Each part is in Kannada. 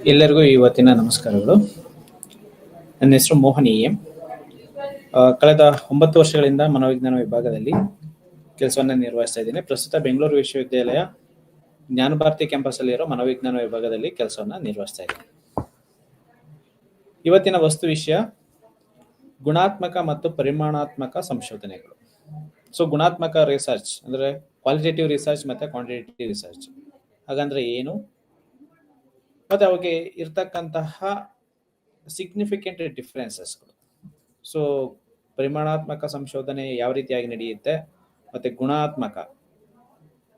ಎಲ್ಲರಿಗೂ ಇವತ್ತಿನ ನಮಸ್ಕಾರಗಳು. ನನ್ನ ಹೆಸರು ಮೋಹನ್ ಎಂ. ಕಳೆದ 9 ವರ್ಷಗಳಿಂದ ಮನೋವಿಜ್ಞಾನ ವಿಭಾಗದಲ್ಲಿ ಕೆಲಸವನ್ನು ನಿರ್ವಹಿಸ್ತಾ ಇದ್ದೀನಿ. ಪ್ರಸ್ತುತ ಬೆಂಗಳೂರು ವಿಶ್ವವಿದ್ಯಾಲಯ ಜ್ಞಾನಭಾರತಿ ಕ್ಯಾಂಪಸ್ ಅಲ್ಲಿರೋ ಮನೋವಿಜ್ಞಾನ ವಿಭಾಗದಲ್ಲಿ ಕೆಲಸವನ್ನ ನಿರ್ವಹಿಸ್ತಾ ಇದ್ದೀನಿ. ಇವತ್ತಿನ ವಸ್ತು ವಿಷಯ ಗುಣಾತ್ಮಕ ಮತ್ತು ಪರಿಮಾಣಾತ್ಮಕ ಸಂಶೋಧನೆಗಳು. ಸೊ ಗುಣಾತ್ಮಕ ರಿಸರ್ಚ್ ಅಂದ್ರೆ ಕ್ವಾಲಿಟೇಟಿವ್ ರಿಸರ್ಚ್ ಮತ್ತೆ ಕ್ವಾಂಟಿಟೇಟಿವ್ ರಿಸರ್ಚ್. ಹಾಗಂದ್ರೆ ಏನು, ಮತ್ತೆ ಅವಾಗ ಇರ್ತಕ್ಕಂತಹ ಸಿಗ್ನಿಫಿಕೆಂಟ್ ಡಿಫ್ರೆನ್ಸಸ್ಗಳು. ಸೊ ಪರಿಮಾಣಾತ್ಮಕ ಸಂಶೋಧನೆ ಯಾವ ರೀತಿಯಾಗಿ ನಡೆಯುತ್ತೆ, ಮತ್ತೆ ಗುಣಾತ್ಮಕ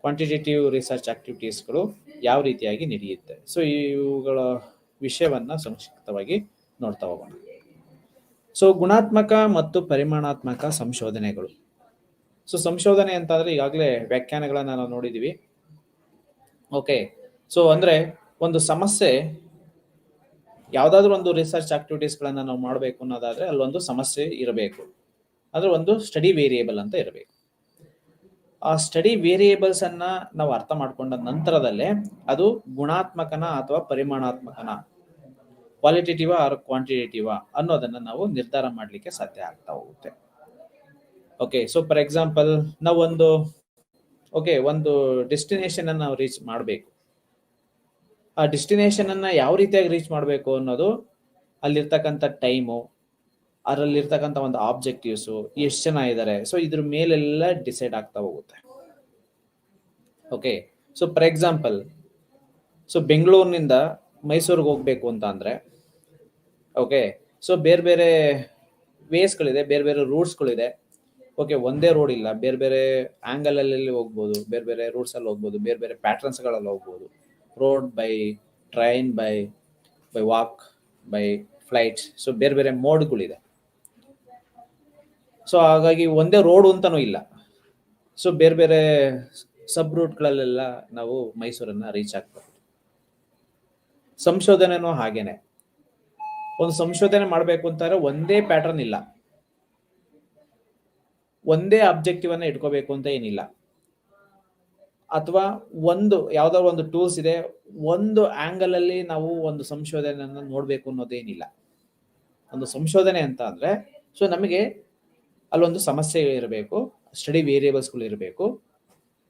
ಕ್ವಾಂಟಿಟೇಟಿವ್ ರಿಸರ್ಚ್ ಆಕ್ಟಿವಿಟೀಸ್ಗಳು ಯಾವ ರೀತಿಯಾಗಿ ನಡೆಯುತ್ತೆ. ಸೊ ಇವುಗಳ ವಿಷಯವನ್ನ ಸಂಕ್ಷಿಪ್ತವಾಗಿ ನೋಡ್ತಾ ಹೋಗೋಣ. ಸೊ ಗುಣಾತ್ಮಕ ಮತ್ತು ಪರಿಮಾಣಾತ್ಮಕ ಸಂಶೋಧನೆಗಳು. ಸೊ ಸಂಶೋಧನೆ ಅಂತಂದ್ರೆ ಈಗಾಗಲೇ ವ್ಯಾಖ್ಯಾನಗಳನ್ನ ನಾವು ನೋಡಿದೀವಿ. ಓಕೆ, ಸೊ ಅಂದ್ರೆ ಒಂದು ಸಮಸ್ಯೆ, ಯಾವ್ದಾದ್ರು ಒಂದು ರಿಸರ್ಚ್ ಆಕ್ಟಿವಿಟೀಸ್ಗಳನ್ನ ನಾವು ಮಾಡಬೇಕು ಅನ್ನೋದಾದ್ರೆ ಅಲ್ಲೊಂದು ಸಮಸ್ಯೆ ಇರಬೇಕು, ಅಂದ್ರೆ ಒಂದು ಸ್ಟಡಿ ವೇರಿಯೇಬಲ್ ಅಂತ ಇರಬೇಕು. ಆ ಸ್ಟಡಿ ವೇರಿಯೇಬಲ್ಸ್ ಅನ್ನ ನಾವು ಅರ್ಥ ಮಾಡ್ಕೊಂಡ ನಂತರದಲ್ಲೇ ಅದು ಗುಣಾತ್ಮಕನ ಅಥವಾ ಪರಿಮಾಣಾತ್ಮಕನ, ಕ್ವಾಲಿಟೇಟಿವ್ ಆರ್ ಕ್ವಾಂಟಿಟೇಟಿವ್ ಅನ್ನೋದನ್ನ ನಾವು ನಿರ್ಧಾರ ಮಾಡ್ಲಿಕ್ಕೆ ಸಾಧ್ಯ ಆಗ್ತಾ ಹೋಗುತ್ತೆ. ಓಕೆ, ಸೊ ಫಾರ್ ಎಕ್ಸಾಂಪಲ್ ನಾವು ಒಂದು ಡೆಸ್ಟಿನೇಷನ್ ಅನ್ನ ನಾವು ರೀಚ್ ಮಾಡಬೇಕು. ಆ ಡೆಸ್ಟಿನೇಷನ್ ಅನ್ನ ಯಾವ ರೀತಿಯಾಗಿ ರೀಚ್ ಮಾಡಬೇಕು ಅನ್ನೋದು ಅಲ್ಲಿರ್ತಕ್ಕಂಥ ಟೈಮು, ಅದರಲ್ಲಿರ್ತಕ್ಕಂಥ ಒಂದು ಆಬ್ಜೆಕ್ಟಿವ್ಸು, ಎಷ್ಟು ಜನ ಇದ್ದಾರೆ, ಸೊ ಇದ್ರ ಮೇಲೆಲ್ಲ ಡಿಸೈಡ್ ಆಗ್ತಾ ಹೋಗುತ್ತೆ. Okay, so for example so ಬೆಂಗಳೂರಿನಿಂದ ಮೈಸೂರಿಗೆ ಹೋಗ್ಬೇಕು ಅಂತ ಅಂದ್ರೆ, ಓಕೆ, ಸೊ ಬೇರೆ ಬೇರೆ ವೇಸ್ಗಳಿದೆ, ಬೇರೆ ಬೇರೆ ರೂಟ್ಸ್ಗಳಿದೆ. ಓಕೆ, ಒಂದೇ ರೋಡ್ ಇಲ್ಲ, ಬೇರೆ ಬೇರೆ ಆಂಗಲ್ ಅಲ್ಲಿ ಹೋಗ್ಬೋದು, ಬೇರೆ ಬೇರೆ ರೂಟ್ಸ್ ಅಲ್ಲಿ ಹೋಗ್ಬೋದು, ಬೇರೆ ಬೇರೆ ಪ್ಯಾಟರ್ನ್ಸ್ ಗಳಲ್ಲಿ ಹೋಗ್ಬೋದು. Road by train, by walk, by flight. So ಬೇರೆ ಬೇರೆ ಮೋಡ್ಗಳಿದೆ. ಸೊ ಹಾಗಾಗಿ ಒಂದೇ ರೋಡ್ ಅಂತಾನೂ ಇಲ್ಲ. ಸೊ ಬೇರೆ ಬೇರೆ ಸಬ್ ರೂಟ್ಗಳಲ್ಲೆಲ್ಲ ನಾವು ಮೈಸೂರನ್ನ ರೀಚ್ ಆಗ್ತೇವೆ. ಸಂಶೋಧನೆನೂ ಹಾಗೇನೆ. ಒಂದು ಸಂಶೋಧನೆ ಮಾಡ್ಬೇಕು ಅಂತಾರೆ ಒಂದೇ ಪ್ಯಾಟರ್ನ್ ಇಲ್ಲ, ಒಂದೇ ಅಬ್ಜೆಕ್ಟಿವ್ ಅನ್ನ ಇಟ್ಕೋಬೇಕು ಅಂತ ಏನಿಲ್ಲ, ಅಥವಾ ಯಾವ್ದಾದ್ರು ಒಂದು ಟೂಲ್ಸ್ ಇದೆ, ಒಂದು ಆಂಗಲ್ ಅಲ್ಲಿ ನಾವು ಒಂದು ಸಂಶೋಧನೆಯನ್ನ ನೋಡ್ಬೇಕು ಅನ್ನೋದೇನಿಲ್ಲ. ಒಂದು ಸಂಶೋಧನೆ ಅಂತ ಅಂದ್ರೆ ಸೊ ನಮಗೆ ಅಲ್ಲೊಂದು ಸಮಸ್ಯೆ ಇರಬೇಕು, ಸ್ಟಡಿ ವೇರಿಯೇಬಲ್ಸ್ಗಳು ಇರಬೇಕು.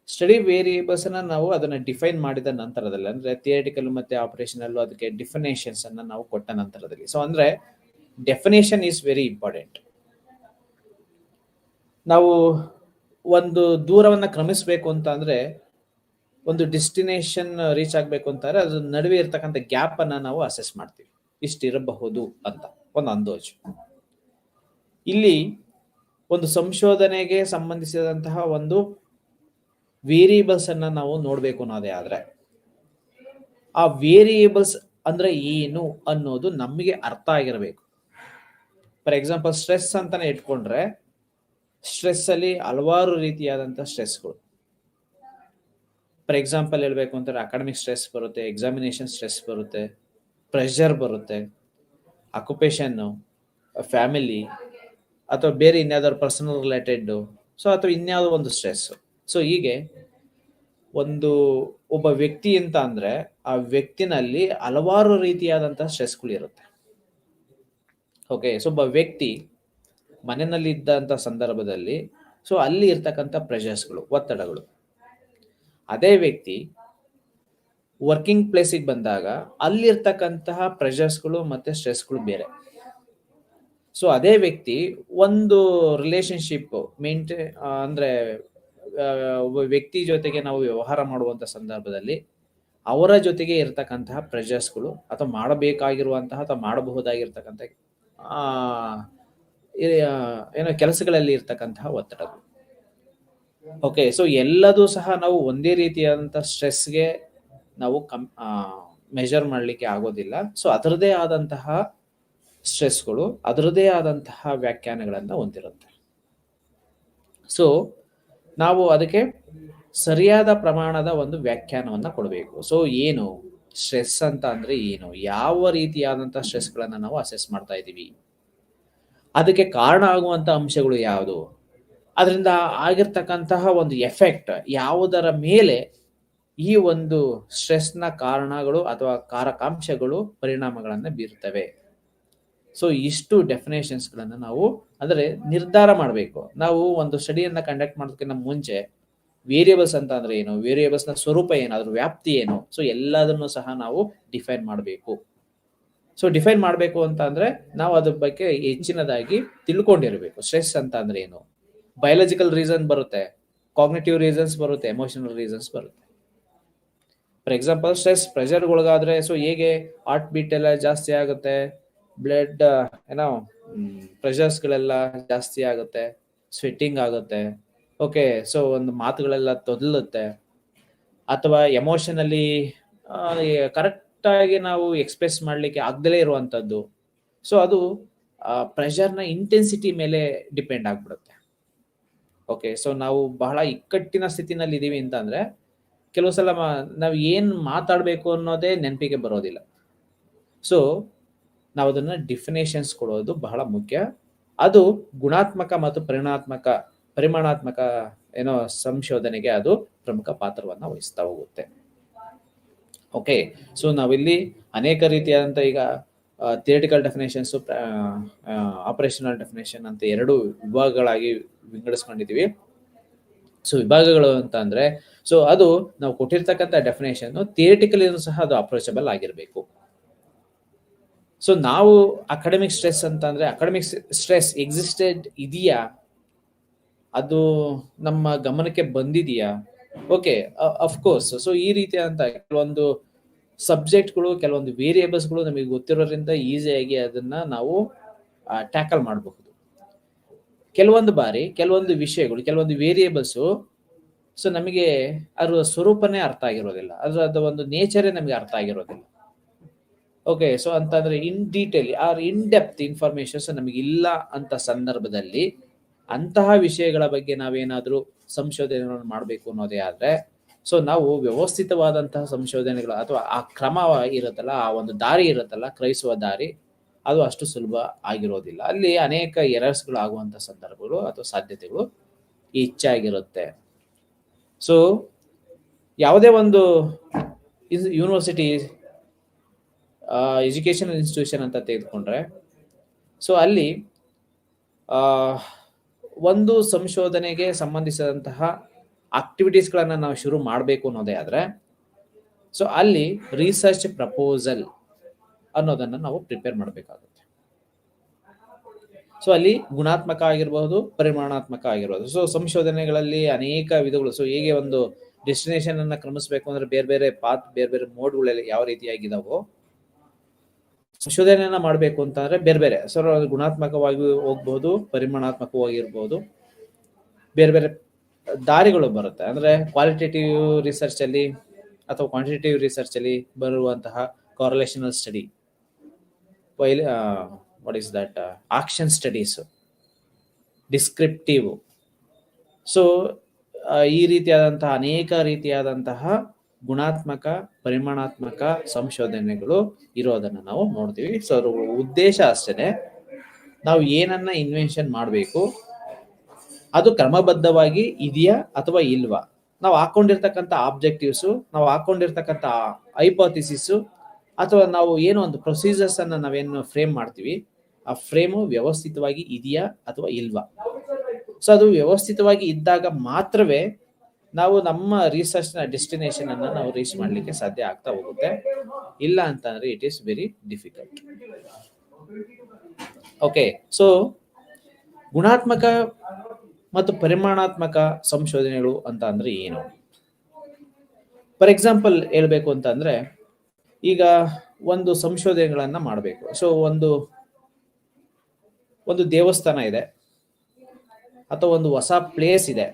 ಸ್ಟಡಿ ವೇರಿಯೇಬಲ್ಸ್ ಅನ್ನ ನಾವು ಅದನ್ನ ಡಿಫೈನ್ ಮಾಡಿದ ನಂತರದಲ್ಲಿ, ಅಂದ್ರೆ ಥಿಯರಿಟಿಕಲ್ ಮತ್ತೆ ಆಪರೇಷನಲ್ ಅದಕ್ಕೆ ಡೆಫಿನೇಷನ್ಸ್ ಅನ್ನ ನಾವು ಕೊಟ್ಟ ನಂತರದಲ್ಲಿ. ಸೊ ಅಂದ್ರೆ ಡೆಫಿನೇಷನ್ ಈಸ್ ವೆರಿ ಇಂಪಾರ್ಟೆಂಟ್. ನಾವು ಒಂದು ದೂರವನ್ನ ಕ್ರಮಿಸಬೇಕು ಅಂತ ಅಂದ್ರೆ, ಒಂದು ಡೆಸ್ಟಿನೇಷನ್ ರೀಚ್ ಆಗ್ಬೇಕು ಅಂತಾರೆ, ಅದ್ರ ನಡುವೆ ಇರ್ತಕ್ಕಂಥ ಗ್ಯಾಪ್ ಅನ್ನ ನಾವು ಅಸೆಸ್ ಮಾಡ್ತೀವಿ, ಇಷ್ಟಿರಬಹುದು ಅಂತ ಒಂದು ಅಂದಾಜು. ಇಲ್ಲಿ ಒಂದು ಸಂಶೋಧನೆಗೆ ಸಂಬಂಧಿಸಿದಂತಹ ಒಂದು ವೇರಿಯೇಬಲ್ಸ್ ಅನ್ನ ನಾವು ನೋಡ್ಬೇಕು ಅನ್ನೋದೇ ಆದ್ರೆ, ಆ ವೇರಿಯೇಬಲ್ಸ್ ಅಂದ್ರೆ ಏನು ಅನ್ನೋದು ನಮಗೆ ಅರ್ಥ ಆಗಿರಬೇಕು. ಫಾರ್ ಎಕ್ಸಾಂಪಲ್ ಸ್ಟ್ರೆಸ್ ಅಂತಾನೆ ಇಟ್ಕೊಂಡ್ರೆ, ಸ್ಟ್ರೆಸ್ ಅಲ್ಲಿ ಹಲವಾರು ರೀತಿಯಾದಂತಹ ಸ್ಟ್ರೆಸ್ಗಳು. ಫಾರ್ ಎಕ್ಸಾಂಪಲ್ ಹೇಳ್ಬೇಕು ಅಂತಂದ್ರೆ ಅಕಾಡೆಮಿಕ್ ಸ್ಟ್ರೆಸ್ ಬರುತ್ತೆ, ಎಕ್ಸಾಮಿನೇಷನ್ ಸ್ಟ್ರೆಸ್ ಬರುತ್ತೆ, ಪ್ರೆಷರ್ ಬರುತ್ತೆ, ಅಕ್ಯುಪೇಷನ್, ಫ್ಯಾಮಿಲಿ, ಅಥವಾ ಬೇರೆ ಇನ್ಯಾವ್ದಾದ್ರು ಪರ್ಸನಲ್ ರಿಲೇಟೆಡ್, ಸೊ ಅಥವಾ ಇನ್ಯಾವುದೋ ಒಂದು ಸ್ಟ್ರೆಸ್. ಸೊ ಹೀಗೆ ಒಬ್ಬ ವ್ಯಕ್ತಿ ಅಂತ ಅಂದ್ರೆ ಆ ವ್ಯಕ್ತಿನಲ್ಲಿ ಹಲವಾರು ರೀತಿಯಾದಂತಹ ಸ್ಟ್ರೆಸ್ಗಳು ಇರುತ್ತೆ. ಓಕೆ, ಸೊ ಒಬ್ಬ ವ್ಯಕ್ತಿ ಮನೆಯಲ್ಲಿ ಇದ್ದಂತ ಸಂದರ್ಭದಲ್ಲಿ ಸೊ ಅಲ್ಲಿ ಇರ್ತಕ್ಕಂಥ ಪ್ರೆಷರ್ಸ್ಗಳು, ಒತ್ತಡಗಳು. ಅದೇ ವ್ಯಕ್ತಿ ವರ್ಕಿಂಗ್ ಪ್ಲೇಸಿಗೆ ಬಂದಾಗ ಅಲ್ಲಿರ್ತಕ್ಕಂತಹ ಪ್ರೆಷರ್ಸ್ಗಳು ಮತ್ತೆ ಸ್ಟ್ರೆಸ್ಗಳು ಬೇರೆ. ಸೊ ಅದೇ ವ್ಯಕ್ತಿ ಒಂದು ರಿಲೇಶನ್ಶಿಪ್ ಅಂದ್ರೆ ಒಬ್ಬ ವ್ಯಕ್ತಿ ಜೊತೆಗೆ ನಾವು ವ್ಯವಹಾರ ಮಾಡುವಂತ ಸಂದರ್ಭದಲ್ಲಿ ಅವರ ಜೊತೆಗೆ ಇರ್ತಕ್ಕಂತಹ ಪ್ರೆಷರ್ಸ್ಗಳು, ಅಥವಾ ಮಾಡಬೇಕಾಗಿರುವಂತಹ ಅಥವಾ ಮಾಡಬಹುದಾಗಿರ್ತಕ್ಕಂಥ ಏನೋ ಕೆಲಸಗಳಲ್ಲಿ ಇರ್ತಕ್ಕಂತಹ ಒತ್ತಡಗಳು. ಓಕೆ, ಸೊ ಎಲ್ಲದೂ ಸಹ ನಾವು ಒಂದೇ ರೀತಿಯಾದಂತಹ ಸ್ಟ್ರೆಸ್ಗೆ ನಾವು ಮೆಜರ್ ಮಾಡ್ಲಿಕ್ಕೆ ಆಗೋದಿಲ್ಲ. ಸೊ ಅದರದೇ ಆದಂತಹ ಸ್ಟ್ರೆಸ್ಗಳು ಅದರದೇ ಆದಂತಹ ವ್ಯಾಖ್ಯಾನಗಳನ್ನ ಹೊಂದಿರುತ್ತೆ. ಸೊ ನಾವು ಅದಕ್ಕೆ ಸರಿಯಾದ ಪ್ರಮಾಣದ ಒಂದು ವ್ಯಾಖ್ಯಾನವನ್ನ ಕೊಡಬೇಕು. ಸೊ ಏನು ಸ್ಟ್ರೆಸ್ ಅಂತ ಅಂದ್ರೆ ಏನು, ಯಾವ ರೀತಿಯಾದಂತಹ ಸ್ಟ್ರೆಸ್ಗಳನ್ನ ನಾವು ಅಸೆಸ್ ಮಾಡ್ತಾ ಇದ್ದೀವಿ, ಅದಕ್ಕೆ ಕಾರಣ ಆಗುವಂತ ಅಂಶಗಳು ಯಾವುದು, ಅದರಿಂದ ಆಗಿರ್ತಕ್ಕಂತಹ ಒಂದು ಎಫೆಕ್ಟ್ ಯಾವುದರ ಮೇಲೆ ಈ ಒಂದು ಸ್ಟ್ರೆಸ್ನ ಕಾರಣಗಳು ಅಥವಾ ಕಾರಕಾಂಶಗಳು ಪರಿಣಾಮಗಳನ್ನ ಬೀರ್ತವೆ. ಸೊ ಇಷ್ಟು ಡೆಫಿನೇಷನ್ಸ್ಗಳನ್ನ ನಾವು ಅಂದ್ರೆ ನಿರ್ಧಾರ ಮಾಡಬೇಕು. ನಾವು ಒಂದು ಸ್ಟಡಿಯನ್ನ ಕಂಡಕ್ಟ್ ಮಾಡೋದಕ್ಕಿಂತ ಮುಂಚೆ ವೇರಿಯೇಬಲ್ಸ್ ಅಂತ ಅಂದ್ರೆ ಏನು, ವೇರಿಯೇಬಲ್ಸ್ ನ ಸ್ವರೂಪ ಏನು, ಅದ್ರ ವ್ಯಾಪ್ತಿ ಏನು, ಸೊ ಎಲ್ಲದನ್ನು ಸಹ ನಾವು ಡಿಫೈನ್ ಮಾಡಬೇಕು. ಸೊ ಡಿಫೈನ್ ಮಾಡಬೇಕು ಅಂತ ಅಂದ್ರೆ ನಾವು ಅದ್ರ ಬಗ್ಗೆ ಹೆಚ್ಚಿನದಾಗಿ ತಿಳ್ಕೊಂಡಿರಬೇಕು. ಸ್ಟ್ರೆಸ್ ಅಂತ ಅಂದ್ರೆ ಏನು, ಬಯಾಲಜಿಕಲ್ ರೀಸನ್ ಬರುತ್ತೆ, ಕಾಗ್ನಿಟಿವ್ ರೀಸನ್ಸ್ ಬರುತ್ತೆ, ಎಮೋಷನಲ್ ರೀಸನ್ಸ್ ಬರುತ್ತೆ. ಫಾರ್ ಎಕ್ಸಾಂಪಲ್ ಸ್ಟ್ರೆಸ್ ಪ್ರೆಷರ್ಗೊಳಗಾದ್ರೆ ಸೊ ಹೇಗೆ ಹಾರ್ಟ್ ಬೀಟ್ ಎಲ್ಲ ಜಾಸ್ತಿ ಆಗುತ್ತೆ, ಬ್ಲಡ್ ಏನೋ ಪ್ರೆಷರ್ಸ್ಗಳೆಲ್ಲ ಜಾಸ್ತಿ ಆಗುತ್ತೆ, ಸ್ವೆಟ್ಟಿಂಗ್ ಆಗುತ್ತೆ. ಓಕೆ, ಸೊ ಒಂದು ಮಾತುಗಳೆಲ್ಲ ತೊದಲುತ್ತೆ, ಅಥವಾ ಎಮೋಷನಲಿ ಕರೆಕ್ಟ್ ಆಗಿ ನಾವು ಎಕ್ಸ್ಪ್ರೆಸ್ ಮಾಡ್ಲಿಕ್ಕೆ ಆಗದಲೇ ಇರುವಂತದ್ದು. ಸೊ ಅದು ಪ್ರೆಷರ್ನ ಇಂಟೆನ್ಸಿಟಿ ಮೇಲೆ ಡಿಪೆಂಡ್ ಆಗ್ಬಿಡುತ್ತೆ. ಓಕೆ, ಸೊ ನಾವು ಬಹಳ ಇಕ್ಕಟ್ಟಿನ ಸ್ಥಿತಿನಲ್ಲಿ ಇದೀವಿ ಅಂತಂದ್ರೆ ಕೆಲವು ಸಲ ನಾವು ಏನ್ ಮಾತಾಡ್ಬೇಕು ಅನ್ನೋದೇ ನೆನಪಿಗೆ ಬರೋದಿಲ್ಲ. ಸೊ ನಾವು ಅದನ್ನ ಡೆಫಿನೇಷನ್ಸ್ ಕೊಡೋದು ಬಹಳ ಮುಖ್ಯ. ಅದು ಗುಣಾತ್ಮಕ ಮತ್ತು ಪರಿಮಾಣಾತ್ಮಕ ಏನೋ ಸಂಶೋಧನೆಗೆ ಅದು ಪ್ರಮುಖ ಪಾತ್ರವನ್ನ ವಹಿಸ್ತಾ ಹೋಗುತ್ತೆ. ಓಕೆ, ಸೊ ನಾವಿಲ್ಲಿ ಅನೇಕ ರೀತಿಯಾದಂಥ ಈಗ ಥಿಯರಿಟಿಕಲ್ ಡೆಫಿನೇಷನ್ಸ್, ಆಪರೇಷನಲ್ ಡೆಫಿನೇಷನ್ ಅಂತ ಎರಡು ವಿಭಾಗಗಳಾಗಿ ವಿಂಗಡಿಸ್ಕೊಂಡಿದೀವಿ. ಸೊ ವಿಭಾಗಗಳು ಅಂತ ಅಂದ್ರೆ ಸೊ ಅದು ನಾವು ಕೊಟ್ಟಿರ್ತಕ್ಕಂಥ ಡೆಫಿನೇಷನ್ ಥಿಯರಿಟಿಕಲಿ ಸಹ ಅದು ಅಪ್ರೋಚಬಲ್ ಆಗಿರಬೇಕು. ಸೊ ನಾವು ಅಕಾಡೆಮಿಕ್ ಸ್ಟ್ರೆಸ್ ಅಂತ ಅಂದ್ರೆ ಅಕಾಡೆಮಿಕ್ ಸ್ಟ್ರೆಸ್ ಎಕ್ಸಿಸ್ಟೆಡ್ ಇದೆಯಾ, ಅದು ನಮ್ಮ ಗಮನಕ್ಕೆ ಬಂದಿದೆಯಾ? Okay, of course. ಸೊ ಈ ರೀತಿಯಾದಂತ ಕೆಲವೊಂದು ಸಬ್ಜೆಕ್ಟ್ಗಳು, ಕೆಲವೊಂದು ವೇರಿಯೇಬಲ್ಸ್ಗಳು ನಮಗೆ ಗೊತ್ತಿರೋದ್ರಿಂದ ಈಸಿಯಾಗಿ ಅದನ್ನ ನಾವು ಟ್ಯಾಕಲ್ ಮಾಡಬಹುದು. ಕೆಲವೊಂದು ಬಾರಿ ಕೆಲವೊಂದು ವಿಷಯಗಳು, ಕೆಲವೊಂದು ವೇರಿಯೇಬಲ್ಸು ಸೊ ನಮಗೆ ಅದರ ಸ್ವರೂಪನೇ ಅರ್ಥ ಆಗಿರೋದಿಲ್ಲ, ಅದರ ಒಂದು ನೇಚರೇ ನಮಗೆ ಅರ್ಥ ಆಗಿರೋದಿಲ್ಲ. ಓಕೆ, ಸೊ ಅಂತಂದ್ರೆ in detail or in depth informations ನಮಗೆ ಇಲ್ಲ ಅಂತ ಸಂದರ್ಭದಲ್ಲಿ ಅಂತಹ ವಿಷಯಗಳ ಬಗ್ಗೆ ನಾವೇನಾದ್ರೂ ಸಂಶೋಧನೆಗಳನ್ನು ಮಾಡಬೇಕು ಅನ್ನೋದೇ ಆದ್ರೆ ಸೊ ನಾವು ವ್ಯವಸ್ಥಿತವಾದಂತಹ ಸಂಶೋಧನೆಗಳು ಅಥವಾ ಆ ಕ್ರಮ ಇರುತ್ತಲ್ಲ, ಆ ಒಂದು ದಾರಿ ಇರುತ್ತಲ್ಲ, ಕ್ರಯಿಸುವ ದಾರಿ, ಅದು ಅಷ್ಟು ಸುಲಭ ಆಗಿರೋದಿಲ್ಲ. ಅಲ್ಲಿ ಅನೇಕ ಎರರ್ಸ್ಗಳು ಆಗುವಂತ ಸಂದರ್ಭಗಳು ಅಥವಾ ಸಾಧ್ಯತೆಗಳು ಹೆಚ್ಚಾಗಿರುತ್ತೆ. ಸೊ ಯಾವುದೇ ಒಂದು ಯೂನಿವರ್ಸಿಟಿ, ಎಜುಕೇಶನಲ್ ಇನ್ಸ್ಟಿಟ್ಯೂಷನ್ ಅಂತ ತೆಗೆದುಕೊಂಡ್ರೆ ಸೊ ಅಲ್ಲಿ ಒಂದು ಸಂಶೋಧನೆಗೆ ಸಂಬಂಧಿಸಿದಂತಹ ಆಕ್ಟಿವಿಟೀಸ್ಗಳನ್ನ ನಾವು ಶುರು ಮಾಡಬೇಕು ಅನ್ನೋದೇ ಆದ್ರೆ ಸೊ ಅಲ್ಲಿ ರಿಸರ್ಚ್ ಪ್ರಪೋಸಲ್ ಅನ್ನೋದನ್ನ ನಾವು ಪ್ರಿಪೇರ್ ಮಾಡಬೇಕಾಗುತ್ತೆ. ಸೊ ಅಲ್ಲಿ ಗುಣಾತ್ಮಕ ಆಗಿರಬಹುದು, ಪರಿಮಾಣಾತ್ಮಕ ಆಗಿರಬಹುದು. ಸೊ ಸಂಶೋಧನೆಗಳಲ್ಲಿ ಅನೇಕ ವಿಧಗಳು. ಸೊ ಹೇಗೆ ಒಂದು ಡೆಸ್ಟಿನೇಷನ್ ಅನ್ನ ಕ್ರಮಿಸಬೇಕು ಅಂದ್ರೆ ಬೇರೆ ಬೇರೆ ಪಾತ್, ಬೇರೆ ಬೇರೆ ಮೋಡ್ಗಳೆಲ್ಲ ಯಾವ ರೀತಿಯಾಗಿದಾವೋ, ಸಂಶೋಧನೆಯನ್ನ ಮಾಡಬೇಕು ಅಂತಂದ್ರೆ ಬೇರೆ ಬೇರೆ. ಸೊ ಗುಣಾತ್ಮಕವಾಗಿ ಹೋಗ್ಬಹುದು, ಪರಿಮಾಣಾತ್ಮಕವಾಗಿರ್ಬಹುದು, ಬೇರೆ ಬೇರೆ ದಾರಿಗಳು ಬರುತ್ತೆ. ಅಂದ್ರೆ ಕ್ವಾಲಿಟೇಟಿವ್ ರಿಸರ್ಚ್ ಅಲ್ಲಿ ಅಥವಾ ಕ್ವಾಂಟಿಟೇಟಿವ್ ರಿಸರ್ಚ್ ಅಲ್ಲಿ ಬರುವಂತಹ correlational study, what is that, action studies, descriptive. So ಈ ರೀತಿಯಾದಂತಹ ಅನೇಕ ರೀತಿಯಾದಂತಹ ಗುಣಾತ್ಮಕ, ಪರಿಮಾಣಾತ್ಮಕ ಸಂಶೋಧನೆಗಳು ಇರೋದನ್ನ ನಾವು ನೋಡ್ತೀವಿ. ಸೊ ಅದ್ರ ಉದ್ದೇಶ ಅಷ್ಟೇ, ನಾವು ಏನನ್ನ ಇನ್ವೆನ್ಷನ್ ಮಾಡಬೇಕು ಅದು ಕ್ರಮಬದ್ಧವಾಗಿ ಇದೆಯಾ ಅಥವಾ ಇಲ್ವಾ, ನಾವು ಹಾಕೊಂಡಿರ್ತಕ್ಕಂಥ ಆಬ್ಜೆಕ್ಟಿವ್ಸು, ನಾವು ಹಾಕೊಂಡಿರ್ತಕ್ಕಂಥ ಹೈಪೋಥಿಸಿಸ್, ಅಥವಾ ನಾವು ಏನೋ ಒಂದು ಪ್ರೊಸೀಜರ್ಸ್ ಅನ್ನ ನಾವೇನು ಫ್ರೇಮ್ ಮಾಡ್ತೀವಿ, ಆ ಫ್ರೇಮು ವ್ಯವಸ್ಥಿತವಾಗಿ ಇದೆಯಾ ಅಥವಾ ಇಲ್ವಾ. ಸೊ ಅದು ವ್ಯವಸ್ಥಿತವಾಗಿ ಇದ್ದಾಗ ಮಾತ್ರವೇ ನಾವು ನಮ್ಮ ರಿಸರ್ಚ್ ನ ಡೆಸ್ಟಿನೇಷನ್ ಅನ್ನ ನಾವು ರೀಚ್ ಮಾಡ್ಲಿಕ್ಕೆ ಸಾಧ್ಯ ಆಗ್ತಾ ಹೋಗುತ್ತೆ. ಇಲ್ಲ ಅಂತಂದ್ರೆ it is very difficult. Okay, so ಗುಣಾತ್ಮಕ ಮತ್ತು ಪರಿಮಾಣಾತ್ಮಕ ಸಂಶೋಧನೆಗಳು ಅಂತ ಅಂದ್ರೆ ಏನು? ಫಾರ್ ಎಕ್ಸಾಂಪಲ್ ಹೇಳ್ಬೇಕು ಅಂತಂದ್ರೆ ಈಗ ಒಂದು ಸಂಶೋಧನೆಗಳನ್ನ ಮಾಡಬೇಕು. ಸೊ ಒಂದು ದೇವಸ್ಥಾನ ಇದೆ ಅಥವಾ ಒಂದು ಹೊಸ ಪ್ಲೇಸ್ ಇದೆ.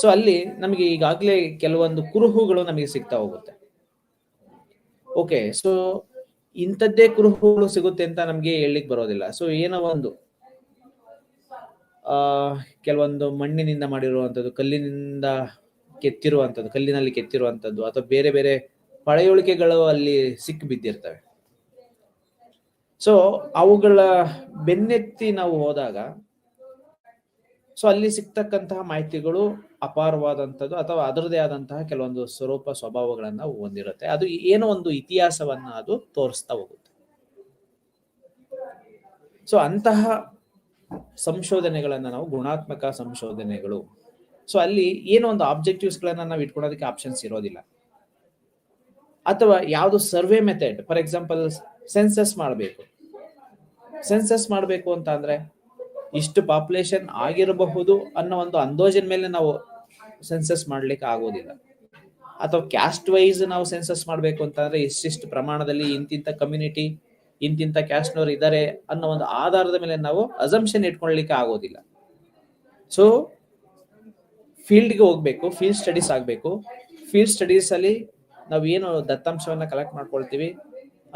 ಸೊ ಅಲ್ಲಿ ನಮಗೆ ಈಗಾಗಲೇ ಕೆಲವೊಂದು ಕುರುಹುಗಳು ನಮಗೆ ಸಿಗ್ತಾ ಹೋಗುತ್ತೆ. ಓಕೆ, ಸೊ ಇಂಥದ್ದೇ ಕುರುಹುಗಳು ಸಿಗುತ್ತೆ ಅಂತ ನಮ್ಗೆ ಹೇಳಲಿಕ್ಕೆ ಬರೋದಿಲ್ಲ. ಸೊ ಏನೋ ಒಂದು ಕೆಲವೊಂದು ಮಣ್ಣಿನಿಂದ ಮಾಡಿರುವಂಥದ್ದು, ಕಲ್ಲಿನಲ್ಲಿ ಕೆತ್ತಿರುವಂಥದ್ದು ಅಥವಾ ಬೇರೆ ಬೇರೆ ಪಳೆಯುಳಿಕೆಗಳು ಅಲ್ಲಿ ಸಿಕ್ಕಿ ಬಿದ್ದಿರ್ತವೆ. ಸೊ ಅವುಗಳ ಬೆನ್ನೆತ್ತಿ ನಾವು ಹೋದಾಗ ಸೊ ಅಲ್ಲಿ ಸಿಗ್ತಕ್ಕಂತಹ ಮಾಹಿತಿಗಳು ಅಪಾರವಾದಂಥದ್ದು ಅಥವಾ ಅದರದೇ ಆದಂತಹ ಕೆಲವೊಂದು ಸ್ವರೂಪ ಸ್ವಭಾವಗಳನ್ನ ಹೊಂದಿರುತ್ತೆ. ಅದು ಏನೋ ಒಂದು ಇತಿಹಾಸವನ್ನ ಅದು ತೋರಿಸ್ತಾ ಹೋಗುತ್ತೆ. ಸೊ ಅಂತಹ ಸಂಶೋಧನೆಗಳನ್ನ ನಾವು ಗುಣಾತ್ಮಕ ಸಂಶೋಧನೆಗಳು. ಸೊ ಅಲ್ಲಿ ಏನೋ ಒಂದು ಆಬ್ಜೆಕ್ಟಿವ್ಸ್ ಗಳನ್ನ ನಾವು ಇಟ್ಕೊಳ್ಳೋದಕ್ಕೆ ಆಪ್ಷನ್ಸ್ ಇರೋದಿಲ್ಲ. ಅಥವಾ ಯಾವುದು survey method, for example census ಮಾಡಬೇಕು ಅಂತ ಅಂದ್ರೆ ಇಷ್ಟು ಪಾಪ್ಯುಲೇಷನ್ ಆಗಿರಬಹುದು ಅನ್ನೋ ಒಂದು ಅಂದಾಜಿನ ಮೇಲೆ ನಾವು ಸೆನ್ಸಸ್ ಮಾಡ್ಲಿಕ್ಕೆ ಆಗೋದಿಲ್ಲ. ಅಥವಾ ಕ್ಯಾಸ್ಟ್ ವೈಸ್ ನಾವು ಸೆನ್ಸಸ್ ಮಾಡಬೇಕು ಅಂತಂದ್ರೆ ಇಷ್ಟಿಷ್ಟು ಪ್ರಮಾಣದಲ್ಲಿ ಇಂತಿಂತ ಕಮ್ಯುನಿಟಿ ಇಂತಿಂತ ಕ್ಯಾಸ್ಟ್ನವ್ರು ಇದ್ದಾರೆ ಅನ್ನೋ ಒಂದು ಆಧಾರದ ಮೇಲೆ ನಾವು ಅಸಂಪ್ಷನ್ ಇಟ್ಕೊಳ್ಳಿಕ್ಕೆ ಆಗೋದಿಲ್ಲ. ಸೊ ಫೀಲ್ಡ್ಗೆ ಹೋಗ್ಬೇಕು, ಫೀಲ್ಡ್ ಸ್ಟಡೀಸ್ ಆಗಬೇಕು. ಫೀಲ್ಡ್ ಸ್ಟಡೀಸ್ ಅಲ್ಲಿ ನಾವು ಏನು ದತ್ತಾಂಶವನ್ನ ಕಲೆಕ್ಟ್ ಮಾಡ್ಕೊಳ್ತೀವಿ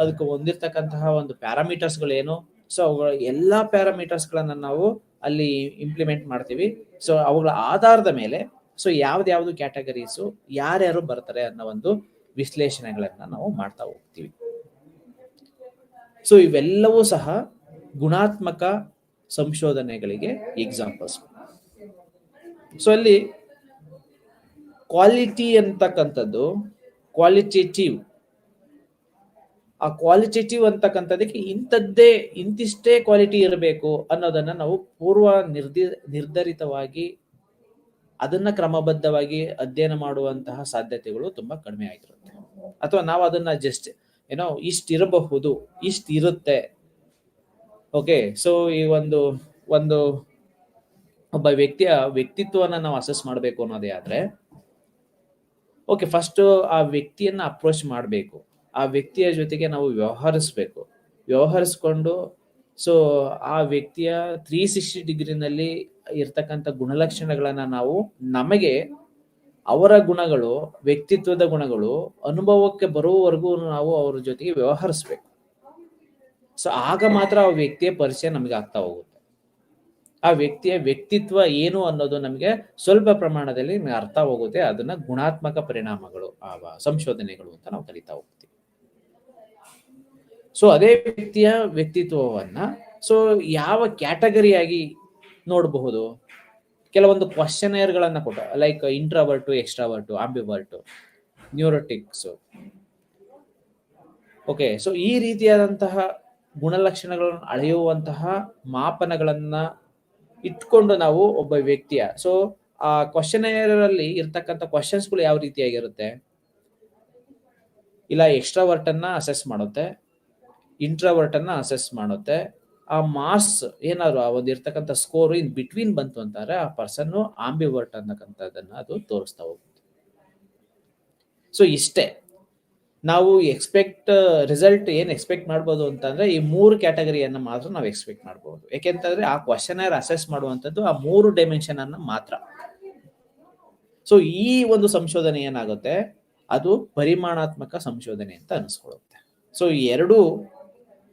ಅದಕ್ಕೆ ಹೊಂದಿರ್ತಕ್ಕಂತಹ ಒಂದು ಪ್ಯಾರಾಮೀಟರ್ಸ್ಗಳು ಏನು, ಸೊ ಅವುಗಳ ಎಲ್ಲಾ ಪ್ಯಾರಾಮೀಟರ್ಸ್ ಗಳನ್ನ ನಾವು ಅಲ್ಲಿ ಇಂಪ್ಲಿಮೆಂಟ್ ಮಾಡ್ತೀವಿ. ಸೊ ಅವುಗಳ ಆಧಾರದ ಮೇಲೆ ಸೊ ಯಾವ್ದು ಕ್ಯಾಟಗರೀಸು ಯಾರ್ಯಾರು ಬರ್ತಾರೆ ಅನ್ನೋ ಒಂದು ವಿಶ್ಲೇಷಣೆಗಳನ್ನ ನಾವು ಮಾಡ್ತಾ ಹೋಗ್ತೀವಿ. ಸೊ ಇವೆಲ್ಲವೂ ಸಹ ಗುಣಾತ್ಮಕ ಸಂಶೋಧನೆಗಳಿಗೆ ಎಕ್ಸಾಂಪಲ್ಸ್. ಸೊ ಅಲ್ಲಿ ಕ್ವಾಲಿಟಿ ಅಂತಕ್ಕಂಥದ್ದು ಕ್ವಾಲಿಟೇಟಿವ್, ಆ ಕ್ವಾಲಿಟೇಟಿವ್ ಅಂತಕ್ಕಂಥದಕ್ಕೆ ಇಂತಿಷ್ಟೇ ಕ್ವಾಲಿಟಿ ಇರಬೇಕು ಅನ್ನೋದನ್ನ ನಾವು ಪೂರ್ವ ನಿರ್ಧರಿತವಾಗಿ ಅದನ್ನ ಕ್ರಮಬದ್ಧವಾಗಿ ಅಧ್ಯಯನ ಮಾಡುವಂತಹ ಸಾಧ್ಯತೆಗಳು ತುಂಬಾ ಕಡಿಮೆ ಆಗಿರುತ್ತೆ. ಅಥವಾ ನಾವು ಅದನ್ನ ಜಸ್ಟ್ ಏನೋ ಇಷ್ಟಿರಬಹುದು, ಇಷ್ಟಿರುತ್ತೆ. ಓಕೆ, ಸೊ ಈ ಒಂದು ಒಬ್ಬ ವ್ಯಕ್ತಿಯ ವ್ಯಕ್ತಿತ್ವವನ್ನ ನಾವು ಅಸೆಸ್ ಮಾಡಬೇಕು ಅನ್ನೋದೇ ಆದ್ರೆ ಓಕೆ, ಫಸ್ಟ್ ಆ ವ್ಯಕ್ತಿಯನ್ನ ಅಪ್ರೋಚ್ ಮಾಡಬೇಕು, ಆ ವ್ಯಕ್ತಿಯ ಜೊತೆಗೆ ನಾವು ವ್ಯವಹರಿಸ್ಕೊಂಡು ಸೊ ಆ ವ್ಯಕ್ತಿಯ 360 ಡಿಗ್ರಿನಲ್ಲಿ ಇರ್ತಕ್ಕಂಥ ಗುಣಲಕ್ಷಣಗಳನ್ನ ನಾವು ನಮಗೆ ಅವರ ಗುಣಗಳು, ವ್ಯಕ್ತಿತ್ವದ ಗುಣಗಳು ಅನುಭವಕ್ಕೆ ಬರುವವರೆಗೂ ನಾವು ಅವ್ರ ಜೊತೆಗೆ ವ್ಯವಹರಿಸ್ಬೇಕು. ಸೊ ಆಗ ಮಾತ್ರ ಆ ವ್ಯಕ್ತಿಯ ಪರಿಚಯ ನಮಗೆ ಆಗ್ತಾ ಹೋಗುತ್ತೆ. ಆ ವ್ಯಕ್ತಿಯ ವ್ಯಕ್ತಿತ್ವ ಏನು ಅನ್ನೋದು ನಮಗೆ ಸ್ವಲ್ಪ ಪ್ರಮಾಣದಲ್ಲಿ ಅರ್ಥ ಹೋಗುತ್ತೆ. ಅದನ್ನ ಗುಣಾತ್ಮಕ ಪರಿಣಾಮಗಳು, ಸಂಶೋಧನೆಗಳು ಅಂತ ನಾವು ಕರಿತಾ ಹೋಗ್ತೀವಿ. ಸೊ ಅದೇ ವ್ಯಕ್ತಿಯ ವ್ಯಕ್ತಿತ್ವವನ್ನ ಸೊ ಯಾವ ಕ್ಯಾಟಗರಿಯಾಗಿ ನೋಡಬಹುದು? ಕೆಲವೊಂದು ಕ್ವಶನೇರ್ ಗಳನ್ನ ಕೊಟ್ಟ, ಲೈಕ್ ಇಂಟ್ರಾವರ್ಟು, ಎಕ್ಸ್ಟ್ರಾವರ್ಟು, ಆಂಬಿವರ್ಟು, ನ್ಯೂರೋಟಿಕ್ಸ್. ಓಕೆ, ಸೊ ಈ ರೀತಿಯಾದಂತಹ ಗುಣಲಕ್ಷಣಗಳನ್ನು ಅಳೆಯುವಂತಹ ಮಾಪನಗಳನ್ನ ಇಟ್ಕೊಂಡು ನಾವು ಒಬ್ಬ ವ್ಯಕ್ತಿಯ ಸೊ ಆ ಕ್ವಶನೇರ್ ಅಲ್ಲಿ ಇರ್ತಕ್ಕಂಥ ಕ್ವಶನ್ಸ್ಗಳು ಯಾವ ರೀತಿಯಾಗಿರುತ್ತೆ? ಇಲ್ಲ ಎಕ್ಸ್ಟ್ರಾವರ್ಟ್ ಅನ್ನ ಅಸೆಸ್ ಮಾಡುತ್ತೆ, ಇಂಟ್ರಾವರ್ಟ್ ಅನ್ನ ಅಸೆಸ್ ಮಾಡುತ್ತೆ. ಆ ಮಾರ್ಕ್ಸ್ ಏನಾದ್ರು ಆ ಒಂದು ಇರ್ತಕ್ಕಂಥ ಸ್ಕೋರ್ ಇನ್ ಬಿಟ್ವೀನ್ ಬಂತು ಅಂತಾರೆ ಆ ಪರ್ಸನ್ ಆಂಬಿವರ್ಟ್ ಅನ್ನಕ್ಕಂಥದ್ದನ್ನ ಅದು ತೋರಿಸ್ತಾ ಹೋಗುತ್ತೆ. ಸೊ ಇಷ್ಟೇ ನಾವು ರಿಸಲ್ಟ್ ಏನ್ ಎಕ್ಸ್ಪೆಕ್ಟ್ ಮಾಡ್ಬೋದು ಅಂತಂದ್ರೆ ಈ 3 ಕ್ಯಾಟಗರಿಯನ್ನ ಮಾತ್ರ ನಾವು ಎಕ್ಸ್ಪೆಕ್ಟ್ ಮಾಡ್ಬೋದು. ಯಾಕೆಂತಂದ್ರೆ ಆ ಕ್ವಶನರ್ ಅಸೆಸ್ ಮಾಡುವಂಥದ್ದು ಆ 3 ಡೈಮೆನ್ಷನ್ ಅನ್ನ ಮಾತ್ರ. ಸೊ ಈ ಒಂದು ಸಂಶೋಧನೆ ಏನಾಗುತ್ತೆ, ಅದು ಪರಿಮಾಣಾತ್ಮಕ ಸಂಶೋಧನೆ ಅಂತ ಅನಿಸ್ಕೊಳ್ಳುತ್ತೆ. ಸೊ ಈ 2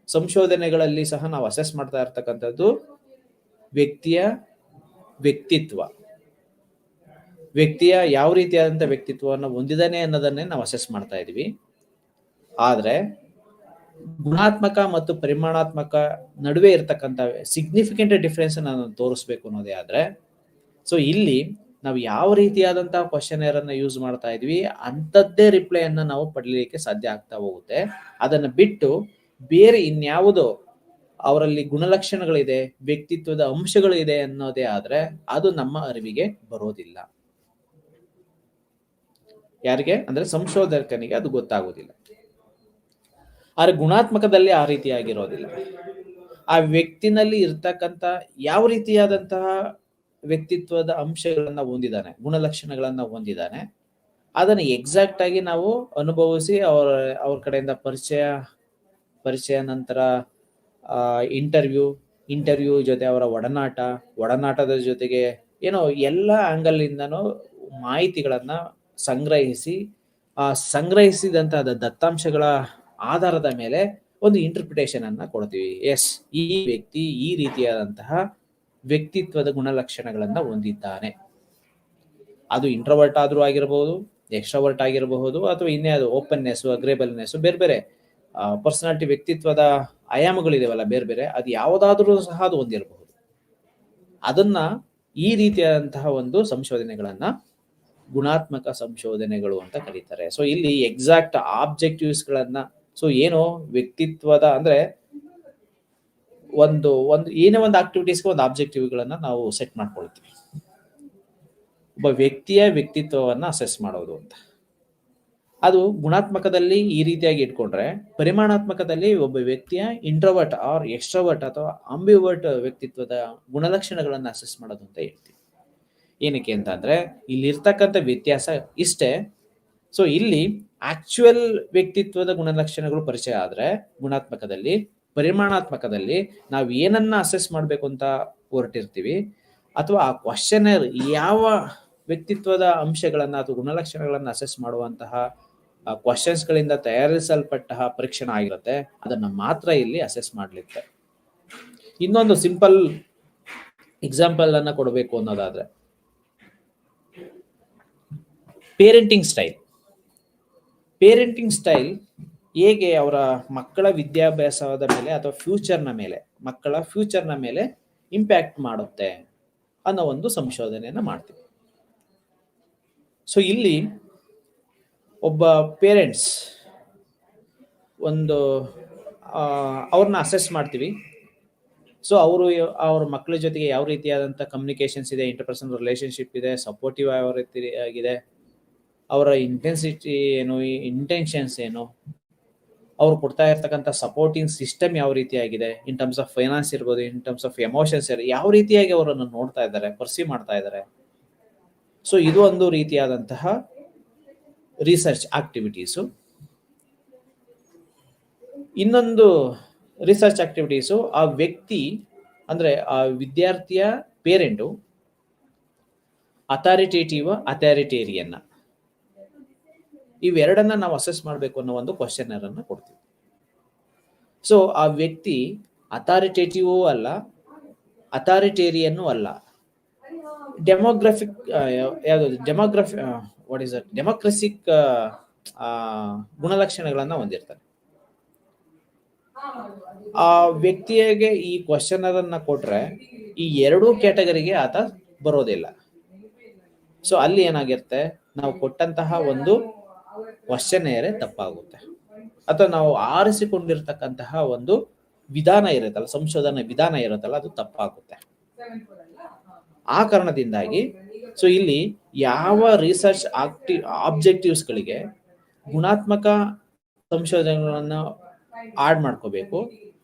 ಸಂಶೋಧನೆಗಳಲ್ಲಿ ಸಹ ನಾವು ಅಸೆಸ್ ಮಾಡ್ತಾ ಇರ್ತಕ್ಕಂಥದ್ದು ವ್ಯಕ್ತಿಯ ಯಾವ ರೀತಿಯಾದಂಥ ವ್ಯಕ್ತಿತ್ವವನ್ನು ಹೊಂದಿದಾನೆ ಅನ್ನೋದನ್ನೇ ನಾವು ಅಸೆಸ್ ಮಾಡ್ತಾ ಇದೀವಿ. ಆದ್ರೆ ಗುಣಾತ್ಮಕ ಮತ್ತು ಪರಿಮಾಣಾತ್ಮಕ ನಡುವೆ ಇರ್ತಕ್ಕಂಥ ಸಿಗ್ನಿಫಿಕೆಂಟ್ ಡಿಫ್ರೆನ್ಸ್ ನಾನು ತೋರಿಸ್ಬೇಕು ಅನ್ನೋದೇ ಆದ್ರೆ ಸೊ ಇಲ್ಲಿ ನಾವು ಯಾವ ರೀತಿಯಾದಂತಹ ಕ್ವಶನೇರ್ ಅನ್ನ ಯೂಸ್ ಮಾಡ್ತಾ ಇದ್ವಿ ಅಂಥದ್ದೇ ರಿಪ್ಲೈ ಅನ್ನ ನಾವು ಪಡೀಲಿಕ್ಕೆ ಸಾಧ್ಯ ಆಗ್ತಾ ಹೋಗುತ್ತೆ. ಅದನ್ನ ಬಿಟ್ಟು ಬೇರೆ ಇನ್ಯಾವುದೋ ಅವರಲ್ಲಿ ಗುಣಲಕ್ಷಣಗಳಿದೆ, ವ್ಯಕ್ತಿತ್ವದ ಅಂಶಗಳು ಇದೆ ಅನ್ನೋದೇ ಆದ್ರೆ ಅದು ನಮ್ಮ ಅರಿವಿಗೆ ಬರೋದಿಲ್ಲ. ಯಾರಿಗೆ ಅಂದ್ರೆ ಸಂಶೋಧಕನಿಗೆ ಅದು ಗೊತ್ತಾಗೋದಿಲ್ಲ. ಆದ್ರೆ ಗುಣಾತ್ಮಕದಲ್ಲಿ ಆ ರೀತಿಯಾಗಿರೋದಿಲ್ಲ. ಆ ವ್ಯಕ್ತಿನಲ್ಲಿ ಇರ್ತಕ್ಕಂಥ ಯಾವ ರೀತಿಯಾದಂತಹ ವ್ಯಕ್ತಿತ್ವದ ಅಂಶಗಳನ್ನ ಹೊಂದಿದ್ದಾನೆ, ಗುಣಲಕ್ಷಣಗಳನ್ನ ಹೊಂದಿದ್ದಾನೆ, ಅದನ್ನ ಎಕ್ಸಾಕ್ಟ್ ಆಗಿ ನಾವು ಅನುಭವಿಸಿ ಅವ್ರ ಕಡೆಯಿಂದ ಪರಿಚಯ ನಂತರ ಇಂಟರ್ವ್ಯೂ ಜೊತೆ ಅವರ ಒಡನಾಟದ ಜೊತೆಗೆ ಏನೋ ಎಲ್ಲ ಆಂಗಲ್ ಇಂದನೂ ಮಾಹಿತಿಗಳನ್ನ ಸಂಗ್ರಹಿಸಿದಂತಹ ದತ್ತಾಂಶಗಳ ಆಧಾರದ ಮೇಲೆ ಒಂದು ಇಂಟರ್ಪ್ರಿಟೇಷನ್ ಅನ್ನ ಕೊಡ್ತೀವಿ. ಎಸ್, ಈ ವ್ಯಕ್ತಿ ಈ ರೀತಿಯಾದಂತಹ ವ್ಯಕ್ತಿತ್ವದ ಗುಣಲಕ್ಷಣಗಳನ್ನ ಹೊಂದಿದ್ದಾನೆ. ಅದು ಇಂಟ್ರೋವರ್ಟ್ ಆದ್ರೂ ಆಗಿರಬಹುದು, ಎಕ್ಸ್ಟ್ರಾವರ್ಟ್ ಆಗಿರಬಹುದು, ಅಥವಾ ಇನ್ನೇ ಅದು ಓಪನ್ನೆಸ್, ಅಗ್ರೇಬಲ್ನೆಸ್, ಬೇರೆ ಬೇರೆ ಪರ್ಸನಾಲಿಟಿ ವ್ಯಕ್ತಿತ್ವದ ಆಯಾಮಗಳಿದಾವಲ್ಲ ಬೇರೆ ಬೇರೆ, ಅದು ಯಾವುದಾದ್ರೂ ಸಹ ಅದು ಹೊಂದಿರಬಹುದು. ಅದನ್ನ ಈ ರೀತಿಯಾದಂತಹ ಒಂದು ಸಂಶೋಧನೆಗಳನ್ನ ಗುಣಾತ್ಮಕ ಸಂಶೋಧನೆಗಳು ಅಂತ ಕರೀತಾರೆ. ಸೊ ಇಲ್ಲಿ ಎಕ್ಸಾಕ್ಟ್ ಆಬ್ಜೆಕ್ಟಿವ್ಸ್ ಗಳನ್ನ, ಸೊ ಏನು ವ್ಯಕ್ತಿತ್ವದ ಅಂದ್ರೆ ಒಂದು ಏನೇ ಒಂದು ಆಕ್ಟಿವಿಟೀಸ್ಗೆ ಒಂದು ಆಬ್ಜೆಕ್ಟಿವ್ ಗಳನ್ನ ನಾವು ಸೆಟ್ ಮಾಡ್ಕೊಳ್ತೀವಿ. ಒಬ್ಬ ವ್ಯಕ್ತಿಯ ವ್ಯಕ್ತಿತ್ವವನ್ನ ಅಸೆಸ್ ಮಾಡೋದು ಅಂತ. ಅದು ಗುಣಾತ್ಮಕದಲ್ಲಿ ಈ ರೀತಿಯಾಗಿ ಇಟ್ಕೊಂಡ್ರೆ, ಪರಿಮಾಣಾತ್ಮಕದಲ್ಲಿ ಒಬ್ಬ ವ್ಯಕ್ತಿಯ ಇಂಟ್ರೋವರ್ಟ್ ಆರ್ ಎಕ್ಸ್ಟ್ರೋವರ್ಟ್ ಅಥವಾ ಅಂಬಿವರ್ಟ್ ವ್ಯಕ್ತಿತ್ವದ ಗುಣಲಕ್ಷಣಗಳನ್ನ ಅಸೆಸ್ ಮಾಡೋದು ಅಂತ ಹೇಳ್ತೀವಿ. ಏನಕ್ಕೆ ಅಂತ ಅಂದ್ರೆ ಇಲ್ಲಿರ್ತಕ್ಕಂಥ ವ್ಯತ್ಯಾಸ ಇಷ್ಟೇ. ಸೊ ಇಲ್ಲಿ ಆಕ್ಚುಯಲ್ ವ್ಯಕ್ತಿತ್ವದ ಗುಣಲಕ್ಷಣಗಳು ಪರಿಚಯ ಆದ್ರೆ ಗುಣಾತ್ಮಕದಲ್ಲಿ, ಪರಿಮಾಣಾತ್ಮಕದಲ್ಲಿ ನಾವು ಏನನ್ನ ಅಸೆಸ್ ಮಾಡ್ಬೇಕು ಅಂತ ಹೊರಟಿರ್ತೀವಿ ಅಥವಾ ಆ ಕ್ವಶನರ್ ಯಾವ ವ್ಯಕ್ತಿತ್ವದ ಅಂಶಗಳನ್ನ ಅಥವಾ ಗುಣಲಕ್ಷಣಗಳನ್ನ ಅಸೆಸ್ ಮಾಡುವಂತಹ ಕ್ವಶನ್ಸ್ ಗಳಿಂದ ತಯಾರಿಸಲ್ಪಟ್ಟ ಪರೀಕ್ಷಣ ಆಗಿರುತ್ತೆ, ಅದನ್ನ ಮಾತ್ರ ಇಲ್ಲಿ ಅಸೆಸ್ ಮಾಡ್ಲಿಕ್ಕೆ. ಇನ್ನೊಂದು ಸಿಂಪಲ್ ಎಕ್ಸಾಂಪಲ್ ಅನ್ನ ಕೊಡಬೇಕು ಅನ್ನೋದಾದ್ರೆ, ಪೇರೆಂಟಿಂಗ್ ಸ್ಟೈಲ್ ಹೇಗೆ ಅವರ ಮಕ್ಕಳ ವಿದ್ಯಾಭ್ಯಾಸದ ಮೇಲೆ ಅಥವಾ ಮಕ್ಕಳ ಫ್ಯೂಚರ್ನ ಮೇಲೆ ಇಂಪ್ಯಾಕ್ಟ್ ಮಾಡುತ್ತೆ ಅನ್ನೋ ಒಂದು ಸಂಶೋಧನೆಯನ್ನ ಮಾಡ್ತೀವಿ. ಸೊ ಇಲ್ಲಿ ಒಬ್ಬ ಪೇರೆಂಟ್ಸ್ ಅವ್ರನ್ನ ಅಸೆಸ್ ಮಾಡ್ತೀವಿ. ಸೊ ಅವ್ರ ಮಕ್ಕಳ ಜೊತೆಗೆ ಯಾವ ರೀತಿಯಾದಂಥ ಕಮ್ಯುನಿಕೇಶನ್ಸ್ ಇದೆ, ಇಂಟರ್ಪರ್ಸನಲ್ ರಿಲೇಶನ್ಶಿಪ್ ಇದೆ, ಸಪೋರ್ಟಿವ್ ಯಾವ ರೀತಿ ಆಗಿದೆ, ಅವರ ಇಂಟೆನ್ಸಿಟಿ ಏನು, ಇಂಟೆನ್ಷನ್ಸ್ ಏನು, ಅವ್ರು ಕೊಡ್ತಾ ಇರ್ತಕ್ಕಂಥ ಸಪೋರ್ಟಿಂಗ್ ಸಿಸ್ಟಮ್ ಯಾವ ರೀತಿಯಾಗಿದೆ, ಇನ್ ಟರ್ಮ್ಸ್ ಆಫ್ ಫೈನಾನ್ಸ್ ಇರ್ಬೋದು, ಇನ್ ಟರ್ಮ್ಸ್ ಆಫ್ ಎಮೋಷನ್ಸ್ ಯಾವ ರೀತಿಯಾಗಿ ಅವರನ್ನು ನೋಡ್ತಾ ಇದ್ದಾರೆ, ಪರ್ಸೀವ್ ಮಾಡ್ತಾ ಇದ್ದಾರೆ. ಸೊ ಇದು ಒಂದು ರೀತಿಯಾದಂತಹ ರಿಸರ್ಚ್ ಆಕ್ಟಿವಿಟೀಸು. ಇನ್ನೊಂದು ರಿಸರ್ಚ್ ಆಕ್ಟಿವಿಟೀಸು ಆ ವ್ಯಕ್ತಿ ಅಂದ್ರೆ ಆ ವಿದ್ಯಾರ್ಥಿಯ ಪೇರೆಂಟು ಅಥಾರಿಟೇರಿಯನ್ ಇವೆರಡನ್ನ ನಾವು ಅಸೆಸ್ ಮಾಡಬೇಕು ಅನ್ನೋ ಒಂದು ಕ್ವಶನರ್ ಅನ್ನ ಕೊಡ್ತೀವಿ. ಸೊ ಆ ವ್ಯಕ್ತಿ ಅಥಾರಿಟೇಟಿವ್ ಅಲ್ಲ, ಅಥಾರಿಟೇರಿಯನ್ ಅಲ್ಲ, ಡೆಮೋಕ್ರಸಿಕ್ ಗುಣಲಕ್ಷಣಗಳನ್ನ ಹೊಂದಿರ್ತಾನೆ. ಆ ವ್ಯಕ್ತಿಗೆ ಈ ಕ್ವಶನರ್ ಅನ್ನ ಕೊಟ್ರೆ ಈ ಎರಡೂ ಕ್ಯಾಟಗರಿಗೆ ಆತ ಬರೋದಿಲ್ಲ. ಸೊ ಅಲ್ಲಿ ಏನಾಗಿರುತ್ತೆ, ನಾವು ಕೊಟ್ಟಂತಹ ಒಂದು ಕ್ವಶನೇರೆ ತಪ್ಪಾಗುತ್ತೆ, ಅಥವಾ ನಾವು ಆರಿಸಿಕೊಂಡಿರ್ತಕ್ಕಂತಹ ಒಂದು ವಿಧಾನ ಇರುತ್ತಲ್ಲ, ಸಂಶೋಧನಾ ವಿಧಾನ ಇರುತ್ತಲ್ಲ, ಅದು ತಪ್ಪಾಗುತ್ತೆ. ಆ ಕಾರಣದಿಂದಾಗಿ ಸೊ ಇಲ್ಲಿ ಯಾವ ರಿಸರ್ಚ್ ಆಬ್ಜೆಕ್ಟಿವ್ಸ್ ಗಳಿಗೆ ಗುಣಾತ್ಮಕ ಸಂಶೋಧನೆಗಳನ್ನ ಆಡ್ ಮಾಡ್ಕೋಬೇಕು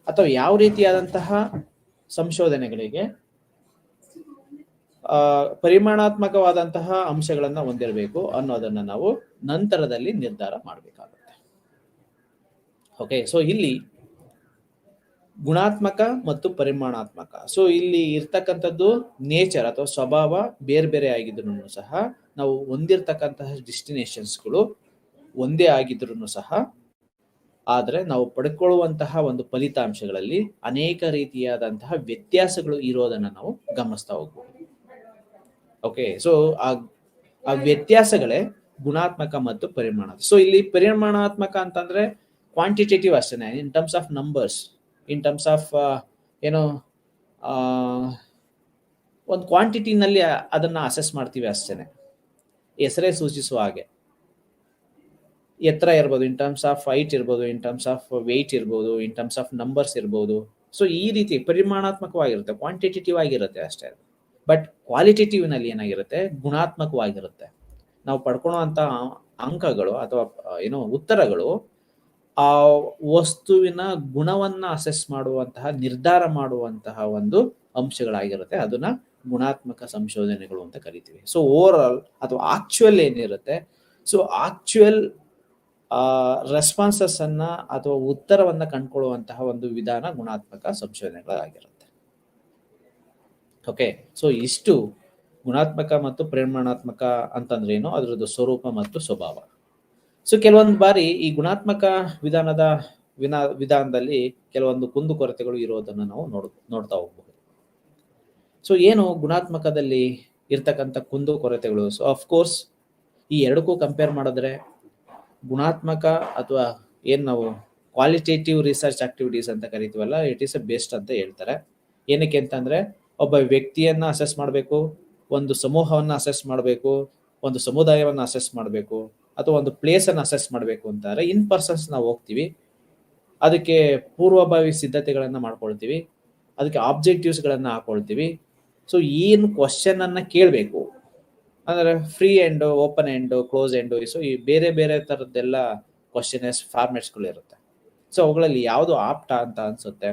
ಅಥವಾ ಯಾವ ರೀತಿಯಾದಂತಹ ಸಂಶೋಧನೆಗಳಿಗೆ ಪರಿಮಾಣಾತ್ಮಕವಾದಂತಹ ಅಂಶಗಳನ್ನ ಹೊಂದಿರಬೇಕು ಅನ್ನೋದನ್ನ ನಾವು ನಂತರದಲ್ಲಿ ನಿರ್ಧಾರ ಮಾಡಬೇಕಾಗುತ್ತೆ. ಓಕೆ, ಸೊ ಇಲ್ಲಿ ಗುಣಾತ್ಮಕ ಮತ್ತು ಪರಿಮಾಣಾತ್ಮಕ, ಸೊ ಇಲ್ಲಿ ಇರ್ತಕ್ಕಂಥದ್ದು ನೇಚರ್ ಅಥವಾ ಸ್ವಭಾವ ಬೇರೆ ಬೇರೆ ಆಗಿದ್ರು ಸಹ, ನಾವು ಹೊಂದಿರ್ತಕ್ಕಂತಹ ಡೆಸ್ಟಿನೇಷನ್ಸ್ಗಳು ಒಂದೇ ಆಗಿದ್ರು ಸಹ, ಆದರೆ ನಾವು ಪಡ್ಕೊಳ್ಳುವಂತಹ ಒಂದು ಫಲಿತಾಂಶಗಳಲ್ಲಿ ಅನೇಕ ರೀತಿಯಾದಂತಹ ವ್ಯತ್ಯಾಸಗಳು ಇರೋದನ್ನ ನಾವು ಗಮನಿಸ್ತಾ ಹೋಗ್ಬೋದು. ಓಕೆ, ಸೊ ಆ ವ್ಯತ್ಯಾಸಗಳೇ ಗುಣಾತ್ಮಕ ಮತ್ತು ಪರಿಮಾಣಾತ್ಮಕ. ಸೊ ಇಲ್ಲಿ ಪರಿಮಾಣಾತ್ಮಕ ಅಂತಂದ್ರೆ ಕ್ವಾಂಟಿಟೇಟಿವ್ ಅಷ್ಟೇನೆ, ಇನ್ terms of numbers, in terms of ಒಂದು ಕ್ವಾಂಟಿಟಿನಲ್ಲಿ ಅದನ್ನ ಅಸೆಸ್ ಮಾಡ್ತೀವಿ ಅಷ್ಟೇನೆ. ಹೆಸರೇ ಸೂಚಿಸುವ ಹಾಗೆ ಎತ್ತರ ಇರ್ಬೋದು, ಇನ್ ಟರ್ಮ್ಸ್ ಆಫ್ ಹೈಟ್ ಇರ್ಬೋದು, ಇನ್ ಟರ್ಮ್ಸ್ ಆಫ್ ವೆಯ್ಟ್ ಇರ್ಬೋದು, ಇನ್ ಟರ್ಮ್ಸ್ ಆಫ್ ನಂಬರ್ಸ್ ಇರ್ಬೋದು. ಸೊ ಈ ರೀತಿ ಪರಿಮಾಣಾತ್ಮಕವಾಗಿರುತ್ತೆ, ಕ್ವಾಂಟಿಟೇಟಿವ್ ಆಗಿರುತ್ತೆ ಅಷ್ಟೇ. ಬಟ್ ಕ್ವಾಲಿಟೇಟಿವ್ ನಲ್ಲಿ ಏನಾಗಿರುತ್ತೆ, ಗುಣಾತ್ಮಕವಾಗಿರುತ್ತೆ. ನಾವು ಪಡ್ಕೊಳ್ಳುವಂತ ಅಂಕಗಳು ಅಥವಾ ಉತ್ತರಗಳು ಆ ವಸ್ತುವಿನ ಗುಣವನ್ನ ಅಸೆಸ್ ಮಾಡುವಂತಹ, ನಿರ್ಧಾರ ಮಾಡುವಂತಹ ಒಂದು ಅಂಶಗಳಾಗಿರುತ್ತೆ. ಅದನ್ನ ಗುಣಾತ್ಮಕ ಸಂಶೋಧನೆಗಳು ಅಂತ ಕರಿತೀವಿ. ಸೊ ಓವರ್ ಆಲ್ ಅಥವಾ ಆಕ್ಚುಯಲ್ ಏನಿರುತ್ತೆ, ಸೊ ಆಕ್ಚುಯಲ್ ರೆಸ್ಪಾನ್ಸಸ್ ಅನ್ನ ಅಥವಾ ಉತ್ತರವನ್ನ ಕಂಡುಕೊಳ್ಳುವಂತಹ ಒಂದು ವಿಧಾನ ಗುಣಾತ್ಮಕ ಸಂಶೋಧನೆಗಳಾಗಿರುತ್ತೆ. ಓಕೆ, ಸೊ ಇಷ್ಟು ಗುಣಾತ್ಮಕ ಮತ್ತು ಪರಿಮಾಣಾತ್ಮಕ ಅಂತಂದ್ರೆ ಏನು, ಅದರದ್ದು ಸ್ವರೂಪ ಮತ್ತು ಸ್ವಭಾವ. ಸೊ ಕೆಲವೊಂದು ಬಾರಿ ಈ ಗುಣಾತ್ಮಕ ವಿಧಾನದಲ್ಲಿ ಕೆಲವೊಂದು ಕುಂದುಕೊರತೆಗಳು ಇರೋದನ್ನ ನಾವು ನೋಡ್ತಾ ಹೋಗ್ಬಹುದು. ಸೊ ಏನು ಗುಣಾತ್ಮಕದಲ್ಲಿ ಇರ್ತಕ್ಕಂಥ ಕುಂದುಕೊರತೆಗಳು? ಸೊ ಅಫ್ಕೋರ್ಸ್ ಈ ಎರಡಕ್ಕೂ ಕಂಪೇರ್ ಮಾಡಿದ್ರೆ ಗುಣಾತ್ಮಕ ಅಥವಾ ಏನ್ ನಾವು ಕ್ವಾಲಿಟೇಟಿವ್ ರಿಸರ್ಚ್ ಆಕ್ಟಿವಿಟೀಸ್ ಅಂತ ಕರಿತೀವಲ್ಲ, ಇಟ್ ಈಸ್ ಅ ಬೆಸ್ಟ್ ಅಂತ ಹೇಳ್ತಾರೆ. ಏನಕ್ಕೆ ಅಂತಂದ್ರೆ ಒಬ್ಬ ವ್ಯಕ್ತಿಯನ್ನ ಅಸೆಸ್ ಮಾಡಬೇಕು, ಒಂದು ಸಮೂಹವನ್ನ ಅಸೆಸ್ ಮಾಡಬೇಕು, ಒಂದು ಸಮುದಾಯವನ್ನ ಅಸೆಸ್ ಮಾಡಬೇಕು, ಅಥವಾ ಒಂದು ಪ್ಲೇಸ್ ಅನ್ನ ಅಸೆಸ್ ಮಾಡಬೇಕು ಅಂತಾರೆ ಇನ್ ಪರ್ಸನ್ಸ್ ನಾವು ಹೋಗ್ತೀವಿ. ಅದಕ್ಕೆ ಪೂರ್ವಭಾವಿ ಸಿದ್ಧತೆಗಳನ್ನ ಮಾಡ್ಕೊಳ್ತೀವಿ, ಅದಕ್ಕೆ ಆಬ್ಜೆಕ್ಟಿವ್ಸ್ ಗಳನ್ನ ಹಾಕೊಳ್ತೀವಿ. ಸೊ ಏನು ಕ್ವಶನ್ ಅನ್ನ ಕೇಳಬೇಕು ಅಂದ್ರೆ free end, open end, close end, so ಈ ಬೇರೆ ಬೇರೆ ತರದ್ದೆಲ್ಲ ಕ್ವಶನ್ಸ್ ಫಾರ್ಮೆಟ್ಸ್ಗಳು ಇರುತ್ತೆ. ಸೊ ಅವುಗಳಲ್ಲಿ ಯಾವುದು ಆಪ್ಟ ಅಂತ ಅನ್ಸುತ್ತೆ,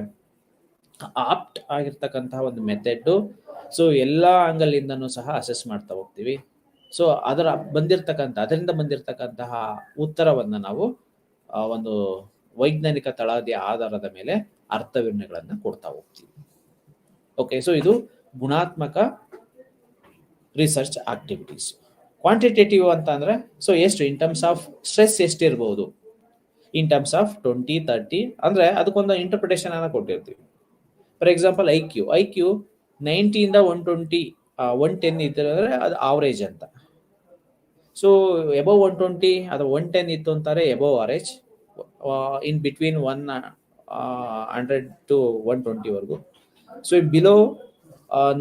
ಆಪ್ಟ್ ಆಗಿರ್ತಕ್ಕಂತಹ ಒಂದು ಮೆಥಡ್. ಸೊ ಎಲ್ಲಾ ಆಂಗಲ್ ಇಂದನೂ ಸಹ ಅಸೆಸ್ ಮಾಡ್ತಾ ಹೋಗ್ತೀವಿ. ಸೊ ಅದರಿಂದ ಬಂದಿರತಕ್ಕಂತಹ ಉತ್ತರವನ್ನ ನಾವು ಒಂದು ವೈಜ್ಞಾನಿಕ ತಳಹದಿಯ ಆಧಾರದ ಮೇಲೆ ಅರ್ಥವಿವರಣೆಗಳನ್ನ ಕೊಡ್ತಾ ಹೋಗ್ತೀವಿ. ಓಕೆ, ಸೊ ಇದು ಗುಣಾತ್ಮಕ ರಿಸರ್ಚ್ ಆಕ್ಟಿವಿಟೀಸ್. ಕ್ವಾಂಟಿಟೇಟಿವ್ ಅಂತ ಅಂದ್ರೆ ಸೊ ಎಷ್ಟು ಇನ್ ಟರ್ಮ್ಸ್ ಆಫ್ ಸ್ಟ್ರೆಸ್ ಎಷ್ಟಿರ್ಬೋದು, ಇನ್ ಟರ್ಮ್ಸ್ ಆಫ್ 20, 30 ಅಂದ್ರೆ ಅದಕ್ಕೊಂದು ಇಂಟರ್ಪ್ರಿಟೇಷನ್ ಅನ್ನ ಕೊಟ್ಟಿರ್ತೀವಿ. ಫಾರ್ ಎಕ್ಸಾಂಪಲ್ ಐ ಕ್ಯೂ 90 ಇಂದ 120 110 ಇದ್ರೆ ಅದು ಆವರೇಜ್ ಅಂತ. ಸೊ ಎಬವ್ 120 ಅಥವಾ 110 ಇತ್ತು ಅಂತಾರೆ above average, in between 100 to 120 ವರೆಗೂ. ಸೊ ಬಿಲೋ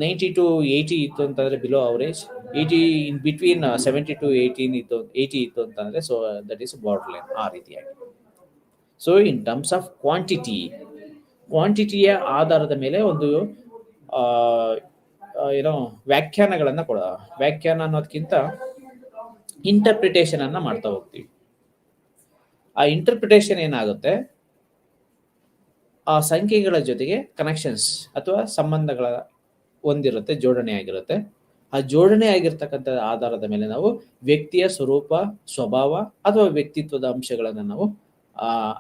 90 to 80 ಇತ್ತು ಅಂತಂದ್ರೆ below average, 80 in between 70 to 80 ಇತ್ತು ಅಂತಂದ್ರೆ so that is border line, ಆ ರೀತಿಯಾಗಿ. ಸೊ ಇನ್ ಟರ್ಮ್ಸ್ ಆಫ್ ಕ್ವಾಂಟಿಟಿಯ ಆಧಾರದ ಮೇಲೆ ಒಂದು ವ್ಯಾಖ್ಯಾನ ಅನ್ನೋದಕ್ಕಿಂತ ಇಂಟರ್ಪ್ರಿಟೇಷನ್ ಅನ್ನ ಮಾಡ್ತಾ ಹೋಗ್ತೀವಿ. ಆ ಇಂಟರ್ಪ್ರಿಟೇಷನ್ ಏನಾಗುತ್ತೆ, ಆ ಸಂಖ್ಯೆಗಳ ಜೊತೆಗೆ ಕನೆಕ್ಷನ್ಸ್ ಅಥವಾ ಸಂಬಂಧಗಳ ಹೊಂದಿರುತ್ತೆ, ಜೋಡಣೆ ಆಗಿರುತ್ತೆ. ಆ ಜೋಡಣೆ ಆಗಿರ್ತಕ್ಕಂಥ ಆಧಾರದ ಮೇಲೆ ನಾವು ವ್ಯಕ್ತಿಯ ಸ್ವರೂಪ, ಸ್ವಭಾವ ಅಥವಾ ವ್ಯಕ್ತಿತ್ವದ ಅಂಶಗಳನ್ನು ನಾವು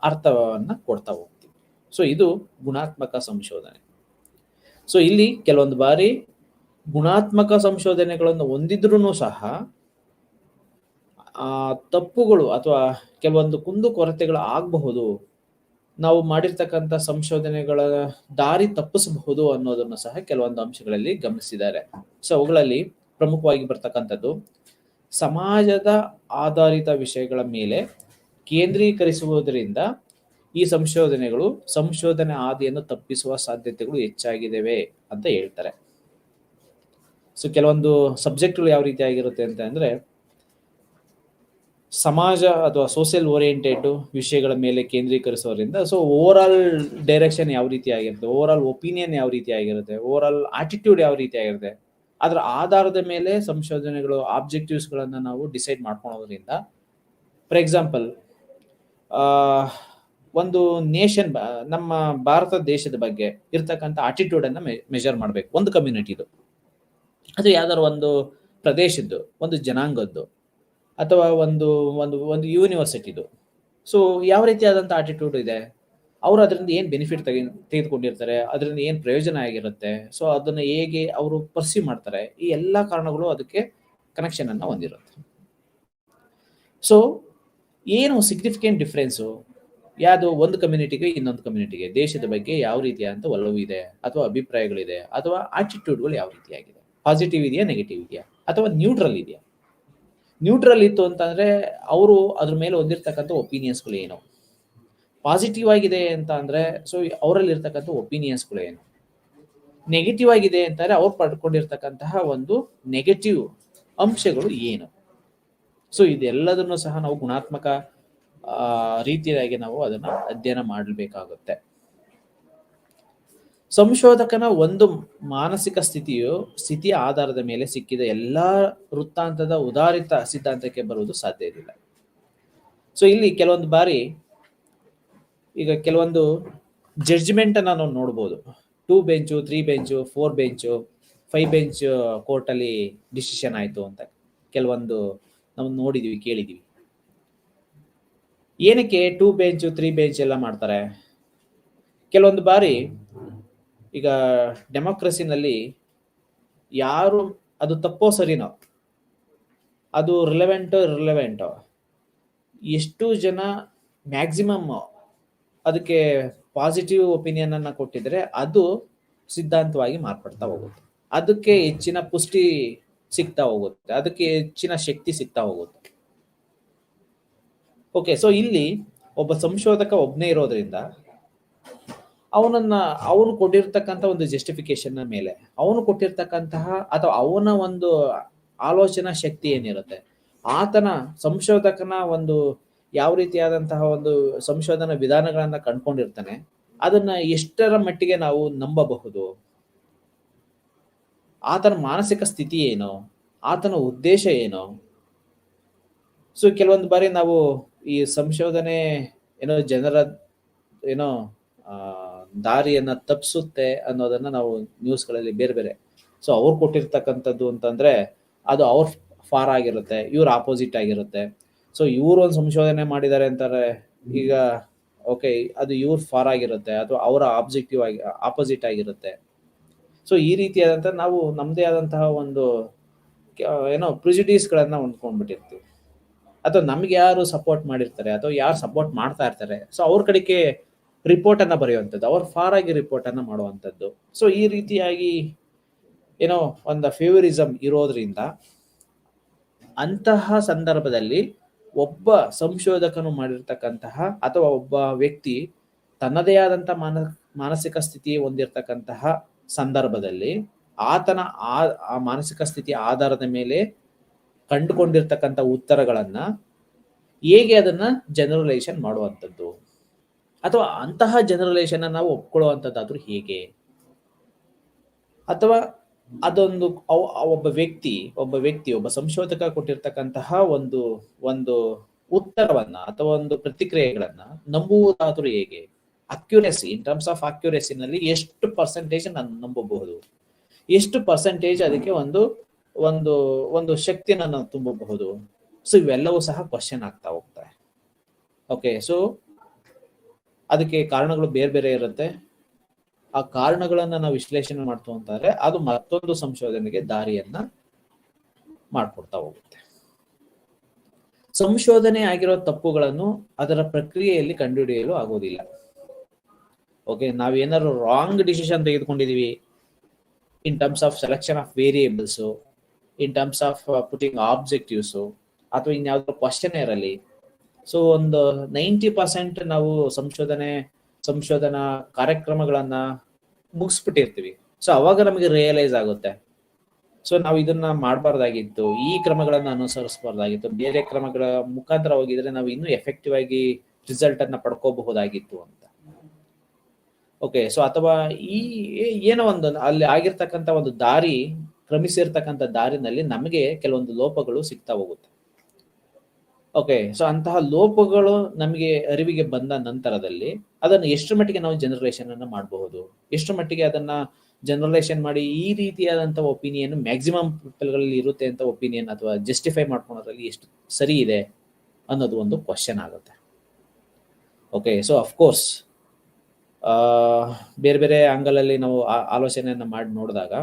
ಅರ್ಥವನ್ನ ಕೊಡ್ತಾ ಹೋಗ್ತೀವಿ. ಸೊ ಇದು ಗುಣಾತ್ಮಕ ಸಂಶೋಧನೆ. ಸೊ ಇಲ್ಲಿ ಕೆಲವೊಂದು ಬಾರಿ ಗುಣಾತ್ಮಕ ಸಂಶೋಧನೆಗಳನ್ನು ಹೊಂದಿದ್ರೂ ಸಹ ತಪ್ಪುಗಳು ಅಥವಾ ಕೆಲವೊಂದು ಕುಂದುಕೊರತೆಗಳು ಆಗಬಹುದು, ನಾವು ಮಾಡಿರ್ತಕ್ಕಂಥ ಸಂಶೋಧನೆಗಳ ದಾರಿ ತಪ್ಪಿಸಬಹುದು ಅನ್ನೋದನ್ನು ಸಹ ಕೆಲವೊಂದು ಅಂಶಗಳಲ್ಲಿ ಗಮನಿಸಿದ್ದಾರೆ. ಸೊ ಅವುಗಳಲ್ಲಿ ಪ್ರಮುಖವಾಗಿ ಬರ್ತಕ್ಕಂಥದ್ದು ಸಮಾಜದ ಆಧಾರಿತ ವಿಷಯಗಳ ಮೇಲೆ ಕೇಂದ್ರೀಕರಿಸುವುದರಿಂದ ಈ ಸಂಶೋಧನೆ ಹಾದಿಯನ್ನು ತಪ್ಪಿಸುವ ಸಾಧ್ಯತೆಗಳು ಹೆಚ್ಚಾಗಿದ್ದಾವೆ ಅಂತ ಹೇಳ್ತಾರೆ. ಸೊ ಕೆಲವೊಂದು ಸಬ್ಜೆಕ್ಟ್ಗಳು ಯಾವ ರೀತಿ ಆಗಿರುತ್ತೆ ಅಂತ ಅಂದ್ರೆ ಸಮಾಜ ಅಥವಾ ಸೋಷಿಯಲ್ ಓರಿಯೆಂಟೆಡ್ ವಿಷಯಗಳ ಮೇಲೆ ಕೇಂದ್ರೀಕರಿಸೋದ್ರಿಂದ ಸೊ ಓವರ್ ಆಲ್ ಡೈರೆಕ್ಷನ್ ಯಾವ ರೀತಿ ಆಗಿರುತ್ತೆ, ಓವರ್ ಆಲ್ ಒಪಿನಿಯನ್ ಯಾವ ರೀತಿ ಆಗಿರುತ್ತೆ, ಓವರ್ ಆಲ್ ಆಟಿಟ್ಯೂಡ್ ಯಾವ ರೀತಿ ಆಗಿರುತ್ತೆ, ಅದರ ಆಧಾರದ ಮೇಲೆ ಸಂಶೋಧನೆಗಳು ಆಬ್ಜೆಕ್ಟಿವ್ಸ್ ಗಳನ್ನ ನಾವು ಡಿಸೈಡ್ ಮಾಡ್ಕೊಳ್ಳೋದ್ರಿಂದ, ಫಾರ್ ಎಕ್ಸಾಂಪಲ್ ಒಂದು ನೇಷನ್, ನಮ್ಮ ಭಾರತ ದೇಶದ ಬಗ್ಗೆ ಇರ್ತಕ್ಕಂಥ ಆಟಿಟ್ಯೂಡ್ ಅನ್ನ ಮೆಜರ್ ಮಾಡ್ಬೇಕು. ಒಂದು ಕಮ್ಯುನಿಟಿದು, ಅದು ಯಾವ್ದಾರು ಒಂದು ಪ್ರದೇಶದ್ದು, ಒಂದು ಜನಾಂಗದ್ದು, ಅಥವಾ ಒಂದು ಒಂದು ಒಂದು ಯೂನಿವರ್ಸಿಟಿದು. ಸೊ ಯಾವ ರೀತಿಯಾದಂಥ ಆಟಿಟ್ಯೂಡ್ ಇದೆ, ಅವರು ಅದರಿಂದ ಏನು ಬೆನಿಫಿಟ್ ತೆಗೆದುಕೊಂಡಿರ್ತಾರೆ, ಅದರಿಂದ ಏನು ಪ್ರಯೋಜನ ಆಗಿರುತ್ತೆ, ಸೊ ಅದನ್ನ ಹೇಗೆ ಅವರು ಪರ್ಸೀವ್ ಮಾಡ್ತಾರೆ, ಈ ಎಲ್ಲ ಕಾರಣಗಳು ಅದಕ್ಕೆ ಕನೆಕ್ಷನ್ ಅನ್ನ ಹೊಂದಿರುತ್ತೆ. ಸೊ ಏನು ಸಿಗ್ನಿಫಿಕೆಂಟ್ ಡಿಫ್ರೆನ್ಸು ಯಾವುದು ಒಂದು ಕಮ್ಯುನಿಟಿಗೆ ಇನ್ನೊಂದು ಕಮ್ಯುನಿಟಿಗೆ ದೇಶದ ಬಗ್ಗೆ ಯಾವ ರೀತಿಯಾದಂಥ ಒಲವು ಇದೆ ಅಥವಾ ಅಭಿಪ್ರಾಯಗಳಿದೆ ಅಥವಾ ಆಟಿಟ್ಯೂಡ್ಗಳು ಯಾವ ರೀತಿಯಾಗಿದೆ, ಪಾಸಿಟಿವ್ ಇದೆಯಾ, ನೆಗೆಟಿವ್ ಇದೆಯಾ, ಅಥವಾ ನ್ಯೂಟ್ರಲ್ ಇದೆಯಾ. ನ್ಯೂಟ್ರಲ್ ಇತ್ತು ಅಂತಂದ್ರೆ ಅವರು ಅದ್ರ ಮೇಲೆ ಹೊಂದಿರ್ತಕ್ಕಂಥ ಒಪಿನಿಯನ್ಸ್ಗಳು ಏನು, ಪಾಸಿಟಿವ್ ಆಗಿದೆ ಅಂತ ಅಂದ್ರೆ ಸೊ ಅವರಲ್ಲಿ ಇರ್ತಕ್ಕಂಥ ಒಪಿನಿಯನ್ಸ್ಗಳು ಏನು, ನೆಗೆಟಿವ್ ಆಗಿದೆ ಅಂತಂದ್ರೆ ಅವ್ರು ಪಡ್ಕೊಂಡಿರ್ತಕ್ಕಂತಹ ಒಂದು ನೆಗೆಟಿವ್ ಅಂಶಗಳು ಏನು. ಸೊ ಇದೆಲ್ಲದನ್ನು ಸಹ ನಾವು ಗುಣಾತ್ಮಕ ರೀತಿಯಾಗಿ ನಾವು ಅದನ್ನ ಅಧ್ಯಯನ ಮಾಡಬೇಕಾಗುತ್ತೆ. ಸಂಶೋಧಕನ ಒಂದು ಮಾನಸಿಕ ಸ್ಥಿತಿಯ ಆಧಾರದ ಮೇಲೆ ಸಿಕ್ಕಿದ ಎಲ್ಲಾ ವೃತ್ತಾಂತದ ಉದಾರಿತ ಸಿದ್ಧಾಂತಕ್ಕೆ ಬರುವುದು ಸಾಧ್ಯ ಇಲ್ಲ. ಸೊ ಇಲ್ಲಿ ಕೆಲವೊಂದು ಬಾರಿ ಈಗ ಕೆಲವೊಂದು ಜಡ್ಜ್ಮೆಂಟ್ ಅನ್ನ ನಾವು ನೋಡ್ಬೋದು. 2 ಬೆಂಚು, 3 ಬೆಂಚು, 4 ಬೆಂಚು, 5 ಬೆಂಚ್ ಕೋರ್ಟಲ್ಲಿ ಡಿಸಿಷನ್ ಆಯ್ತು ಅಂತ ಕೆಲವೊಂದು ನಾವು ನೋಡಿದೀವಿ, ಕೇಳಿದೀವಿ. ಏನಕ್ಕೆ 2 ಬೆಂಚು 3 ಬೆಂಚ್ ಎಲ್ಲ ಮಾಡ್ತಾರೆ? ಕೆಲವೊಂದು ಬಾರಿ ಈಗ ಡೆಮೋಕ್ರಸಿನಲ್ಲಿ ಯಾರು ಅದು ತಪ್ಪೋ ಸರಿನೋ, ಅದು ರಿಲೆವೆಂಟೋ ಎಷ್ಟು ಜನ ಮ್ಯಾಕ್ಸಿಮಮ್ ಅದಕ್ಕೆ ಪಾಸಿಟಿವ್ ಒಪಿನಿಯನ್ ಅನ್ನ ಕೊಟ್ಟಿದ್ರೆ ಅದು ಸಿದ್ಧಾಂತವಾಗಿ ಮಾರ್ಪಡ್ತಾ ಹೋಗುತ್ತೆ, ಅದಕ್ಕೆ ಹೆಚ್ಚಿನ ಪುಷ್ಟಿ ಸಿಗ್ತಾ ಹೋಗುತ್ತೆ, ಅದಕ್ಕೆ ಹೆಚ್ಚಿನ ಶಕ್ತಿ ಸಿಗ್ತಾ ಹೋಗುತ್ತೆ. ಓಕೆ, ಸೊ ಇಲ್ಲಿ ಒಬ್ಬ ಸಂಶೋಧಕ ಒಬ್ಬನೇ ಇರೋದ್ರಿಂದ ಅವನು ಕೊಟ್ಟಿರ್ತಕ್ಕಂಥ ಒಂದು ಜಸ್ಟಿಫಿಕೇಶನ್ ಮೇಲೆ, ಅವನು ಕೊಟ್ಟಿರ್ತಕ್ಕಂತಹ ಅಥವಾ ಅವನ ಒಂದು ಆಲೋಚನಾ ಶಕ್ತಿ ಏನಿರುತ್ತೆ, ಆತನ ಸಂಶೋಧಕನ ಒಂದು ಯಾವ ರೀತಿಯಾದಂತಹ ಒಂದು ಸಂಶೋಧನಾ ವಿಧಾನಗಳನ್ನ ಕಂಡುಕೊಂಡಿರ್ತಾನೆ, ಅದನ್ನ ಎಷ್ಟರ ಮಟ್ಟಿಗೆ ನಾವು ನಂಬಬಹುದು, ಆತನ ಮಾನಸಿಕ ಸ್ಥಿತಿ ಏನು, ಆತನ ಉದ್ದೇಶ ಏನು. ಸೊ ಕೆಲವೊಂದು ಬಾರಿ ನಾವು ಈ ಸಂಶೋಧನೆ ಜನರ ದಾರಿಯನ್ನ ತಪ್ಪಿಸುತ್ತೆ ಅನ್ನೋದನ್ನ ನಾವು ನ್ಯೂಸ್ಗಳಲ್ಲಿ ಬೇರೆ ಬೇರೆ. ಸೊ ಅವ್ರು ಕೊಟ್ಟಿರ್ತಕ್ಕಂಥದ್ದು ಅಂತಂದ್ರೆ ಅದು ಅವ್ರ ಫಾರ್ ಆಗಿರುತ್ತೆ, ಇವ್ರ ಆಪೋಸಿಟ್ ಆಗಿರುತ್ತೆ. ಸೊ ಇವ್ರು ಒಂದು ಸಂಶೋಧನೆ ಮಾಡಿದ್ದಾರೆ ಅಂತಾರೆ, ಈಗ ಓಕೆ ಅದು ಇವ್ರ ಫಾರ್ ಆಗಿರುತ್ತೆ ಅಥವಾ ಅವರ ಆಪೋಸಿಟ್ ಆಗಿರುತ್ತೆ. ಸೊ ಈ ರೀತಿಯಾದಂಥ ನಾವು ನಮ್ದೇ ಆದಂತಹ ಒಂದು ಪ್ರಿಜುಡೀಸ್ಗಳನ್ನ ಹೊಂದ್ಕೊಂಡ್ಬಿಟ್ಟಿರ್ತೀವಿ, ಅಥವಾ ನಮ್ಗೆ ಯಾರು ಸಪೋರ್ಟ್ ಮಾಡಿರ್ತಾರೆ ಅಥವಾ ಯಾರು ಸಪೋರ್ಟ್ ಮಾಡ್ತಾ ಇರ್ತಾರೆ, ಸೊ ಅವ್ರ ಕಡೆಗೆ ರಿಪೋರ್ಟ್ ಅನ್ನ ಬರೆಯುವಂಥದ್ದು, ಅವ್ರ ಫಾರ್ ಆಗಿ ರಿಪೋರ್ಟ್ ಅನ್ನ ಮಾಡುವಂಥದ್ದು. ಸೊ ಈ ರೀತಿಯಾಗಿ ಒಂದು ಫೇವರಿಸಮ್ ಇರೋದ್ರಿಂದ ಅಂತಹ ಸಂದರ್ಭದಲ್ಲಿ ಒಬ್ಬ ಸಂಶೋಧಕನು ಮಾಡಿರ್ತಕ್ಕಂತಹ ಅಥವಾ ಒಬ್ಬ ವ್ಯಕ್ತಿ ತನ್ನದೇ ಆದಂತ ಮಾನಸಿಕ ಸ್ಥಿತಿ ಹೊಂದಿರತಕ್ಕಂತಹ ಸಂದರ್ಭದಲ್ಲಿ ಆತನ ಆ ಮಾನಸಿಕ ಸ್ಥಿತಿಯ ಆಧಾರದ ಮೇಲೆ ಕಂಡುಕೊಂಡಿರ್ತಕ್ಕಂಥ ಉತ್ತರಗಳನ್ನ ಹೇಗೆ ಅದನ್ನ ಜನರಲೈಸೇಷನ್ ಮಾಡುವಂಥದ್ದು, ಅಥವಾ ಅಂತಹ ಜನರಲೈಸೇಷನ್ ನಾವು ಒಪ್ಕೊಳ್ಳುವಂಥದ್ದಾದ್ರೂ ಹೇಗೆ, ಅಥವಾ ಅದೊಂದು ಒಬ್ಬ ಸಂಶೋಧಕ ಕೊಟ್ಟಿರ್ತಕ್ಕಂತಹ ಒಂದು ಉತ್ತರವನ್ನ ಅಥವಾ ಒಂದು ಪ್ರತಿಕ್ರಿಯೆಗಳನ್ನ ನಂಬುವುದಾದ್ರೂ ಹೇಗೆ, ಅಕ್ಯುರೆಸಿ ಇನ್ ಟರ್ಮ್ಸ್ ಆಫ್ ಅಕ್ಯುರೆಸಿನಲ್ಲಿ ಎಷ್ಟು ಪರ್ಸೆಂಟೇಜ್ ನಾನು ನಂಬಬಹುದು, ಎಷ್ಟು ಪರ್ಸೆಂಟೇಜ್ ಅದಕ್ಕೆ ಒಂದು ಶಕ್ತಿಯನ್ನು ನಾವು ತುಂಬಬಹುದು. ಸೊ ಇವೆಲ್ಲವೂ ಸಹ ಕ್ವಶನ್ ಆಗ್ತಾ ಹೋಗ್ತಾರೆ. ಓಕೆ, ಸೊ ಅದಕ್ಕೆ ಕಾರಣಗಳು ಬೇರೆ ಬೇರೆ ಇರುತ್ತೆ. ಆ ಕಾರಣಗಳನ್ನ ನಾವು ವಿಶ್ಲೇಷಣೆ ಮಾಡ್ತು ಅಂತಾರೆ, ಅದು ಮತ್ತೊಂದು ಸಂಶೋಧನೆಗೆ ದಾರಿಯನ್ನ ಮಾಡ್ಕೊಡ್ತಾ ಹೋಗುತ್ತೆ. ಸಂಶೋಧನೆ ಆಗಿರೋ ತಪ್ಪುಗಳನ್ನು ಅದರ ಪ್ರಕ್ರಿಯೆಯಲ್ಲಿ ಕಂಡುಹಿಡಿಯಲು ಆಗೋದಿಲ್ಲ. ಓಕೆ, ನಾವೇನಾದ್ರು ರಾಂಗ್ ಡಿಸಿಷನ್ ತೆಗೆದುಕೊಂಡಿದೀವಿ in terms of selection of variables, in terms of putting objectives, ಅಥವಾ ಇನ್ಯಾವುದೋ ಕ್ವಶನ್ ಇರಲಿ. ಸೊ ಒಂದು 90% ನಾವು ಸಂಶೋಧನಾ ಕಾರ್ಯಕ್ರಮಗಳನ್ನ ಮುಗಿಸ್ಬಿಟ್ಟಿರ್ತೀವಿ. ಸೊ ಅವಾಗ ನಮಗೆ ರಿಯಲೈಸ್ ಆಗುತ್ತೆ, ಸೊ ನಾವು ಇದನ್ನ ಮಾಡಬಾರ್ದಾಗಿತ್ತು, ಈ ಕ್ರಮಗಳನ್ನ ಅನುಸರಿಸಬಾರ್ದಾಗಿತ್ತು, ಬೇರೆ ಕ್ರಮಗಳ ಮುಖಾಂತರ ಹೋಗಿದ್ರೆ ನಾವು ಇನ್ನೂ ಎಫೆಕ್ಟಿವ್ ಆಗಿ ರಿಸಲ್ಟ್ ಅನ್ನ ಪಡ್ಕೋಬಹುದಾಗಿತ್ತು ಅಂತ. ಓಕೆ, ಸೊ ಅಥವಾ ಏನೋ ಒಂದು ಅಲ್ಲಿ ಆಗಿರ್ತಕ್ಕಂಥ ಒಂದು ದಾರಿ, ಕ್ರಮಿಸಿರ್ತಕ್ಕಂಥ ದಾರಿನಲ್ಲಿ ನಮಗೆ ಕೆಲವೊಂದು ಲೋಪಗಳು ಸಿಗ್ತಾ ಹೋಗುತ್ತೆ. ಓಕೆ, ಸೊ ಅಂತಹ ಲೋಪಗಳು ನಮಗೆ ಅರಿವಿಗೆ ಬಂದ ನಂತರದಲ್ಲಿ ಅದನ್ನು ಎಷ್ಟು ಮಟ್ಟಿಗೆ ನಾವು ಜನರಲೈಸೇಷನ್ ಅನ್ನ ಮಾಡಬಹುದು, ಎಷ್ಟು ಮಟ್ಟಿಗೆ ಅದನ್ನ ಜನರಲೈಸೇಷನ್ ಮಾಡಿ ಈ ರೀತಿಯಾದಂಥ ಒಪಿನಿಯನ್ ಮ್ಯಾಕ್ಸಿಮಮ್ ಪೀಪಲ್ಗಳಲ್ಲಿ ಇರುತ್ತೆ ಅಂತ ಒಪಿನಿಯನ್ ಅಥವಾ ಜಸ್ಟಿಫೈ ಮಾಡ್ಕೊಳೋದ್ರಲ್ಲಿ ಎಷ್ಟು ಸರಿ ಇದೆ ಅನ್ನೋದು ಒಂದು ಕ್ವಶನ್ ಆಗುತ್ತೆ. ಓಕೆ, ಸೊ ಅಫ್ಕೋರ್ಸ್ ಬೇರೆ ಬೇರೆ ಆಂಗಲಲ್ಲಿ ನಾವು ಆಲೋಚನೆಯನ್ನ ಮಾಡಿ ನೋಡಿದಾಗ,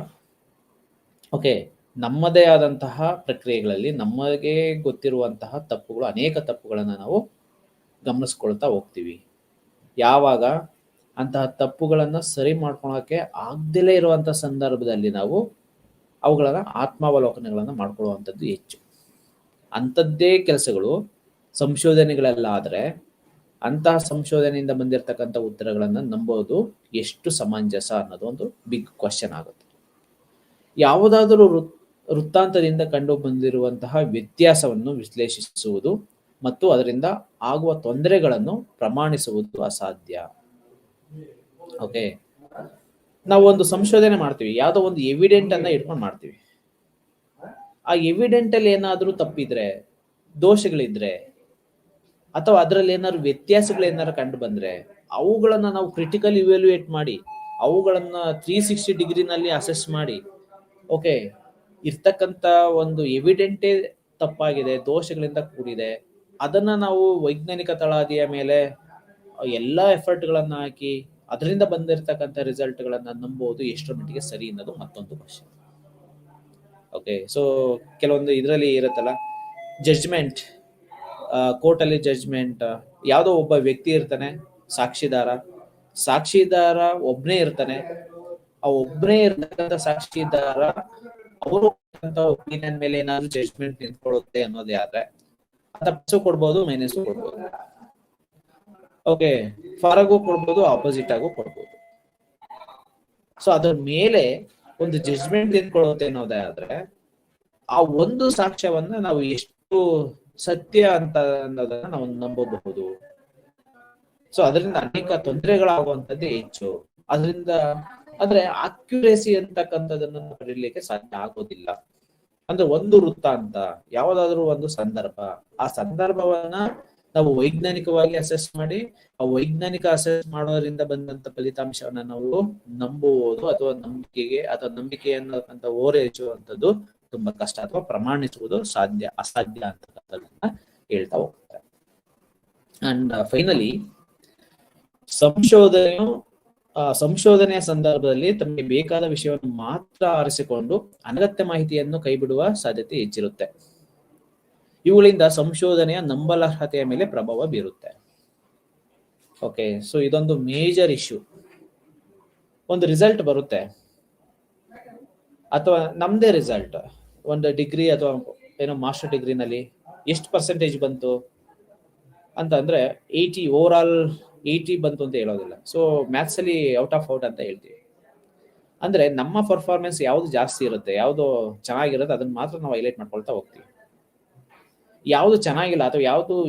ಓಕೆ, ನಮ್ಮದೇ ಆದಂತಹ ಪ್ರಕ್ರಿಯೆಗಳಲ್ಲಿ ನಮಗೆ ಗೊತ್ತಿರುವಂತಹ ತಪ್ಪುಗಳು, ಅನೇಕ ತಪ್ಪುಗಳನ್ನು ನಾವು ಗಮನಿಸ್ಕೊಳ್ತಾ ಹೋಗ್ತೀವಿ. ಯಾವಾಗ ಅಂತಹ ತಪ್ಪುಗಳನ್ನು ಸರಿ ಮಾಡ್ಕೊಳಕ್ಕೆ ಆಗದಲೇ ಇರುವಂಥ ಸಂದರ್ಭದಲ್ಲಿ ನಾವು ಅವುಗಳನ್ನ ಆತ್ಮಾವಲೋಕನಗಳನ್ನು ಮಾಡ್ಕೊಳ್ಳುವಂಥದ್ದು ಹೆಚ್ಚು. ಅಂಥದ್ದೇ ಕೆಲಸಗಳು ಸಂಶೋಧನೆಗಳೆಲ್ಲಾದರೆ ಅಂತಹ ಸಂಶೋಧನೆಯಿಂದ ಬಂದಿರತಕ್ಕಂಥ ಉತ್ತರಗಳನ್ನು ನಂಬೋದು ಎಷ್ಟು ಸಮಂಜಸ ಅನ್ನೋದು ಒಂದು ಬಿಗ್ ಕ್ವಶನ್ ಆಗುತ್ತೆ. ಯಾವುದಾದರೂ ವೃತ್ತಾಂತದಿಂದ ಕಂಡು ಬಂದಿರುವಂತಹ ವ್ಯತ್ಯಾಸವನ್ನು ವಿಶ್ಲೇಷಿಸುವುದು ಮತ್ತು ಅದರಿಂದ ಆಗುವ ತೊಂದರೆಗಳನ್ನು ಪ್ರಮಾಣಿಸುವುದು ಅಸಾಧ್ಯ. ಓಕೆ, ನಾವು ಒಂದು ಸಂಶೋಧನೆ ಮಾಡ್ತೀವಿ, ಯಾವುದೋ ಒಂದು ಎವಿಡೆಂಟ್ ಅನ್ನ ಇಟ್ಕೊಂಡು ಮಾಡ್ತೀವಿ. ಆ ಎವಿಡೆಂಟ್ ಅಲ್ಲಿ ಏನಾದ್ರೂ ತಪ್ಪಿದ್ರೆ, ದೋಷಗಳಿದ್ರೆ, ಅಥವಾ ಅದರಲ್ಲಿ ಏನಾದ್ರು ವ್ಯತ್ಯಾಸಗಳೇನಾದ್ರು ಕಂಡು ಬಂದ್ರೆ ಅವುಗಳನ್ನ ನಾವು ಕ್ರಿಟಿಕಲ್ ಇವ್ಯಾಲ್ಯೂಯೇಟ್ ಮಾಡಿ, ಅವುಗಳನ್ನ 360 ಡಿಗ್ರಿನಲ್ಲಿ ಅಸೆಸ್ ಮಾಡಿ, ಓಕೆ, ಇರ್ತಕ್ಕಂಥ ಒಂದು ಎವಿಡೆಂಟೇ ತಪ್ಪಾಗಿದೆ, ದೋಷಗಳಿಂದ ಕೂಡಿದೆ, ಅದನ್ನ ನಾವು ವೈಜ್ಞಾನಿಕ ತಳಹದಿಯ ಮೇಲೆ ಎಲ್ಲ ಎಫರ್ಟ್ಗಳನ್ನ ಹಾಕಿ ಅದರಿಂದ ಬಂದಿರತಕ್ಕಂಥ ರಿಸಲ್ಟ್ಗಳನ್ನ ನಂಬೋದು ಎಷ್ಟರ ಮಟ್ಟಿಗೆ ಸರಿ ಅನ್ನೋದು ಮತ್ತೊಂದು ಕ್ವಶನ್. ಓಕೆ, ಸೊ ಕೆಲವೊಂದು ಇದರಲ್ಲಿ ಇರುತ್ತಲ್ಲ, ಜಡ್ಜ್ಮೆಂಟ್, ಕೋರ್ಟಲ್ಲಿ ಜಡ್ಜ್ಮೆಂಟ್, ಯಾವುದೋ ಒಬ್ಬ ವ್ಯಕ್ತಿ ಇರ್ತಾನೆ, ಸಾಕ್ಷಿದಾರ ಒಬ್ಬನೇ ಇರ್ತಾನೆ. ಆ ಒಬ್ಬನೇ ಇರ್ತಕ್ಕಂಥ ಸಾಕ್ಷಿದಾರ ಅವರು ಒಪಿನಿಯನ್ ಮೇಲೆ ಏನಾದ್ರು ಜಡ್ಜ್ಮೆಂಟ್ ನಿಂತ್ಕೊಳ್ಳುತ್ತೆ ಅನ್ನೋದೇ ಆದ್ರೆ ಪ್ಲಸ್ ಕೊಡ್ಬೋದು, ಮೈನಸ್ ಕೊಡ್ಬೋದು. ಓಕೆ, ಫಾರ್ ಆಗು ಕೊಡ್ಬೋದು, ಆಪೋಸಿಟ್ ಆಗು ಕೊಡ್ಬೋದು. ಸೊ ಅದರ ಮೇಲೆ ಒಂದು ಜಡ್ಜ್ಮೆಂಟ್ ತೆಗೆದುಕೊಳ್ಳುತ್ತೆ ಅನ್ನೋದಾದ್ರೆ ಆ ಒಂದು ಸಾಕ್ಷ್ಯವನ್ನ ನಾವು ಎಷ್ಟು ಸತ್ಯ ಅಂತ ಅನ್ನೋದನ್ನ ನಾವು ನಂಬಬಹುದು. ಸೊ ಅದರಿಂದ ಅನೇಕ ತೊಂದರೆಗಳಾಗುವಂತದ್ದೇ ಹೆಚ್ಚು. ಅದರಿಂದ ಅಂದ್ರೆ ಅಕ್ಯುರೇಸಿ ಅಂತಕ್ಕಂಥದನ್ನ ಪಡೆಯಲಿಕ್ಕೆ ಸಾಧ್ಯ ಆಗೋದಿಲ್ಲ. ಅಂದ್ರೆ ಒಂದು ವೃತ್ತಾಂತ, ಯಾವುದಾದ್ರೂ ಒಂದು ಸಂದರ್ಭ, ಆ ಸಂದರ್ಭವನ್ನ ನಾವು ವೈಜ್ಞಾನಿಕವಾಗಿ ಅಸೆಸ್ ಮಾಡಿ ಆ ವೈಜ್ಞಾನಿಕ ಅಸೆಸ್ ಮಾಡೋದ್ರಿಂದ ಬಂದಂತ ಫಲಿತಾಂಶವನ್ನ ನಾವು ನಂಬುವುದು ಅಥವಾ ನಂಬಿಕೆ ಅನ್ನತಕ್ಕಂಥ ಓರೈಸುವಂಥದ್ದು ತುಂಬಾ ಕಷ್ಟ, ಅಥವಾ ಪ್ರಮಾಣಿಸುವುದು ಅಸಾಧ್ಯ ಅಂತಕ್ಕಂಥದನ್ನ ಹೇಳ್ತಾ ಹೋಗ್ತಾರೆ. ಅಂಡ್ ಫೈನಲಿ ಸಂಶೋಧನೆಯ ಸಂದರ್ಭದಲ್ಲಿ ತಮಗೆ ಬೇಕಾದ ವಿಷಯವನ್ನು ಮಾತ್ರ ಆರಿಸಿಕೊಂಡು ಅನಗತ್ಯ ಮಾಹಿತಿಯನ್ನು ಕೈಬಿಡುವ ಸಾಧ್ಯತೆ ಹೆಚ್ಚಿರುತ್ತೆ. ಇವುಗಳಿಂದ ಸಂಶೋಧನೆಯ ನಂಬಲರ್ಹತೆಯ ಮೇಲೆ ಪ್ರಭಾವ ಬೀರುತ್ತೆ. ಓಕೆ, ಸೊ ಇದೊಂದು ಮೇಜರ್ ಇಶ್ಯೂ. ಒಂದು ರಿಸಲ್ಟ್ ಬರುತ್ತೆ, ಅಥವಾ ನಮ್ದೇ ರಿಸಲ್ಟ್, ಒಂದು ಡಿಗ್ರಿ ಅಥವಾ ಏನೋ ಮಾಸ್ಟರ್ ಡಿಗ್ರಿನಲ್ಲಿ ಎಷ್ಟು ಪರ್ಸೆಂಟೇಜ್ ಬಂತು ಅಂತಂದ್ರೆ 80 ಓವರ್ ಆಲ್ 80 ಬಂತು ಅಂತ ಹೇಳೋದಿಲ್ಲ. ಸೊ ಮ್ಯಾಥ್ಸ್ ಅಲ್ಲಿ ಔಟ್ ಆಫ್ ಔಟ್ ಅಂತ ಹೇಳ್ತೀವಿ. ಅಂದ್ರೆ ನಮ್ಮ ಪರ್ಫಾರ್ಮೆನ್ಸ್ ಯಾವ್ದು ಜಾಸ್ತಿ ಇರುತ್ತೆ, ಯಾವ್ದು ಚೆನ್ನಾಗಿರುತ್ತೆ ಅದನ್ನ ಮಾತ್ರ ನಾವು ಹೈಲೈಟ್ ಮಾಡ್ಕೊಳ್ತಾ ಹೋಗ್ತೀವಿ. ಯಾವ್ದು ಚೆನ್ನಾಗಿಲ್ಲ ಅಥವಾ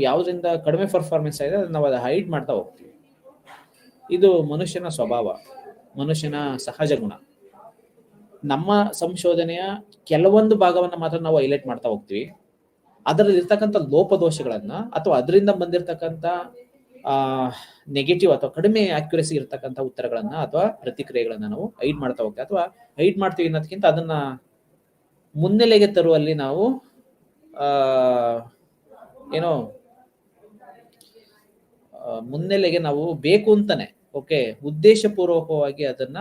ಯಾವ್ದ್ರಿಂದ ಕಡಿಮೆ ಪರ್ಫಾರ್ಮೆನ್ಸ್ ಆಗಿದೆ ಅದನ್ನ ನಾವು ಹೈಡ್ ಮಾಡ್ತಾ ಹೋಗ್ತೀವಿ. ಇದು ಮನುಷ್ಯನ ಸ್ವಭಾವ, ಮನುಷ್ಯನ ಸಹಜ ಗುಣ. ನಮ್ಮ ಸಂಶೋಧನೆಯ ಕೆಲವೊಂದು ಭಾಗವನ್ನ ಮಾತ್ರ ನಾವು ಹೈಲೈಟ್ ಮಾಡ್ತಾ ಹೋಗ್ತೀವಿ. ಅದರಲ್ಲಿ ಇರ್ತಕ್ಕಂಥ ಲೋಪದೋಷಗಳನ್ನ ಅಥವಾ ಅದರಿಂದ ಬಂದಿರತಕ್ಕಂಥ ನೆಗೆಟಿವ್ ಅಥವಾ ಕಡಿಮೆ ಅಕ್ಯುರಸಿ ಇರ್ತಕ್ಕಂಥ ಉತ್ತರಗಳನ್ನ ಅಥವಾ ಪ್ರತಿಕ್ರಿಯೆಗಳನ್ನ ನಾವು ಹೈಡ್ ಮಾಡ್ತಾ ಹೋಗ್ತೀವಿ. ಅಥವಾ ಹೈಡ್ ಮಾಡ್ತೀವಿ ಅನ್ನೋದಕ್ಕಿಂತ ಅದನ್ನ ಮುನ್ನೆಲೆಗೆ ತರುವಲ್ಲಿ ನಾವು ಮುನ್ನೆಲೆಗೆ ನಾವು ಬೇಕು ಅಂತಾನೆ ಉದ್ದೇಶಪೂರ್ವಕವಾಗಿ ಅದನ್ನ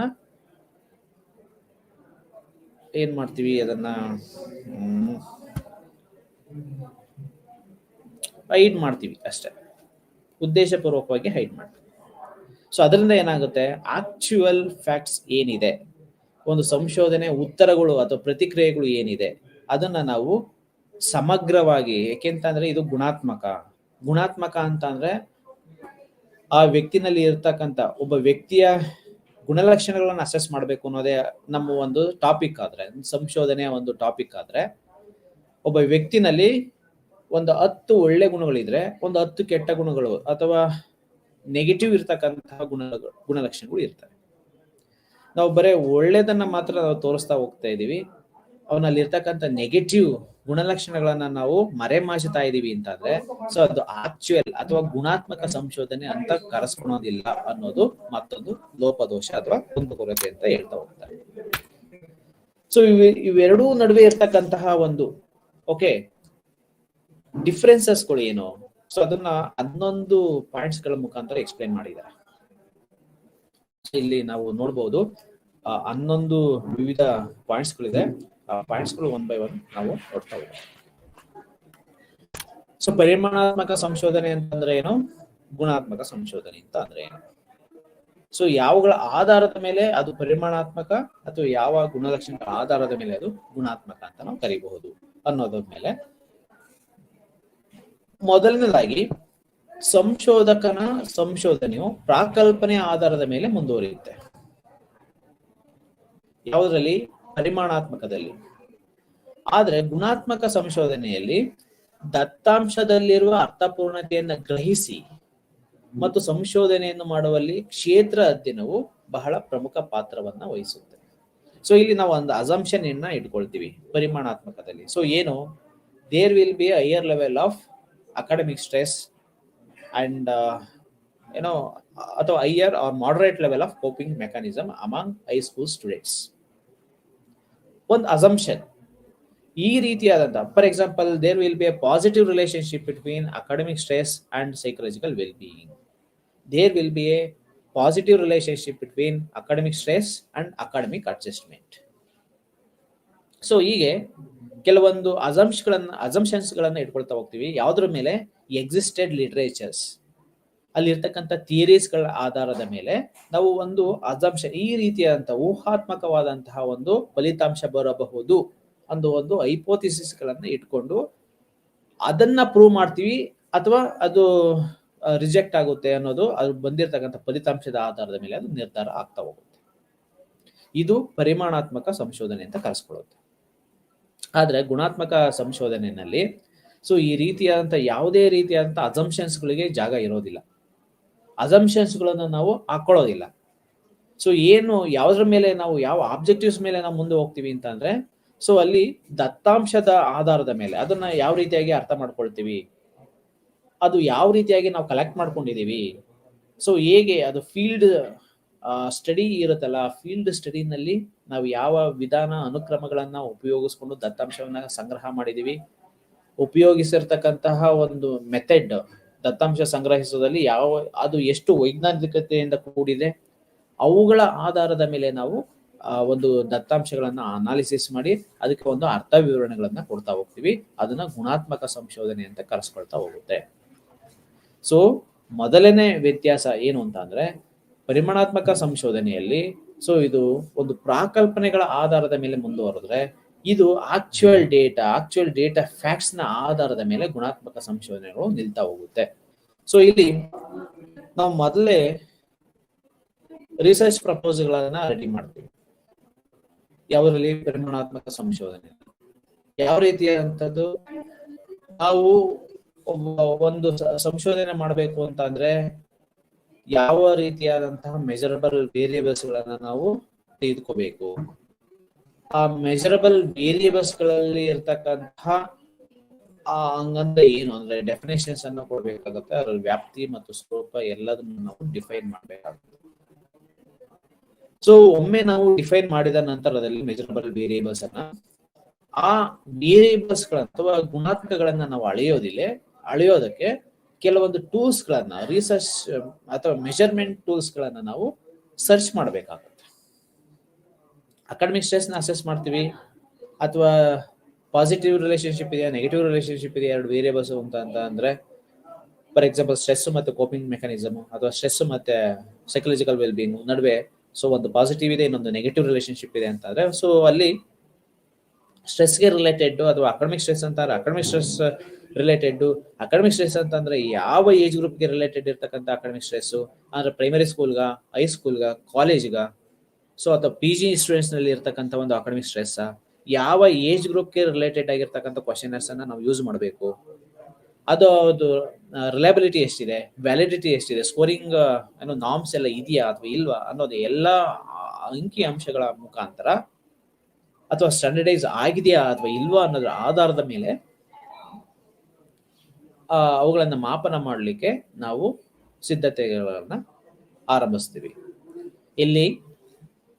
ಏನ್ ಮಾಡ್ತೀವಿ, ಅದನ್ನ ಹೈಡ್ ಮಾಡ್ತೀವಿ ಅಷ್ಟೇ, ಉದ್ದೇಶಪೂರ್ವಕವಾಗಿ ಹೈಡ್ ಮಾಡ್ತೀವಿ. ಸೊ ಅದರಿಂದ ಏನಾಗುತ್ತೆ, ಆಕ್ಚುಯಲ್ ಫ್ಯಾಕ್ಟ್ಸ್ ಏನಿದೆ, ಒಂದು ಸಂಶೋಧನೆ ಉತ್ತರಗಳು ಅಥವಾ ಪ್ರತಿಕ್ರಿಯೆಗಳು ಏನಿದೆ ಅದನ್ನ ನಾವು ಸಮಗ್ರವಾಗಿ, ಯಾಕೆಂತಂದ್ರೆ ಇದು ಗುಣಾತ್ಮಕ ಅಂತ ಅಂದ್ರೆ ಆ ವ್ಯಕ್ತಿನಲ್ಲಿ ಇರ್ತಕ್ಕಂಥ ಒಬ್ಬ ವ್ಯಕ್ತಿಯ ಗುಣಲಕ್ಷಣಗಳನ್ನ ಅಸೆಸ್ ಮಾಡಬೇಕು ಅನ್ನೋದೇ ನಮ್ಮ ಒಂದು ಟಾಪಿಕ್ ಆದ್ರೆ, ಸಂಶೋಧನೆಯ ಒಂದು ಟಾಪಿಕ್ ಆದ್ರೆ, ಒಬ್ಬ ವ್ಯಕ್ತಿನಲ್ಲಿ ಒಂದು 10 ಒಳ್ಳೆ ಗುಣಗಳಿದ್ರೆ ಒಂದು 10 ಕೆಟ್ಟ ಗುಣಗಳು ಅಥವಾ ನೆಗೆಟಿವ್ ಇರ್ತಕ್ಕಂತಹ ಗುಣಲಕ್ಷಣಗಳು ಇರ್ತವೆ. ನಾವು ಬರೇ ಒಳ್ಳೇದನ್ನ ಮಾತ್ರ ನಾವು ತೋರಿಸ್ತಾ ಹೋಗ್ತಾ ಇದೀವಿ, ಅವನಲ್ಲಿ ಇರ್ತಕ್ಕಂಥ ನೆಗೆಟಿವ್ ಗುಣಲಕ್ಷಣಗಳನ್ನ ನಾವು ಮರೆಮಾಚುತ್ತಾ ಇದೀವಿ ಅಂತಂದ್ರೆ ಸೊ ಅದು ಆಕ್ಚುಯಲ್ ಅಥವಾ ಗುಣಾತ್ಮಕ ಸಂಶೋಧನೆ ಅಂತ ಕರೆಸ್ಕೊಳೋದಿಲ್ಲ ಅನ್ನೋದು ಮತ್ತೊಂದು ಲೋಪದೋಷ ಅಥವಾ ಕುಂದುಕೊರತೆ ಅಂತ ಹೇಳ್ತಾ ಹೋಗ್ತಾರೆ. ಸೊ ಇವೆರಡೂ ನಡುವೆ ಇರ್ತಕ್ಕಂತಹ ಒಂದು ಡಿಫ್ರೆನ್ಸಸ್ಗಳು ಏನು, ಸೊ ಅದನ್ನ 11 ಪಾಯಿಂಟ್ಸ್ ಗಳ ಮುಖಾಂತರ ಎಕ್ಸ್ಪ್ಲೈನ್ ಮಾಡಿದ್ದಾರೆ. ಇಲ್ಲಿ ನಾವು ನೋಡ್ಬೋದು 11 ವಿವಿಧ ಪಾಯಿಂಟ್ಸ್ ಗಳಿದೆ. ಆ ಪಾಯಿಂಟ್ಸ್ ಗಳು 1 by 1 ನಾವು ನೋಡ್ತಾ ಹೋಗೋಣ. ಸೊ ಪರಿಮಾಣಾತ್ಮಕ ಸಂಶೋಧನೆ ಅಂತಂದ್ರೆ ಏನು, ಗುಣಾತ್ಮಕ ಸಂಶೋಧನೆ ಅಂತ ಅಂದ್ರೆ ಏನು, ಸೊ ಯಾವುಗಳ ಆಧಾರದ ಮೇಲೆ ಅದು ಪರಿಮಾಣಾತ್ಮಕ ಅಥವಾ ಯಾವ ಗುಣಲಕ್ಷಣಗಳ ಆಧಾರದ ಮೇಲೆ ಅದು ಗುಣಾತ್ಮಕ ಅಂತ ನಾವು ಕರಿಬಹುದು ಅನ್ನೋದ್ರ ಮೇಲೆ, ಮೊದಲನೇದಾಗಿ ಸಂಶೋಧಕನ ಸಂಶೋಧನೆಯು ಪ್ರಾಕಲ್ಪನೆಯ ಆಧಾರದ ಮೇಲೆ ಮುಂದುವರಿಯುತ್ತೆ. ಯಾವುದರಲ್ಲಿ, ಪರಿಮಾಣಾತ್ಮಕದಲ್ಲಿ. ಆದ್ರೆ ಗುಣಾತ್ಮಕ ಸಂಶೋಧನೆಯಲ್ಲಿ ದತ್ತಾಂಶದಲ್ಲಿರುವ ಅರ್ಥಪೂರ್ಣತೆಯನ್ನು ಗ್ರಹಿಸಿ ಮತ್ತು ಸಂಶೋಧನೆಯನ್ನು ಮಾಡುವಲ್ಲಿ ಕ್ಷೇತ್ರ ಅಧ್ಯಯನವು ಬಹಳ ಪ್ರಮುಖ ಪಾತ್ರವನ್ನ ವಹಿಸುತ್ತೆ. ಸೊ ಇಲ್ಲಿ ನಾವು ಒಂದು ಅಸಂಪ್ಷನ್ ಇಟ್ಕೊಳ್ತೀವಿ ಪರಿಮಾಣಾತ್ಮಕದಲ್ಲಿ. ಸೊ ಏನು, there will be higher level of academic stress and ಅಥವಾ higher or moderate level of coping mechanism among high school students. ಒಂದು ಅಸಂಪ್ಷನ್ ಈ ರೀತಿಯಾದಂತಹ, for example, there will be a positive relationship between academic stress and psychological well being. There will be a positive relationship between academic stress and academic adjustment. So ಹೀಗೆ ಕೆಲವೊಂದು ಅಸಂಪ್ಷನ್ಸ್ ಗಳನ್ನ ಇಟ್ಕೊಳ್ತಾ ಹೋಗ್ತೀವಿ. ಯಾವುದ್ರ ಮೇಲೆ, ಎಕ್ಸಿಸ್ಟೆಡ್ ಲಿಟರೇಚರ್ಸ್, ಅಲ್ಲಿ ಇರ್ತಕ್ಕಂಥ ಥಿಯರೀಸ್ಗಳ ಆಧಾರದ ಮೇಲೆ ನಾವು ಒಂದು ಅಸಂಪ್ಷನ್, ಈ ರೀತಿಯಾದಂತಹ ಊಹಾತ್ಮಕವಾದಂತಹ ಒಂದು ಫಲಿತಾಂಶ ಬರಬಹುದು ಒಂದು ಹೈಪೋಥಿಸಿಸ್ ಗಳನ್ನ ಇಟ್ಕೊಂಡು ಅದನ್ನ ಪ್ರೂವ್ ಮಾಡ್ತೀವಿ ಅಥವಾ ಅದು ರಿಜೆಕ್ಟ್ ಆಗುತ್ತೆ ಅನ್ನೋದು ಅದು ಬಂದಿರತಕ್ಕಂಥ ಫಲಿತಾಂಶದ ಆಧಾರದ ಮೇಲೆ ಅದು ನಿರ್ಧಾರ ಆಗ್ತಾ ಹೋಗುತ್ತೆ. ಇದು ಪರಿಮಾಣಾತ್ಮಕ ಸಂಶೋಧನೆ ಅಂತ ಕರೆಸ್ಕೊಳ್ಳುತ್ತೆ. ಆದ್ರೆ ಗುಣಾತ್ಮಕ ಸಂಶೋಧನೆಯಲ್ಲಿ ಸೊ ಈ ರೀತಿಯಾದಂಥ ಯಾವುದೇ ರೀತಿಯಾದಂಥ ಅಸಂಪ್ಷನ್ಸ್ಗಳಿಗೆ ಜಾಗ ಇರೋದಿಲ್ಲ. ಅಸಂಪ್ಷನ್ಸ್ಗಳನ್ನು ನಾವು ಹಾಕೊಳ್ಳೋದಿಲ್ಲ. ಸೊ ಏನು ಯಾವುದ್ರ ಮೇಲೆ ನಾವು ಯಾವ ಆಬ್ಜೆಕ್ಟಿವ್ಸ್ ಮೇಲೆ ನಾವು ಮುಂದೆ ಹೋಗ್ತೀವಿ ಅಂತ ಅಂದ್ರೆ ಸೊ ಅಲ್ಲಿ ದತ್ತಾಂಶದ ಆಧಾರದ ಮೇಲೆ ಅದನ್ನ ಯಾವ ರೀತಿಯಾಗಿ ಅರ್ಥ ಮಾಡ್ಕೊಳ್ತೀವಿ, ಅದು ಯಾವ ರೀತಿಯಾಗಿ ನಾವು ಕಲೆಕ್ಟ್ ಮಾಡ್ಕೊಂಡಿದೀವಿ, ಸೊ ಹೇಗೆ ಅದು ಫೀಲ್ಡ್ ಸ್ಟಡಿ ಇರುತ್ತಲ್ಲ, ಫೀಲ್ಡ್ ಸ್ಟಡಿನಲ್ಲಿ ನಾವು ಯಾವ ವಿಧಾನ ಅನುಕ್ರಮಗಳನ್ನ ಉಪಯೋಗಿಸ್ಕೊಂಡು ದತ್ತಾಂಶವನ್ನ ಸಂಗ್ರಹ ಮಾಡಿದೀವಿ, ಉಪಯೋಗಿಸಿರ್ತಕ್ಕಂತಹ ಒಂದು ಮೆಥಡ್ ದತ್ತಾಂಶ ಸಂಗ್ರಹಿಸೋದಲ್ಲಿ ಅದು ಎಷ್ಟು ವೈಜ್ಞಾನಿಕತೆಯಿಂದ ಕೂಡಿದೆ, ಅವುಗಳ ಆಧಾರದ ಮೇಲೆ ನಾವು ಒಂದು ದತ್ತಾಂಶಗಳನ್ನ ಅನಾಲಿಸಿಸ್ ಮಾಡಿ ಅದಕ್ಕೆ ಒಂದು ಅರ್ಥ ವಿವರಣೆಗಳನ್ನ ಕೊಡ್ತಾ ಹೋಗ್ತೀವಿ. ಅದನ್ನ ಗುಣಾತ್ಮಕ ಸಂಶೋಧನೆ ಅಂತ ಕರೆಸ್ಕೊಳ್ತಾ ಹೋಗುತ್ತೆ. ಸೊ ಮೊದಲನೇ ವ್ಯತ್ಯಾಸ ಏನು ಅಂತ ಅಂದ್ರೆ ಪರಿಮಾಣಾತ್ಮಕ ಸಂಶೋಧನೆಯಲ್ಲಿ ಸೊ ಇದು ಒಂದು ಪ್ರಾಕಲ್ಪನೆಗಳ ಆಧಾರದ ಮೇಲೆ ಮುಂದುವರೆದ್ರೆ, ಇದು ಆಕ್ಚುಯಲ್ ಡೇಟಾ ಫ್ಯಾಕ್ಟ್ಸ್ ನ ಆಧಾರದ ಮೇಲೆ ಗುಣಾತ್ಮಕ ಸಂಶೋಧನೆಗಳು ನಿಲ್ತಾ ಹೋಗುತ್ತೆ. ಸೊ ಇಲ್ಲಿ ನಾವು ಮೊದಲೇ ರಿಸರ್ಚ್ ಪ್ರಪೋಸಲ್ಗಳನ್ನ ರೆಡಿ ಮಾಡ್ತೀವಿ. ಯಾವುದರಲ್ಲಿ? ಪರಿಮಾಣಾತ್ಮಕ ಸಂಶೋಧನೆ. ಯಾವ ರೀತಿಯಾದಂಥದ್ದು? ನಾವು ಒಂದು ಸಂಶೋಧನೆ ಮಾಡಬೇಕು ಅಂತ ಅಂದ್ರೆ ಯಾವ ರೀತಿಯಾದಂತಹ ಮೆಜರಬಲ್ ವೇರಿಯೇಬಲ್ಸ್ ಗಳನ್ನ ನಾವು ತೆಗೆದುಕೋಬೇಕು. ಆ ಮೆಜರಬಲ್ ವೇರಿಯೇಬಲ್ಸ್ ಗಳಲ್ಲಿ ಇರ್ತಕ್ಕಂತಹ ಹಂಗಂದ್ರೆ ಏನು ಅಂದ್ರೆ ಡೆಫಿನೇಷನ್ಸ್ ಅನ್ನು ಕೊಡ್ಬೇಕಾಗುತ್ತೆ. ಅದ್ರಲ್ಲಿ ವ್ಯಾಪ್ತಿ ಮತ್ತು ಸ್ವರೂಪ ಎಲ್ಲದನ್ನು ನಾವು ಡಿಫೈನ್ ಮಾಡ್ಬೇಕಾಗುತ್ತೆ. ಸೊ ಒಮ್ಮೆ ನಾವು ಡಿಫೈನ್ ಮಾಡಿದ ನಂತರದಲ್ಲಿ ಮೆಜರಬಲ್ ವೇರಿಯೇಬಲ್ಸ್ ಅನ್ನ, ಆ ವೇರಿಯೇಬಲ್ಸ್ ಗಳ ಅಥವಾ ಗುಣಾತ್ಮಕಗಳನ್ನ ನಾವು ಅಳೆಯೋದಕ್ಕೆ ಕೆಲವೊಂದು ಟೂಲ್ಸ್ ಗಳನ್ನ, ರಿಸರ್ಚ್ ಅಥವಾ ಮೆಜರ್ಮೆಂಟ್ ಟೂಲ್ಸ್ ಗಳನ್ನ ನಾವು ಸರ್ಚ್ ಮಾಡಬೇಕಾಗುತ್ತೆ. ಅಕಾಡೆಮಿಕ್ ಸ್ಟ್ರೆಸ್ ನ ಅಸೆಸ್ ಮಾಡ್ತೀವಿ, ಅಥವಾ ಪಾಸಿಟಿವ್ ರಿಲೇಶನ್ಶಿಪ್ ಇದೆಯಾ, ನೆಗೆಟಿವ್ ರಿಲೇಶನ್ಶಿಪ್ ಇದೆಯಾ ಎರಡು ವೇರಿಯೇಬಲ್ಸ್ ಅಂತ ಅಂದ್ರೆ ಫಾರ್ ಎಕ್ಸಾಂಪಲ್ ಸ್ಟ್ರೆಸ್ ಮತ್ತೆ ಕೋಪಿಂಗ್ ಮೆಕಾನಿಸಮ್, ಅಥವಾ ಸ್ಟ್ರೆಸ್ ಮತ್ತೆ ಸೈಕಲಾಜಿಕಲ್ ವೆಲ್ಬೀಯಿಂಗ್ ನಡುವೆ ಸೊ ಒಂದು ಪಾಸಿಟಿವ್ ಇದೆ, ಇನ್ನೊಂದು ನೆಗೆಟಿವ್ ರಿಲೇಶನ್ಶಿಪ್ ಇದೆ ಅಂತಂದ್ರೆ ಸೊ ಅಲ್ಲಿ ಸ್ಟ್ರೆಸ್ಗೆ ರಿಲೇಟೆಡ್ ಅಥವಾ ಅಕಾಡೆಮಿಕ್ ಸ್ಟ್ರೆಸ್ ಅಂತಾರೆ academic stress related. Academic stress ಅಂತಂದ್ರೆ ಯಾವ ಏಜ್ ಗ್ರೂಪ್ಗೆ ರಿಲೇಟೆಡ್ ಇರ್ತಕ್ಕಂಥ ಅಕಾಡೆಮಿಕ್ ಸ್ಟ್ರೆಸ್ ಅಂದ್ರೆ ಪ್ರೈಮರಿ ಸ್ಕೂಲ್ಗ, ಹೈಸ್ಕೂಲ್ಗ, ಕಾಲೇಜ್ಗ, ಸೊ ಅಥವಾ ಪಿ ಜಿ ಸ್ಟೂಡೆಂಟ್ಸ್ ನಲ್ಲಿ ಇರ್ತಕ್ಕಂಥ ಒಂದು ಅಕಾಡೆಮಿಕ್ ಸ್ಟ್ರೆಸ್, ಯಾವ ಏಜ್ ಗ್ರೂಪ್ಗೆ ರಿಲೇಟೆಡ್ ಆಗಿರ್ತಕ್ಕಂಥ ಕ್ವಶನರ್ಸ್ ಅನ್ನ ನಾವು ಯೂಸ್ ಮಾಡಬೇಕು, ಅದು ರಿಲಯಬಿಲಿಟಿ ಎಷ್ಟಿದೆ, ವ್ಯಾಲಿಡಿಟಿ ಎಷ್ಟಿದೆ, ಸ್ಕೋರಿಂಗ್ ಏನೋ ನಾರ್ಮ್ಸ್ ಎಲ್ಲ ಇದೆಯಾ ಅಥವಾ ಇಲ್ವಾ ಅನ್ನೋದು ಎಲ್ಲ ಅಂಕಿ ಅಂಶಗಳ ಮುಖಾಂತರ, ಅಥವಾ ಸ್ಟ್ಯಾಂಡರ್ಡೈಸ್ ಆಗಿದೆಯಾ ಅಥವಾ ಇಲ್ವಾ ಅನ್ನೋದ್ರ ಆಧಾರದ ಮೇಲೆ ಅವುಗಳನ್ನ ಮಾಪನ ಮಾಡಲಿಕ್ಕೆ ನಾವು ಸಿದ್ಧತೆಗಳನ್ನ ಆರಂಭಿಸ್ತೀವಿ. ಇಲ್ಲಿ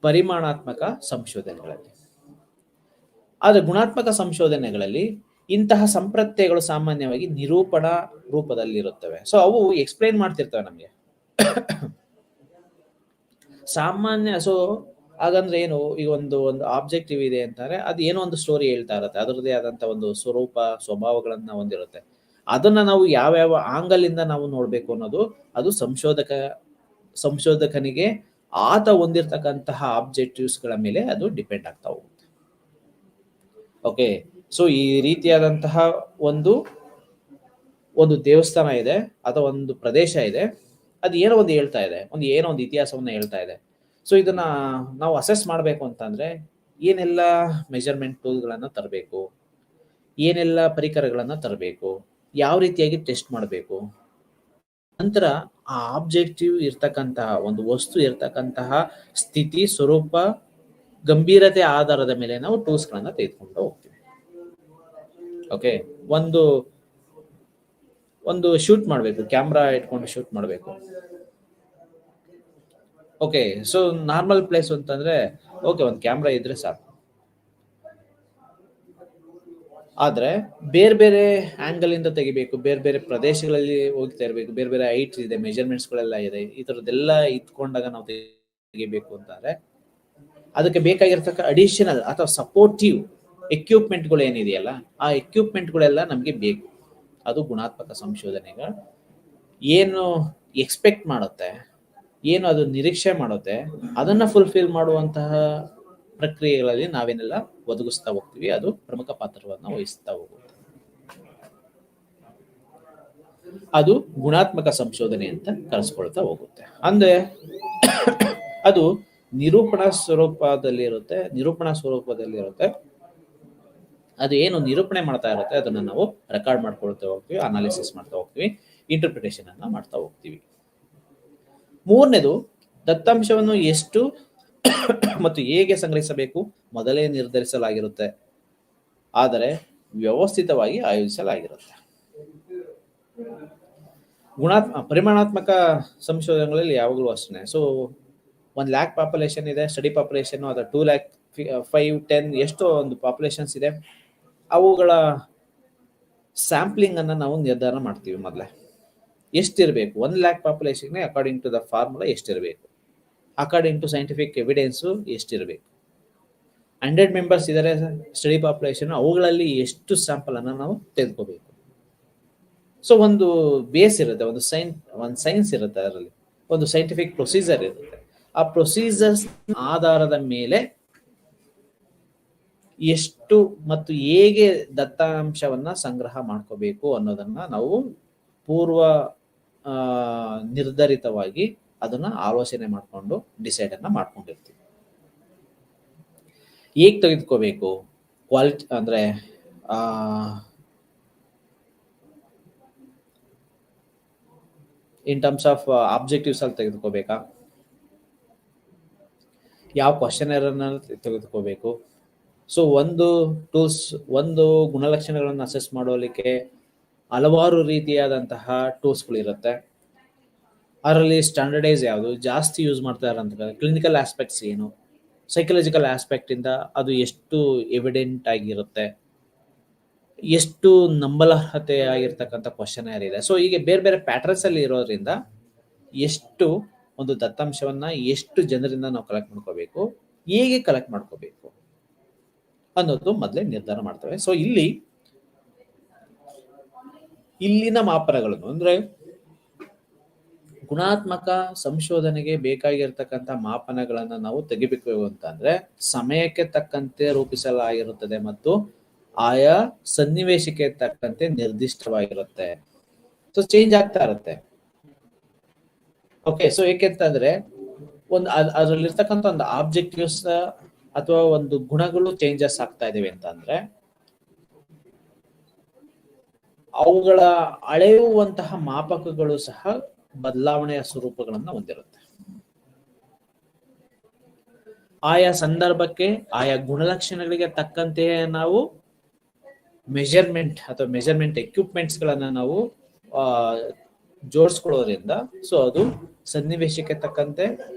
ಪರಿಮಾಣಾತ್ಮಕ ಸಂಶೋಧನೆಗಳಲ್ಲಿ. ಆದರೆ ಗುಣಾತ್ಮಕ ಸಂಶೋಧನೆಗಳಲ್ಲಿ ಇಂತಹ ಸಂಪ್ರತ್ಯಗಳು ಸಾಮಾನ್ಯವಾಗಿ ನಿರೂಪಣಾ ರೂಪದಲ್ಲಿರುತ್ತವೆ. ಸೊ ಅವು ಎಕ್ಸ್ಪ್ಲೈನ್ ಮಾಡ್ತಿರ್ತವೆ ನಮಗೆ ಸಾಮಾನ್ಯ. ಸೊ ಹಾಗಂದ್ರೆ ಏನು, ಈಗ ಒಂದು ಆಬ್ಜೆಕ್ಟಿವ್ ಇದೆ ಅಂತಾರೆ, ಅದು ಏನೋ ಒಂದು ಸ್ಟೋರಿ ಹೇಳ್ತಾ ಇರುತ್ತೆ, ಅದರದೇ ಆದಂತ ಒಂದು ಸ್ವರೂಪ ಸ್ವಭಾವಗಳನ್ನ ಹೊಂದಿರುತ್ತೆ. ಅದನ್ನ ನಾವು ಯಾವ್ಯಾವ ಆಂಗಲ್ ಇಂದ ನಾವು ನೋಡ್ಬೇಕು ಅನ್ನೋದು ಅದು ಸಂಶೋಧಕನಿಗೆ ಆತ ಹೊಂದಿರತಕ್ಕಂತಹ ಆಬ್ಜೆಕ್ಟಿವ್ಸ್ ಗಳ ಮೇಲೆ ಅದು ಡಿಪೆಂಡ್ ಆಗ್ತಾ ಹೋಗುತ್ತೆ. ಓಕೆ, ಸೊ ಈ ರೀತಿಯಾದಂತಹ ಒಂದು ದೇವಸ್ಥಾನ ಇದೆ ಅಥವಾ ಒಂದು ಪ್ರದೇಶ ಇದೆ, ಅದು ಏನೋ ಒಂದು ಹೇಳ್ತಾ ಇದೆ, ಏನೋ ಒಂದು ಇತಿಹಾಸವನ್ನ ಹೇಳ್ತಾ ಇದೆ. ಸೊ ಇದನ್ನ ನಾವು ಅಸೆಸ್ ಮಾಡಬೇಕು ಅಂತಂದ್ರೆ ಏನೆಲ್ಲ ಮೆಜರ್ಮೆಂಟ್ ಟೂಲ್ಗಳನ್ನ ತರಬೇಕು, ಏನೆಲ್ಲ ಪರಿಕರಗಳನ್ನ ತರಬೇಕು, ಯಾವ ರೀತಿಯಾಗಿ ಟೆಸ್ಟ್ ಮಾಡಬೇಕು, ನಂತರ ಆ ಆಬ್ಜೆಕ್ಟಿವ್ ಇರ್ತಕ್ಕಂತಹ ಒಂದು ವಸ್ತು ಇರ್ತಕ್ಕಂತಹ ಸ್ಥಿತಿ, ಸ್ವರೂಪ, ಗಂಭೀರತೆ ಆಧಾರದ ಮೇಲೆ ನಾವು ಟೂಲ್ಸ್ ಗಳನ್ನ ತೆಗೆದುಕೊಂಡು ಹೋಗ್ತೀವಿ. ಓಕೆ, ಒಂದು ಶೂಟ್ ಮಾಡಬೇಕು, ಕ್ಯಾಮ್ರಾ ಇಟ್ಕೊಂಡು ಶೂಟ್ ಮಾಡಬೇಕು. ಓಕೆ, ಸೊ ನಾರ್ಮಲ್ ಪ್ಲೇಸ್ ಅಂತಂದ್ರೆ ಓಕೆ ಒಂದು ಕ್ಯಾಮ್ರಾ ಇದ್ರೆ ಸಾಕು. ಆದ್ರೆ ಬೇರೆ ಬೇರೆ ಆಂಗಲ್ ಇಂದ ತೆಗಿಬೇಕು, ಬೇರೆ ಬೇರೆ ಪ್ರದೇಶಗಳಲ್ಲಿ ಹೋಗ್ತಾ ಇರ್ಬೇಕು, ಬೇರೆ ಬೇರೆ ಹೈಟ್ ಇದೆ, ಮೆಜರ್ಮೆಂಟ್ಸ್ ಗಳೆಲ್ಲ ಇದೆ, ಈ ತರದ್ದೆಲ್ಲ ಇಟ್ಕೊಂಡಾಗ ನಾವು ತೆಗಿಬೇಕು ಅಂತಂದ್ರೆ ಅದಕ್ಕೆ ಬೇಕಾಗಿರ್ತಕ್ಕ ಅಡಿಷನಲ್ ಅಥವಾ ಸಪೋರ್ಟಿವ್ ಎಕ್ವಿಪ್ಮೆಂಟ್ಗಳು ಏನಿದೆಯಲ್ಲ, ಆ ಎಕ್ವಿಪ್ಮೆಂಟ್ಗಳೆಲ್ಲ ನಮ್ಗೆ ಬೇಕು. ಅದು ಗುಣಾತ್ಮಕ ಸಂಶೋಧನೆಗಳು ಏನು ಎಕ್ಸ್ಪೆಕ್ಟ್ ಮಾಡುತ್ತೆ, ಏನು ಅದು ನಿರೀಕ್ಷೆ ಮಾಡುತ್ತೆ, ಅದನ್ನ ಫುಲ್ಫಿಲ್ ಮಾಡುವಂತಹ ಪ್ರಕ್ರಿಯೆಗಳಲ್ಲಿ ನಾವೇನೆಲ್ಲ ಒದಗಿಸ್ತಾ ಹೋಗ್ತೀವಿ, ಅದು ಪ್ರಮುಖ ಪಾತ್ರವನ್ನು ವಹಿಸ್ತಾ ಹೋಗುತ್ತೆ. ಅದು ಗುಣಾತ್ಮಕ ಸಂಶೋಧನೆ ಅಂತ ಕರೆಸ್ಕೊಳ್ತಾ ಹೋಗುತ್ತೆ. ಅಂದ್ರೆ ಅದು ನಿರೂಪಣಾ ಸ್ವರೂಪದಲ್ಲಿ ಇರುತ್ತೆ. ಅದು ಏನು ನಿರೂಪಣೆ ಮಾಡ್ತಾ ಇರುತ್ತೆ ಅದನ್ನ ನಾವು ರೆಕಾರ್ಡ್ ಮಾಡ್ಕೊಳ್ತಾ ಹೋಗ್ತೀವಿ, ಅನಾಲಿಸಿಸ್ ಮಾಡ್ತಾ ಹೋಗ್ತೀವಿ, ಇಂಟರ್ಪ್ರಿಟೇಷನ್ ಅನ್ನ ಮಾಡ್ತಾ ಹೋಗ್ತೀವಿ. ಮೂರನೇದು, ದತ್ತಾಂಶವನ್ನು ಎಷ್ಟು ಮತ್ತು ಹೇಗೆ ಸಂಗ್ರಹಿಸಬೇಕು ಮೊದಲೇ ನಿರ್ಧರಿಸಲಾಗಿರುತ್ತೆ, ಆದರೆ ವ್ಯವಸ್ಥಿತವಾಗಿ ಆಯೋಜಿಸಲಾಗಿರುತ್ತೆ. ಪರಿಮಾಣಾತ್ಮಕ ಸಂಶೋಧನೆಗಳಲ್ಲಿ ಯಾವಾಗಲೂ ಅಷ್ಟೇ. ಸೊ 1,00,000 ಪಾಪ್ಯುಲೇಷನ್ ಇದೆ, ಸ್ಟಡಿ ಪಾಪ್ಯುಲೇಷನ್ ಅದು 2,00,000, 5, 10 ಎಷ್ಟೋ ಒಂದು ಪಾಪ್ಯುಲೇಷನ್ಸ್ ಇದೆ. ಅವುಗಳ ಸ್ಯಾಂಪ್ಲಿಂಗ್ ಅನ್ನ ನಾವು ನಿರ್ಧಾರ ಮಾಡ್ತೀವಿ. ಮೊದಲೇ ಎಷ್ಟಿರಬೇಕು 1,00,000 ಪಾಪ್ಯುಲೇಷನ್ಗೆ ಅಕಾರ್ಡಿಂಗ್ ಟು ದ ಫಾರ್ಮುಲಾ ಎಷ್ಟಿರಬೇಕು, ಅಕಾರ್ಡಿಂಗ್ ಟು ಸೈಂಟಿಫಿಕ್ ಎವಿಡೆನ್ಸು ಎಷ್ಟಿರಬೇಕು. 100 ಮೆಂಬರ್ಸ್ ಇದ್ದಾರೆ ಸ್ಟಡಿ ಪಾಪ್ಯುಲೇಷನ್, ಅವುಗಳಲ್ಲಿ ಎಷ್ಟು ಸ್ಯಾಂಪಲ್ ಅನ್ನ ನಾವು ತೆಗೆದುಕೋಬೇಕು. ಸೊ ಒಂದು ಬೇಸ್ ಇರುತ್ತೆ, ಒಂದು ಸೈನ್ಸ್ ಇರುತ್ತೆ, ಅದರಲ್ಲಿ ಒಂದು ಸೈಂಟಿಫಿಕ್ ಪ್ರೊಸೀಜರ್ ಇರುತ್ತೆ. ಆ ಪ್ರೊಸೀಜರ್ಸ್ ಆಧಾರದ ಮೇಲೆ ಎಷ್ಟು ಮತ್ತು ಹೇಗೆ ದತ್ತಾಂಶವನ್ನ ಸಂಗ್ರಹ ಮಾಡ್ಕೋಬೇಕು ಅನ್ನೋದನ್ನ ನಾವು ಪೂರ್ವ ನಿರ್ಧರಿತವಾಗಿ ಅದನ್ನ ಆಲೋಚನೆ ಮಾಡಿಕೊಂಡು ಡಿಸೈಡ್ ಅನ್ನ ಮಾಡ್ಕೊಂಡಿರ್ತೀವಿ. ಹೇಗೆ ತೆಗೆದುಕೋಬೇಕು, ಕ್ವಾಲಿಟಿ ಅಂದ್ರೆ ಇನ್ ಟರ್ಮ್ಸ್ ಆಫ್ ಆಬ್ಜೆಕ್ಟಿವ್ಸ್ ಅಲ್ಲಿ ತೆಗೆದುಕೋಬೇಕಾ, ಯಾವ ಕ್ವಶನರ್ ಅನ್ನ ತೆಗೆದುಕೋಬೇಕು. ಸೊ ಒಂದು ಗುಣಲಕ್ಷಣಗಳನ್ನು ಅಸೆಸ್ ಮಾಡೋಲಿಕ್ಕೆ ಹಲವಾರು ರೀತಿಯಾದಂತಹ ಟೂಲ್ಸ್ಗಳು ಇರುತ್ತೆ. ಅದರಲ್ಲಿ ಸ್ಟ್ಯಾಂಡರ್ಡೈಸ್ ಯಾವುದು, ಜಾಸ್ತಿ ಯೂಸ್ ಮಾಡ್ತಾ ಇರೋಂಥ ಕ್ಲಿನಿಕಲ್ ಆಸ್ಪೆಕ್ಟ್ಸ್ ಏನು, ಸೈಕಲಾಜಿಕಲ್ ಆಸ್ಪೆಕ್ಟ್ ಇಂದ ಅದು ಎಷ್ಟು ಎವಿಡೆಂಟ್ ಆಗಿರುತ್ತೆ, ಎಷ್ಟು ನಂಬಲರ್ಹತೆ ಆಗಿರ್ತಕ್ಕಂಥ ಕ್ವಶನರ್ ಇದೆ. ಸೊ ಹೀಗೆ ಬೇರೆ ಬೇರೆ ಪ್ಯಾಟರ್ನ್ಸ್ ಅಲ್ಲಿ ಇರೋದ್ರಿಂದ ಎಷ್ಟು ಒಂದು ದತ್ತಾಂಶವನ್ನ ಎಷ್ಟು ಜನರಿಂದ ನಾವು ಕಲೆಕ್ಟ್ ಮಾಡ್ಕೋಬೇಕು, ಹೇಗೆ ಕಲೆಕ್ಟ್ ಮಾಡ್ಕೋಬೇಕು ಅನ್ನೋದು ಮೊದಲೇ ನಿರ್ಧಾರ ಮಾಡ್ತೇವೆ. ಸೊ ಇಲ್ಲಿನ ಮಾಪನಗಳನ್ನು ಅಂದ್ರೆ ಗುಣಾತ್ಮಕ ಸಂಶೋಧನೆಗೆ ಬೇಕಾಗಿರ್ತಕ್ಕಂಥ ಮಾಪನಗಳನ್ನ ನಾವು ತೆಗಿಬೇಕು ಅಂತಂದ್ರೆ ಸಮಯಕ್ಕೆ ತಕ್ಕಂತೆ ರೂಪಿಸಲಾಗಿರುತ್ತದೆ ಮತ್ತು ಆಯಾ ಸನ್ನಿವೇಶಕ್ಕೆ ತಕ್ಕಂತೆ ನಿರ್ದಿಷ್ಟವಾಗಿರುತ್ತೆ. ಸೊ ಚೇಂಜ್ ಆಗ್ತಾ ಇರುತ್ತೆ. ಓಕೆ, ಸೊ ಏಕೆಂತಂದ್ರೆ ಅದರಲ್ಲಿರ್ತಕ್ಕಂಥ ಒಂದು ಆಬ್ಜೆಕ್ಟಿವ್ಸ್ ಅಥವಾ ಒಂದು ಗುಣಗಳು ಚೇಂಜಸ್ ಆಗ್ತಾ ಇದಾವೆ ಅಂತಂದ್ರೆ ಅವುಗಳ ಅಳೆಯುವಂತಹ ಮಾಪಕಗಳು ಸಹ ಬದಲಾವಣೆಯ ಸ್ವರೂಪಗಳನ್ನ ಹೊಂದಿರುತ್ತೆ. ಆಯಾ ಸಂದರ್ಭಕ್ಕೆ ಆಯಾ ಗುಣಲಕ್ಷಣಗಳಿಗೆ ತಕ್ಕಂತೆಯೇ ನಾವು ಮೆಜರ್ಮೆಂಟ್ ಎಕ್ವಿಪ್ಮೆಂಟ್ಸ್ ಗಳನ್ನ ನಾವು ಜೋಡಿಸ್ಕೊಳ್ಳೋದ್ರಿಂದ ಸೊ ಅದು ಸನ್ನಿವೇಶಕ್ಕೆ ತಕ್ಕಂತೆ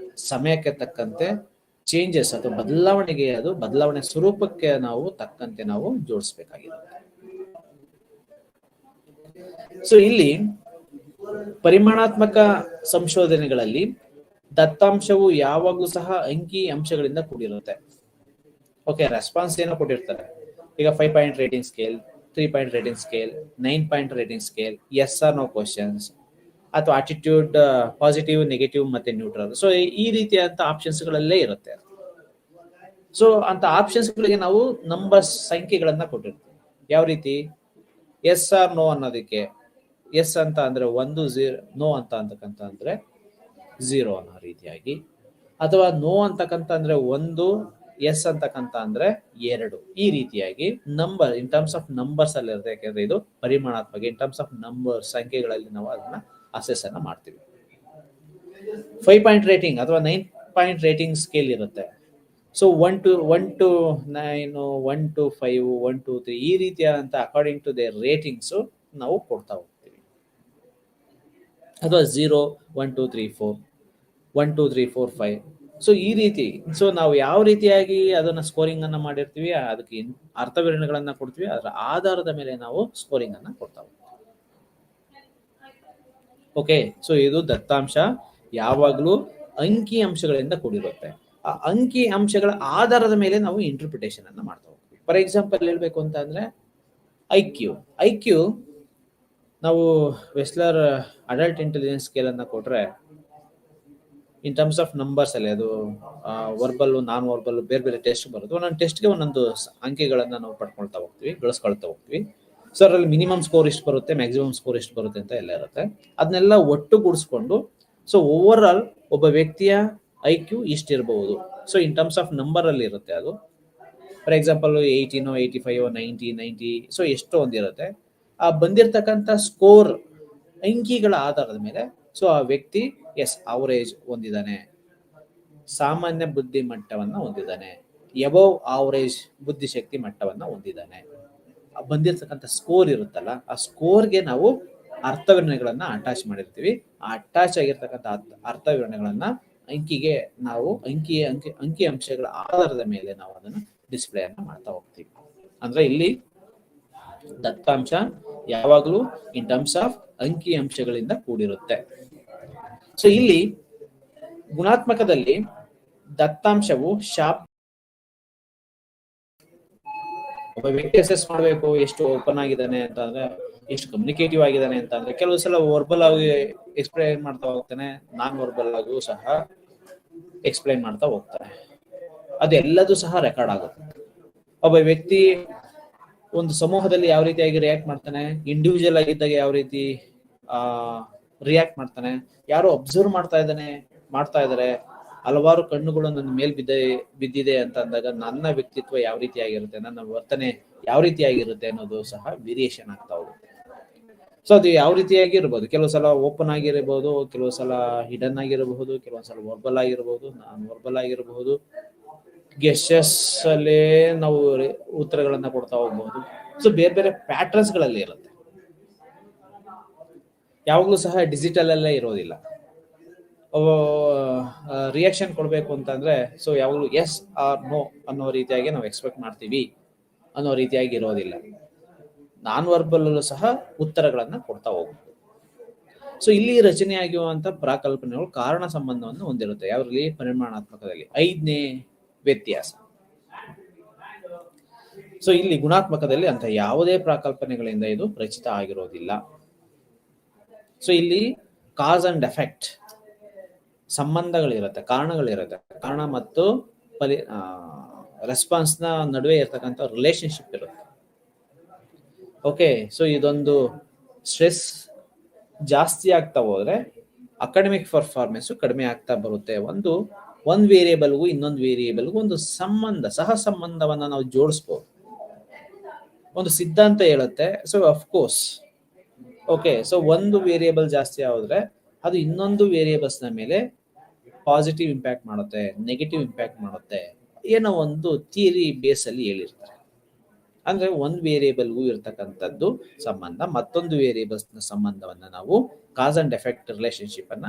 ಸಮಯಕ್ಕೆ ತಕ್ಕಂತೆ ಚೇಂಜಸ್ ಅಥವಾ ಬದಲಾವಣೆ ಸ್ವರೂಪಕ್ಕೆ ನಾವು ತಕ್ಕಂತೆ ನಾವು ಜೋಡಿಸ್ಬೇಕಾಗಿರುತ್ತೆ. ಸೊ ಇಲ್ಲಿ ಪರಿಮಾಣಾತ್ಮಕ ಸಂಶೋಧನೆಗಳಲ್ಲಿ ದತ್ತಾಂಶವು ಯಾವಾಗಲೂ ಸಹ ಅಂಕಿ ಅಂಶಗಳಿಂದ ಕೂಡಿರುತ್ತೆ. ಓಕೆ, ರೆಸ್ಪಾನ್ಸ್ ಏನೋ ಕೊಟ್ಟಿರ್ತಾರೆ. ಈಗ 5 point rating scale, 3 point rating scale, 9 point rating scale, yes or no questions ಅಥವಾ ಆಟಿಟ್ಯೂಡ್, ಪಾಸಿಟಿವ್, ನೆಗೆಟಿವ್ ಮತ್ತೆ ನ್ಯೂಟ್ರಲ್. ಸೊ ಈ ರೀತಿಯಾದಂತ ಆಪ್ಷನ್ಸ್ ಗಳಲ್ಲೇ ಇರುತ್ತೆ. ಸೊ ಅಂತ ಆಪ್ಷನ್ಸ್ ಗಳಿಗೆ ನಾವು ಸಂಖ್ಯೆಗಳನ್ನ ಕೊಟ್ಟಿರ್ತೀವಿ. ಯಾವ ರೀತಿ, ಎಸ್ ಆರ್ ನೋ ಅನ್ನೋದಕ್ಕೆ ಎಸ್ ಅಂತ ಅಂದ್ರೆ 1, 0, ನೋ ಅಂತಕ್ಕಂಥ ಅಂದ್ರೆ 0 ಅನ್ನೋ ರೀತಿಯಾಗಿ, ಅಥವಾ ನೋ ಅಂತಕ್ಕಂಥ ಅಂದ್ರೆ 1, ಎಸ್ ಅಂತಕ್ಕಂಥ ಅಂದ್ರೆ 2, ಈ ರೀತಿಯಾಗಿ number in terms of numbers ಅಲ್ಲಿ ಇರುತ್ತೆ. ಯಾಕಂದ್ರೆ ಇದು ಪರಿಮಾಣಾತ್ಮಕ ಇನ್ ಟರ್ಮ್ಸ್ ಆಫ್ ನಂಬರ್ ಸಂಖ್ಯೆಗಳಲ್ಲಿ ನಾವು ಅದನ್ನ ಅಸೆಸ್ ಅನ್ನ ಮಾಡ್ತೀವಿ. 5 ಪಾಯಿಂಟ್ ರೇಟಿಂಗ್ ಅಥವಾ 9 ಪಾಯಿಂಟ್ ರೇಟಿಂಗ್ ಸ್ಕೇಲ್ ಇರುತ್ತೆ. ಸೊ 1 to 9, 1 to 5, 1 to 3 ಈ ರೀತಿಯಾದಂತ ಅಕಾರ್ಡಿಂಗ್ ಟು ದೇರ್ ರೇಟಿಂಗ್ಸ್ ನಾವು ಕೊಡ್ತಾ ಹೋಗ್ತೀವಿ. ಅಥವಾ 0, 1, 2, 3, 4, 1, 2, 3, 4, 5. ಸೊ ಈ ರೀತಿ ಸೊ ನಾವು ಯಾವ ರೀತಿಯಾಗಿ ಅದನ್ನ ಸ್ಕೋರಿಂಗ್ ಅನ್ನ ಮಾಡಿರ್ತೀವಿ, ಅದಕ್ಕೆ ಅರ್ಥವಿವರಣೆಗಳನ್ನ ಕೊಡ್ತೀವಿ, ಅದರ ಆಧಾರದ ಮೇಲೆ ನಾವು ಸ್ಕೋರಿಂಗ್ ಅನ್ನ ಕೊಡ್ತಾ ಹೋಗ್ತೀವಿ. ಓಕೆ, ಸೊ ಇದು ದತ್ತಾಂಶ ಯಾವಾಗಲೂ ಅಂಕಿ ಅಂಶಗಳಿಂದ ಕೂಡಿರುತ್ತೆ. ಆ ಅಂಕಿ ಅಂಶಗಳ ಆಧಾರದ ಮೇಲೆ ನಾವು ಇಂಟರ್ಪ್ರಿಟೇಷನ್ ಅನ್ನ ಮಾಡ್ತಾ ಹೋಗ್ತೀವಿ. ಫಾರ್ ಎಕ್ಸಾಂಪಲ್ ಹೇಳ್ಬೇಕು ಅಂತ ಅಂದ್ರೆ ಐಕ್ಯೂ ನಾವು ವೆಸ್ಲರ್ ಅಡಲ್ಟ್ ಇಂಟೆಲಿಜೆನ್ಸ್ ಸ್ಕೇಲ್ ಅನ್ನ ಕೊಟ್ರೆ ಇನ್ ಟರ್ಮ್ಸ್ ಆಫ್ ನಂಬರ್ಸ್ ಅಲ್ಲಿ ಅದು ವರ್ಬಲ್, ನಾನ್ ವರ್ಬಲ್, ಬೇರೆ ಬೇರೆ ಟೆಸ್ಟ್ ಬರುತ್ತೆ. ಒಂದೊಂದು ಟೆಸ್ಟ್ಗೆ ಒಂದೊಂದು ಅಂಕಿಗಳನ್ನ ನಾವು ಗಳಿಸ್ಕೊಳ್ತಾ ಹೋಗ್ತೀವಿ. ಸೊ ಅದರಲ್ಲಿ ಮಿನಿಮಮ್ ಸ್ಕೋರ್ ಎಷ್ಟು ಬರುತ್ತೆ, ಮ್ಯಾಕ್ಸಿಮಮ್ ಸ್ಕೋರ್ ಎಷ್ಟು ಬರುತ್ತೆ ಅಂತ ಎಲ್ಲ ಇರುತ್ತೆ. ಅದನ್ನೆಲ್ಲ ಒಟ್ಟುಗೂಡಿಸ್ಕೊಂಡು ಸೊ ಓವರ್ ಆಲ್ ಒಬ್ಬ ವ್ಯಕ್ತಿಯ IQ ಇಷ್ಟಿರಬಹುದು. So in terms of number ಅಲ್ಲಿ ಇರುತ್ತೆ ಅದು. ಫಾರ್ ಎಕ್ಸಾಂಪಲ್ 18 85 90 ಸೊ ಎಷ್ಟೋ ಒಂದಿರುತ್ತೆ. ಆ ಬಂದಿರತಕ್ಕಂಥ ಸ್ಕೋರ್ ಅಂಕಿಗಳ ಆಧಾರದ ಮೇಲೆ ಸೊ ಆ ವ್ಯಕ್ತಿ ಅವರೇಜ್ ಹೊಂದಿದ್ದಾನೆ, ಸಾಮಾನ್ಯ ಬುದ್ಧಿ ಮಟ್ಟವನ್ನ ಹೊಂದಿದ್ದಾನೆ, ಎಬವ್ ಆವರೇಜ್ ಬುದ್ಧಿಶಕ್ತಿ ಮಟ್ಟವನ್ನ ಹೊಂದಿದ್ದಾನೆ. ಬಂದಿರತಕ್ಕಂಥ ಸ್ಕೋರ್ ಇರುತ್ತಲ್ಲ, ಆ ಸ್ಕೋರ್ಗೆ ನಾವು ಅರ್ಥವಿವರಣೆಗಳನ್ನ ಅಟ್ಯಾಚ್ ಮಾಡಿರ್ತೀವಿ. ಆ ಅಟ್ಯಾಚ್ ಆಗಿರ್ತಕ್ಕಂಥ ಅರ್ಥವಿವರಣೆಗಳನ್ನ ಅಂಕಿಗೆ ನಾವು ಅಂಕಿ ಅಂಶಗಳ ಆಧಾರದ ಮೇಲೆ ನಾವು ಅದನ್ನ ಡಿಸ್ಪ್ಲೇ ಅನ್ನ ಮಾಡ್ತಾ ಹೋಗ್ತೀವಿ. ಅಂದ್ರೆ ಇಲ್ಲಿ ದತ್ತಾಂಶ ಯಾವಾಗಲೂ ಇನ್ ಟರ್ಮ್ಸ್ ಆಫ್ ಅಂಕಿ ಅಂಶಗಳಿಂದ ಕೂಡಿರುತ್ತೆ. ಸೊ ಇಲ್ಲಿ ಗುಣಾತ್ಮಕದಲ್ಲಿ ದತ್ತಾಂಶವು ಒಬ್ಬ ವ್ಯಕ್ತಿ ಅಸೆಸ್ ಮಾಡಬೇಕು, ಎಷ್ಟು ಓಪನ್ ಆಗಿದ್ದಾನೆ ಅಂತ ಅಂದ್ರೆ, ಎಷ್ಟು ಕಮ್ಯುನಿಕೇಟಿವ್ ಆಗಿದ್ದಾನೆ ಅಂತ ಅಂದ್ರೆ, ಕೆಲವು ಸಲ ವರ್ಬಲ್ ಆಗಿ ಎಕ್ಸ್ಪ್ಲೈನ್ ಮಾಡ್ತಾ ಹೋಗ್ತಾನೆ, ನಾನ್ ವರ್ಬಲ್ ಆಗೂ ಸಹ ಎಕ್ಸ್ಪ್ಲೈನ್ ಮಾಡ್ತಾ ಹೋಗ್ತಾನೆ. ಅದೆಲ್ಲದೂ ಸಹ ರೆಕಾರ್ಡ್ ಆಗುತ್ತೆ. ಒಬ್ಬ ವ್ಯಕ್ತಿ ಒಂದು ಸಮೂಹದಲ್ಲಿ ಯಾವ ರೀತಿಯಾಗಿ ರಿಯಾಕ್ಟ್ ಮಾಡ್ತಾನೆ, ಇಂಡಿವಿಜುವಲ್ ಆಗಿದ್ದಾಗ ಯಾವ ರೀತಿ ರಿಯಾಕ್ಟ್ ಮಾಡ್ತಾನೆ, ಯಾರು ಅಬ್ಸರ್ವ್ ಮಾಡ್ತಾ ಇದ್ದಾರೆ, ಹಲವಾರು ಕಣ್ಣುಗಳು ನನ್ನ ಮೇಲ್ ಬಿದ್ದಿದೆ ಅಂತ ಅಂದಾಗ ನನ್ನ ವ್ಯಕ್ತಿತ್ವ ಯಾವ ರೀತಿಯಾಗಿರುತ್ತೆ, ನನ್ನ ವರ್ತನೆ ಯಾವ ರೀತಿಯಾಗಿರುತ್ತೆ ಅನ್ನೋದು ಸಹ ವೇರಿಯೇಷನ್ ಆಗ್ತಾ ಹೋಗುತ್ತೆ. ಸೊ ಅದು ಯಾವ ರೀತಿಯಾಗಿ ಇರ್ಬೋದು, ಕೆಲವು ಸಲ ಓಪನ್ ಆಗಿರಬಹುದು, ಕೆಲವು ಸಲ ಹಿಡನ್ ಆಗಿರಬಹುದು, ಕೆಲವೊಂದ್ಸಲ ವರ್ಬಲ್ ಆಗಿರಬಹುದು, ನಾನ್ ವರ್ಬಲ್ ಆಗಿರಬಹುದು. ಗೆಸ್ಟರ್ಸ್ ಅಲ್ಲೇ ನಾವು ಉತ್ತರಗಳನ್ನ ಕೊಡ್ತಾ ಹೋಗ್ಬಹುದು. ಸೊ ಬೇರೆ ಬೇರೆ ಪ್ಯಾಟರ್ನ್ಸ್ ಗಳಲ್ಲಿ ಇರುತ್ತೆ. ಯಾವಾಗ್ಲೂ ಸಹ ಡಿಜಿಟಲ್ ಅಲ್ಲೇ ಇರೋದಿಲ್ಲ. ರಿಯಾಕ್ಷನ್ ಕೊಡ್ಬೇಕು ಅಂತಂದ್ರೆ ಸೊ ಯಾವಾಗಲೂ ಎಸ್ ಆರ್ ನೋ ಅನ್ನೋ ರೀತಿಯಾಗಿ ನಾವು ಎಕ್ಸ್ಪೆಕ್ಟ್ ಮಾಡ್ತೀವಿ ಅನ್ನೋ ರೀತಿಯಾಗಿ ಇರೋದಿಲ್ಲ. ನಾನ್ ವರ್ಬಲ್ ಸಹ ಉತ್ತರಗಳನ್ನ ಕೊಡ್ತಾ ಹೋಗ್ಬೋದು. ಸೊ ಇಲ್ಲಿ ರಚನೆಯಾಗಿರುವಂತ ಪ್ರಾಕಲ್ಪನೆಗಳು ಕಾರಣ ಸಂಬಂಧವನ್ನು ಹೊಂದಿರುತ್ತೆ. ಯಾವ್ದ್ರಲ್ಲಿ? ಪರಿಮಾಣಾತ್ಮಕದಲ್ಲಿ. 5ನೇ ವ್ಯತ್ಯಾಸ. ಸೊ ಇಲ್ಲಿ ಗುಣಾತ್ಮಕದಲ್ಲಿ ಅಂತ ಯಾವುದೇ ಪ್ರಾಕಲ್ಪನೆಗಳಿಂದ ಇದು ರಚಿತ ಆಗಿರೋದಿಲ್ಲ. ಸೊ ಇಲ್ಲಿ ಕಾಸ್ ಅಂಡ್ ಎಫೆಕ್ಟ್ ಸಂಬಂಧಗಳಿರುತ್ತೆ, ಕಾರಣಗಳಿರುತ್ತೆ. ಕಾರಣ ಮತ್ತು ರೆಸ್ಪಾನ್ಸ್ ನ ನಡುವೆ ಇರ್ತಕ್ಕಂಥ ರಿಲೇಶನ್ಶಿಪ್ ಇರುತ್ತೆ. ಓಕೆ, ಸೊ ಇದೊಂದು ಸ್ಟ್ರೆಸ್ ಜಾಸ್ತಿ ಆಗ್ತಾ ಹೋದ್ರೆ ಅಕಾಡೆಮಿಕ್ ಪರ್ಫಾರ್ಮೆನ್ಸ್ ಕಡಿಮೆ ಆಗ್ತಾ ಬರುತ್ತೆ. ಒಂದು ವೇರಿಯೇಬಲ್ಗೂ ಇನ್ನೊಂದು ವೇರಿಯೇಬಲ್ಗೂ ಒಂದು ಸಹ ಸಂಬಂಧವನ್ನ ನಾವು ಜೋಡಿಸ್ಬೋದು. ಒಂದು ಸಿದ್ಧಾಂತ ಹೇಳುತ್ತೆ. ಸೊ ಅಫ್ಕೋರ್ಸ್ ಓಕೆ, ಸೊ ಒಂದು ವೇರಿಯೇಬಲ್ ಜಾಸ್ತಿ ಆದ್ರೆ ಅದು ಇನ್ನೊಂದು ವೇರಿಯೇಬಲ್ಸ್ ನ ಮೇಲೆ ಪಾಸಿಟಿವ್ ಇಂಪ್ಯಾಕ್ಟ್ ಮಾಡುತ್ತೆ, ನೆಗೆಟಿವ್ ಇಂಪ್ಯಾಕ್ಟ್ ಮಾಡುತ್ತೆ, ಏನೋ ಒಂದು ಥಿಯರಿ ಬೇಸ್ ಅಲ್ಲಿ ಹೇಳಿರ್ತಾರೆ. ಅಂದ್ರೆ ಒಂದು ವೇರಿಯೇಬಲ್ಗೂ ಇರ್ತಕ್ಕಂಥದ್ದು ಸಂಬಂಧ ಮತ್ತೊಂದು ವೇರಿಯೇಬಲ್ಸ್ ನ ಸಂಬಂಧವನ್ನ ನಾವು ಕಾಸ್ ಅಂಡ್ ಎಫೆಕ್ಟ್ ರಿಲೇಶನ್ಶಿಪ್ ಅನ್ನ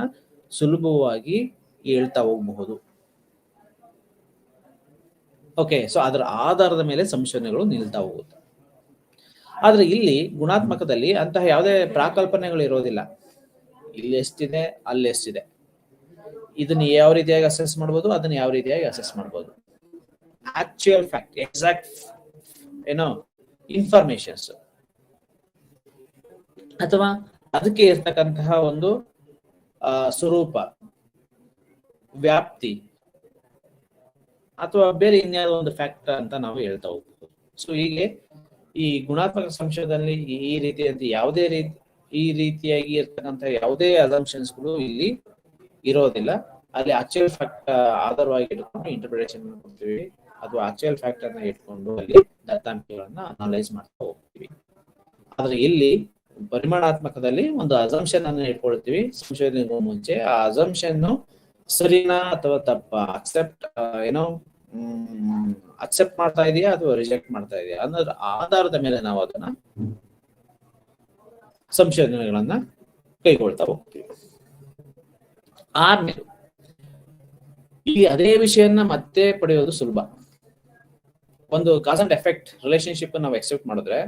ಸುಲಭವಾಗಿ ಹೇಳ್ತಾ ಹೋಗಬಹುದು. ಓಕೆ, ಸೊ ಅದರ ಆಧಾರದ ಮೇಲೆ ಸಂಶೋಧನೆಗಳು ನಿಲ್ತಾ ಹೋಗುತ್ತೆ. ಆದ್ರೆ ಇಲ್ಲಿ ಗುಣಾತ್ಮಕದಲ್ಲಿ ಅಂತಹ ಯಾವುದೇ ಪ್ರಾಕಲ್ಪನೆಗಳು ಇರೋದಿಲ್ಲ. ಇಲ್ಲಿ ಎಷ್ಟಿದೆ, ಅಲ್ಲಿ ಎಷ್ಟಿದೆ, ಇದನ್ನ ಯಾವ ರೀತಿಯಾಗಿ ಅಸೆಸ್ ಮಾಡ್ಬೋದು, ಅದನ್ನ ಯಾವ ರೀತಿಯಾಗಿ ಅಸೆಸ್ ಮಾಡ್ಬೋದು. ಆಕ್ಚುಯಲ್ ಫ್ಯಾಕ್ಟ್, ಎಕ್ಸಾಕ್ಟ್ ಇನ್ಫಾರ್ಮೇಶನ್ಸ್ ಅಥವಾ ಅದಕ್ಕೆ ಇರ್ತಕ್ಕಂತಹ ಒಂದು ಸ್ವರೂಪ, ವ್ಯಾಪ್ತಿ ಅಥವಾ ಬೇರೆ ಇನ್ಯಾವುದೋ ಒಂದು ಫ್ಯಾಕ್ಟರ್ ಅಂತ ನಾವು ಹೇಳ್ತಾ ಹೋಗ್ಬೋದು. ಸೊ ಹೀಗೆ ಈ ಗುಣಾತ್ಮಕ ಸಂಶೋಧನೆಯಲ್ಲಿ ಈ ರೀತಿಯಾಗಿ ಇರ್ತಕ್ಕಂಥ ಯಾವುದೇ ಅಸಂಪ್ಷನ್ಸ್ಗಳು ಇಲ್ಲಿ ಇರೋದಿಲ್ಲ. ಅಲ್ಲಿ ಆಕ್ಚುಯಲ್ ಫ್ಯಾಕ್ಟ್ ಆಧಾರವಾಗಿ ಇಟ್ಕೊಂಡು ಇಂಟರ್ಪ್ರಿಟೇಷನ್ ಕೊಡ್ತೀವಿ, ಅಥವಾ ಆಕ್ಚುಯಲ್ ಫ್ಯಾಕ್ಟ್ ಅನ್ನ ಇಟ್ಕೊಂಡು ಅಲ್ಲಿ ದತ್ತಾಂಶಗಳನ್ನ ಅನಲೈಸ್ ಮಾಡ್ತಾ ಹೋಗ್ತೀವಿ. ಆದ್ರೆ ಇಲ್ಲಿ ಪರಿಮಾಣಾತ್ಮಕದಲ್ಲಿ ಒಂದು ಅಸಂಪ್ಷನ್ ಅನ್ನ ಇಟ್ಕೊಳ್ತೀವಿ. ಸಂಶೋಧನೆಗೂ ಮುಂಚೆ ಆ ಅಸಂಪ್ಷನ್ ಸರಿನಾ ಅಥವಾ ತಪ್ಪ, ಅಕ್ಸೆಪ್ಟ್ ಮಾಡ್ತಾ ಇದೆಯಾ ಅಥವಾ ರಿಜೆಕ್ಟ್ ಮಾಡ್ತಾ ಇದೆಯಾ ಅನ್ನೋದ್ರ ಆಧಾರದ ಮೇಲೆ ನಾವು ಅದನ್ನ ಸಂಶೋಧನೆಗಳನ್ನ ಕೈಗೊಳ್ತಾ ಹೋಗ್ತೀವಿ. ಆದ್ಮೇಲೆ ಇಲ್ಲಿ ಅದೇ ವಿಷಯನ ಮತ್ತೆ ಪಡೆಯೋದು ಸುಲಭ. ಒಂದು ಕಾಸ್ ಅಂಡ್ ಎಫೆಕ್ಟ್ ರಿಲೇಶನ್ಶಿಪ್ ನಾವು ಎಕ್ಸೆಪ್ಟ್ ಮಾಡಿದ್ರೆ,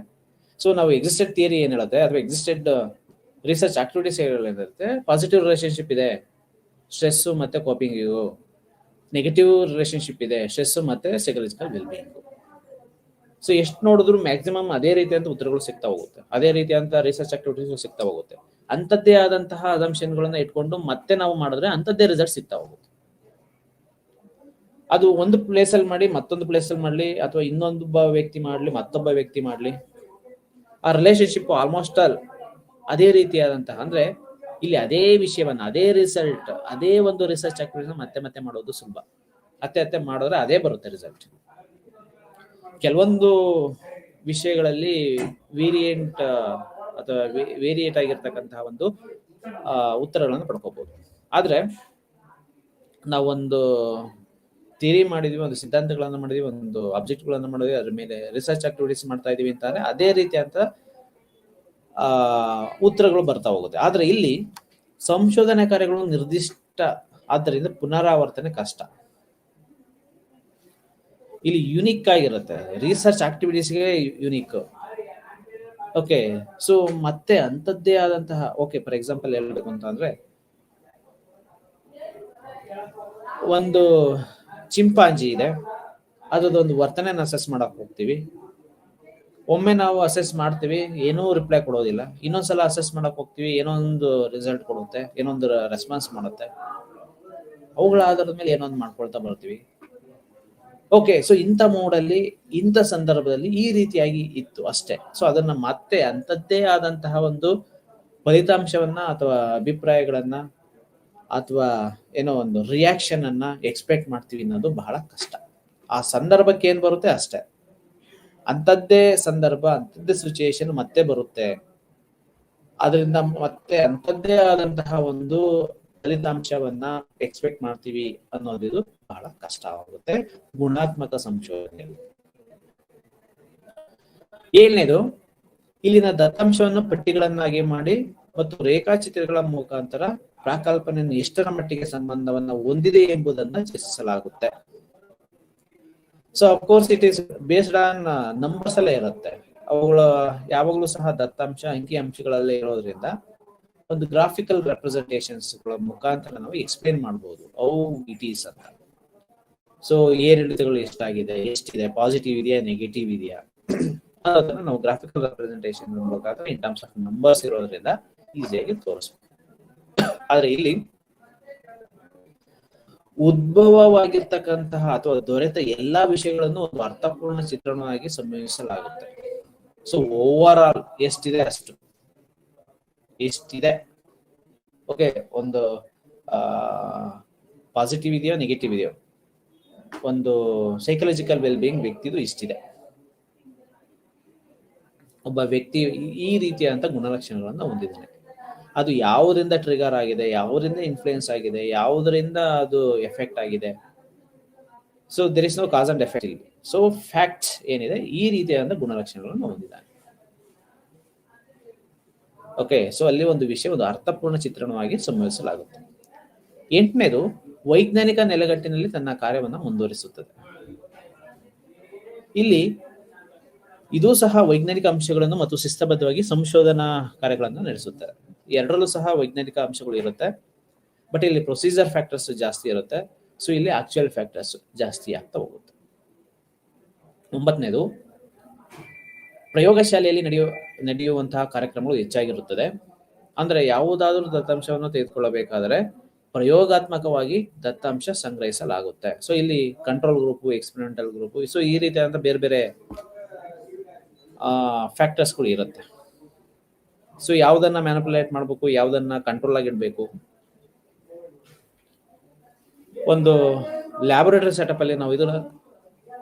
ಸೊ ನಾವು ಎಕ್ಸಿಸ್ಟೆಡ್ ಥಿಯರಿ ಏನ್ ಹೇಳುತ್ತೆ ಅಥವಾ ಎಕ್ಸಿಸ್ಟೆಡ್ ರಿಸರ್ಚ್ ಆಕ್ಟಿವಿಟೀಸ್ ಏನಿರುತ್ತೆ, ಪಾಸಿಟಿವ್ ರಿಲೇಶನ್ಶಿಪ್ ಇದೆ ಸ್ಟ್ರೆಸ್ ಮತ್ತೆ ಕೋಪಿಂಗಿಗೂ, ನೆಗೆಟಿವ್ ರಿಲೇಶನ್ಶಿಪ್ ಇದೆ ಸ್ಟ್ರೆಸ್ ಮತ್ತೆ ಸೈಕಲಾಜಿಕಲ್ ವೆಲ್ಬೀಯಿಂಗ್. ಸೊ ಎಷ್ಟು ನೋಡಿದ್ರು ಮ್ಯಾಕ್ಸಿಮಮ್ ಅದೇ ರೀತಿಯಂತ ಉತ್ತರಗಳು ಸಿಗ್ತಾ ಹೋಗುತ್ತೆ, ಅದೇ ರೀತಿಯಂತ ರಿಸರ್ಚ್ ಆಕ್ಟಿವಿಟೀಸ್ ಸಿಗ್ತಾ ಹೋಗುತ್ತೆ. ಅಂಥದ್ದೇ ಆದಂತಹ ಅಸಂಪ್ಷನ್ಗಳನ್ನ ಇಟ್ಕೊಂಡು ಮತ್ತೆ ನಾವು ಮಾಡಿದ್ರೆ ಅಂಥದ್ದೇ ರಿಸಲ್ಟ್ ಸಿಗ್ತಾ ಹೋಗುತ್ತೆ. ಅದು ಒಂದು ಪ್ಲೇಸ್ ಅಲ್ಲಿ ಮಾಡಿ ಮತ್ತೊಂದು ಪ್ಲೇಸ್ ಅಲ್ಲಿ ಮಾಡ್ಲಿ, ಅಥವಾ ಇನ್ನೊಂದೊಬ್ಬ ವ್ಯಕ್ತಿ ಮಾಡ್ಲಿ ಮತ್ತೊಬ್ಬ ವ್ಯಕ್ತಿ ಮಾಡ್ಲಿ, ಆ ರಿಲೇಶನ್ಶಿಪ್ ಆಲ್ಮೋಸ್ಟ್ ಆಲ್ ಅದೇ ರೀತಿಯಾದಂತಹ, ಅಂದ್ರೆ ಇಲ್ಲಿ ಅದೇ ವಿಷಯವನ್ನ, ಅದೇ ರಿಸಲ್ಟ್, ಅದೇ ಒಂದು ರಿಸರ್ಚ್ ಆಕ್ಟಿವಿಟಿ ಮತ್ತೆ ಮತ್ತೆ ಮಾಡೋದು ಸುಲಭ. ಅತ್ತೆ ಮಾಡಿದ್ರೆ ಅದೇ ಬರುತ್ತೆ ರಿಸಲ್ಟ್. ಕೆಲವೊಂದು ವಿಷಯಗಳಲ್ಲಿ ವೇರಿಯಂಟ್ ಅಥವಾ ವೇರಿಯೇಟ್ ಆಗಿರ್ತಕ್ಕಂತಹ ಒಂದು ಉತ್ತರಗಳನ್ನು ಪಡ್ಕೋಬಹುದು. ಆದ್ರೆ ನಾವೊಂದು ಥಿಯರಿ ಮಾಡಿದ್ವಿ, ಒಂದು ಸಿದ್ಧಾಂತಗಳನ್ನು ಮಾಡಿದ್ವಿ, ಒಂದು ಆಬ್ಜೆಕ್ಟ್ಗಳನ್ನು ಮಾಡಿದ್ವಿ, ಅದ್ರ ಮೇಲೆ ರಿಸರ್ಚ್ ಆಕ್ಟಿವಿಟೀಸ್ ಮಾಡ್ತಾ ಇದೀವಿ ಅಂತಾನೆ ಅದೇ ರೀತಿಯಂತ ಉತ್ತರಗಳು ಬರ್ತಾ ಹೋಗುತ್ತೆ. ಆದ್ರೆ ಇಲ್ಲಿ ಸಂಶೋಧನಾ ಕಾರ್ಯಗಳು ನಿರ್ದಿಷ್ಟ, ಆದ್ದರಿಂದ ಪುನರಾವರ್ತನೆ ಕಷ್ಟ. ಇಲ್ಲಿ ಯುನಿಕ್ ಆಗಿರುತ್ತೆ, ರಿಸರ್ಚ್ ಆಕ್ಟಿವಿಟೀಸ್ಗೆ ಯುನಿಕ್. ಓಕೆ, ಸೊ ಮತ್ತೆ ಅಂತದ್ದೇ ಆದಂತಹ, ಓಕೆ ಫಾರ್ ಎಕ್ಸಾಂಪಲ್ ಹೇಳ್ಬೇಕು ಅಂತ ಅಂದ್ರೆ, ಒಂದು ಚಿಂಪಾಂಜಿ ಇದೆ, ಅದೊಂದು ವರ್ತನೆನ ಅಸೆಸ್ ಮಾಡಕ್ ಹೋಗ್ತೀವಿ. ಒಮ್ಮೆ ನಾವು ಅಸೆಸ್ ಮಾಡ್ತೀವಿ, ಏನೂ ರಿಪ್ಲೈ ಕೊಡೋದಿಲ್ಲ. ಇನ್ನೊಂದ್ಸಲ ಅಸೆಸ್ ಮಾಡಕ್ ಹೋಗ್ತೀವಿ, ಏನೋ ಒಂದು ರಿಸಲ್ಟ್ ಕೊಡುತ್ತೆ, ಏನೊಂದು ರೆಸ್ಪಾನ್ಸ್ ಮಾಡುತ್ತೆ. ಅವುಗಳ ಆಧಾರದ ಮೇಲೆ ಏನೊಂದು ಮಾಡ್ಕೊಳ್ತಾ ಬರ್ತೀವಿ. ಓಕೆ, ಸೊ ಇಂಥ ಮೋಡಲ್ಲಿ, ಇಂಥ ಸಂದರ್ಭದಲ್ಲಿ ಈ ರೀತಿಯಾಗಿ ಇತ್ತು ಅಷ್ಟೇ. ಸೊ ಅದನ್ನ ಮತ್ತೆ ಅಂಥದ್ದೇ ಆದಂತಹ ಒಂದು ಫಲಿತಾಂಶವನ್ನ ಅಥವಾ ಅಭಿಪ್ರಾಯಗಳನ್ನ ಅಥವಾ ಏನೋ ಒಂದು ರಿಯಾಕ್ಷನ್ ಅನ್ನ ಎಕ್ಸ್ಪೆಕ್ಟ್ ಮಾಡ್ತೀವಿ ಅನ್ನೋದು ಬಹಳ ಕಷ್ಟ. ಆ ಸಂದರ್ಭಕ್ಕೆ ಏನ್ ಬರುತ್ತೆ ಅಷ್ಟೇ, ಅಂಥದ್ದೇ ಸಂದರ್ಭ, ಅಂಥದ್ದೇ ಸಿಚುಯೇಷನ್ ಮತ್ತೆ ಬರುತ್ತೆ. ಅದರಿಂದ ಮತ್ತೆ ಅಂಥದ್ದೇ ಆದಂತಹ ಒಂದು ಫಲಿತಾಂಶವನ್ನ ಎಕ್ಸ್ಪೆಕ್ಟ್ ಮಾಡ್ತೀವಿ ಅನ್ನೋದು ಬಹಳ ಕಷ್ಟ ಆಗುತ್ತೆ ಗುಣಾತ್ಮಕ ಸಂಶೋಧನೆ. ಏಳನೇದು, ಇಲ್ಲಿನ ದತ್ತಾಂಶವನ್ನು ಪಟ್ಟಿಗಳನ್ನಾಗಿ ಮಾಡಿ ಮತ್ತು ರೇಖಾಚಿತ್ರಗಳ ಮುಖಾಂತರ ಪ್ರಾಕಲ್ಪನೆಯನ್ನು ಎಷ್ಟರ ಮಟ್ಟಿಗೆ ಸಂಬಂಧವನ್ನ ಹೊಂದಿದೆ ಎಂಬುದನ್ನ ಚರ್ಚಿಸಲಾಗುತ್ತೆ. So of course it is based on numbers ಅಲ್ಲೇ ಇರುತ್ತೆ. ಅವುಗಳ ಯಾವಾಗಲೂ ಸಹ ದತ್ತಾಂಶ ಅಂಕಿ ಅಂಶಗಳಲ್ಲೇ ಇರೋದ್ರಿಂದ ಒಂದು ಗ್ರಾಫಿಕಲ್ ರೆಪ್ರೆಸೆಂಟೇಷನ್ಸ್ ಮುಖಾಂತರ ನಾವು ಎಕ್ಸ್ಪ್ಲೇನ್ ಮಾಡಬಹುದು ಹೌ ಇಟ್ ಈಸ್ ಅಂತ. ಸೊ ಏರಿಳಿತಗಳು ಎಷ್ಟಾಗಿದೆ, ಎಷ್ಟಿದೆ, ಪಾಸಿಟಿವ್ ಇದೆಯಾ, ನೆಗೆಟಿವ್ ಇದೆಯಾ ಅನ್ನೋದನ್ನ ನಾವು ಗ್ರಾಫಿಕಲ್ ರೆಪ್ರೆಸೆಂಟೇಷನ್ ಮುಖಾಂತರ ಇನ್ ಟರ್ಮ್ಸ್ ಆಫ್ ನಂಬರ್ಸ್ ಇರೋದ್ರಿಂದ ಈಸಿಯಾಗಿ ತೋರಿಸ್ಬೋದು. ಆದ್ರೆ ಇಲ್ಲಿ ಉದ್ಭವವಾಗಿರ್ತಕ್ಕಂತಹ ಅಥವಾ ದೊರೆತ ಎಲ್ಲಾ ವಿಷಯಗಳನ್ನು ಒಂದು ಅರ್ಥಪೂರ್ಣ ಚಿತ್ರಣವಾಗಿ ಸಂಯೋಜಿಸಲಾಗುತ್ತೆ. ಸೊ ಓವರ್ ಆಲ್ ಎಷ್ಟಿದೆ ಅಷ್ಟು, ಎಷ್ಟಿದೆ, ಓಕೆ, ಒಂದು ಪಾಸಿಟಿವ್ ಇದೆಯೋ ನೆಗೆಟಿವ್ ಇದೆಯೋ, ಒಂದು ಸೈಕಲಾಜಿಕಲ್ ವೆಲ್ ಬೀಯಿಂಗ್ ವ್ಯಕ್ತಿದು ಇಷ್ಟಿದೆ, ಒಬ್ಬ ವ್ಯಕ್ತಿ ಈ ರೀತಿಯಾದಂತ ಗುಣಲಕ್ಷಣಗಳನ್ನು ಹೊಂದಿದ್ದಾನೆ, ಅದು ಯಾವುದರಿಂದ ಟ್ರಿಗರ್ ಆಗಿದೆ, ಯಾವುದರಿಂದ ಇನ್ಫ್ಲೂಯೆನ್ಸ್ ಆಗಿದೆ, ಯಾವುದರಿಂದ ಅದು ಎಫೆಕ್ಟ್ ಆಗಿದೆ. So there is no cause and effect ಇಲ್ಲಿ. ಸೊ ಫ್ಯಾಕ್ಟ್ಸ್ ಏನಿದೆ ಈ ರೀತಿಯಾದ ಗುಣಲಕ್ಷಣಗಳನ್ನು ಹೊಂದಿದ್ದಾನೆ. ಓಕೆ, ಸೊ ಅಲ್ಲಿ ಒಂದು ವಿಷಯ ಒಂದು ಅರ್ಥಪೂರ್ಣ ಚಿತ್ರಣವಾಗಿ ಸಂಯೋಜಿಸಲಾಗುತ್ತೆ. ಎಂಟನೇದು, ವೈಜ್ಞಾನಿಕ ನೆಲೆಗಟ್ಟಿನಲ್ಲಿ ತನ್ನ ಕಾರ್ಯವನ್ನು ಮುಂದುವರಿಸುತ್ತದೆ. ಇಲ್ಲಿ ಇದು ಸಹ ವೈಜ್ಞಾನಿಕ ಅಂಶಗಳನ್ನು ಮತ್ತು ಶಿಸ್ತಬದ್ಧವಾಗಿ ಸಂಶೋಧನಾ ಕಾರ್ಯಗಳನ್ನು ನಡೆಸುತ್ತದೆ. ಎರಡರಲ್ಲೂ ಸಹ ವೈಜ್ಞಾನಿಕ ಅಂಶಗಳು ಇರುತ್ತೆ, ಬಟ್ ಇಲ್ಲಿ ಪ್ರೊಸೀಜರ್ ಫ್ಯಾಕ್ಟರ್ಸ್ ಜಾಸ್ತಿ ಇರುತ್ತೆ. ಸೊ ಇಲ್ಲಿ ಆಕ್ಚುಯಲ್ ಫ್ಯಾಕ್ಟರ್ಸ್ ಜಾಸ್ತಿ ಆಗ್ತಾ ಹೋಗುತ್ತೆ. ಒಂಬತ್ತನೇದು, ಪ್ರಯೋಗಶಾಲೆಯಲ್ಲಿ ನಡೆಯುವಂತಹ ಕಾರ್ಯಕ್ರಮಗಳು ಹೆಚ್ಚಾಗಿರುತ್ತದೆ. ಅಂದ್ರೆ ಯಾವುದಾದ್ರೂ ದತ್ತಾಂಶವನ್ನು ತೆಗೆದುಕೊಳ್ಳಬೇಕಾದರೆ ಪ್ರಯೋಗಾತ್ಮಕವಾಗಿ ದತ್ತಾಂಶ ಸಂಗ್ರಹಿಸಲಾಗುತ್ತೆ. ಸೊ ಇಲ್ಲಿ control group, experimental group, so ಈ ರೀತಿಯಾದಂತ ಬೇರೆ ಬೇರೆ ಫ್ಯಾಕ್ಟರ್ಸ್ಗಳು ಇರುತ್ತೆ. ಸೊ ಯಾವುದನ್ನ ಮ್ಯಾನಿಪುಲೇಟ್ ಮಾಡಬೇಕು, ಯಾವುದನ್ನ ಕಂಟ್ರೋಲ್ ಆಗಿಡ್ಬೇಕು, ಒಂದು ಲ್ಯಾಬೊರೇಟರಿ ಸೆಟಪ್ ಅಲ್ಲಿ ನಾವು ಇದನ್ನ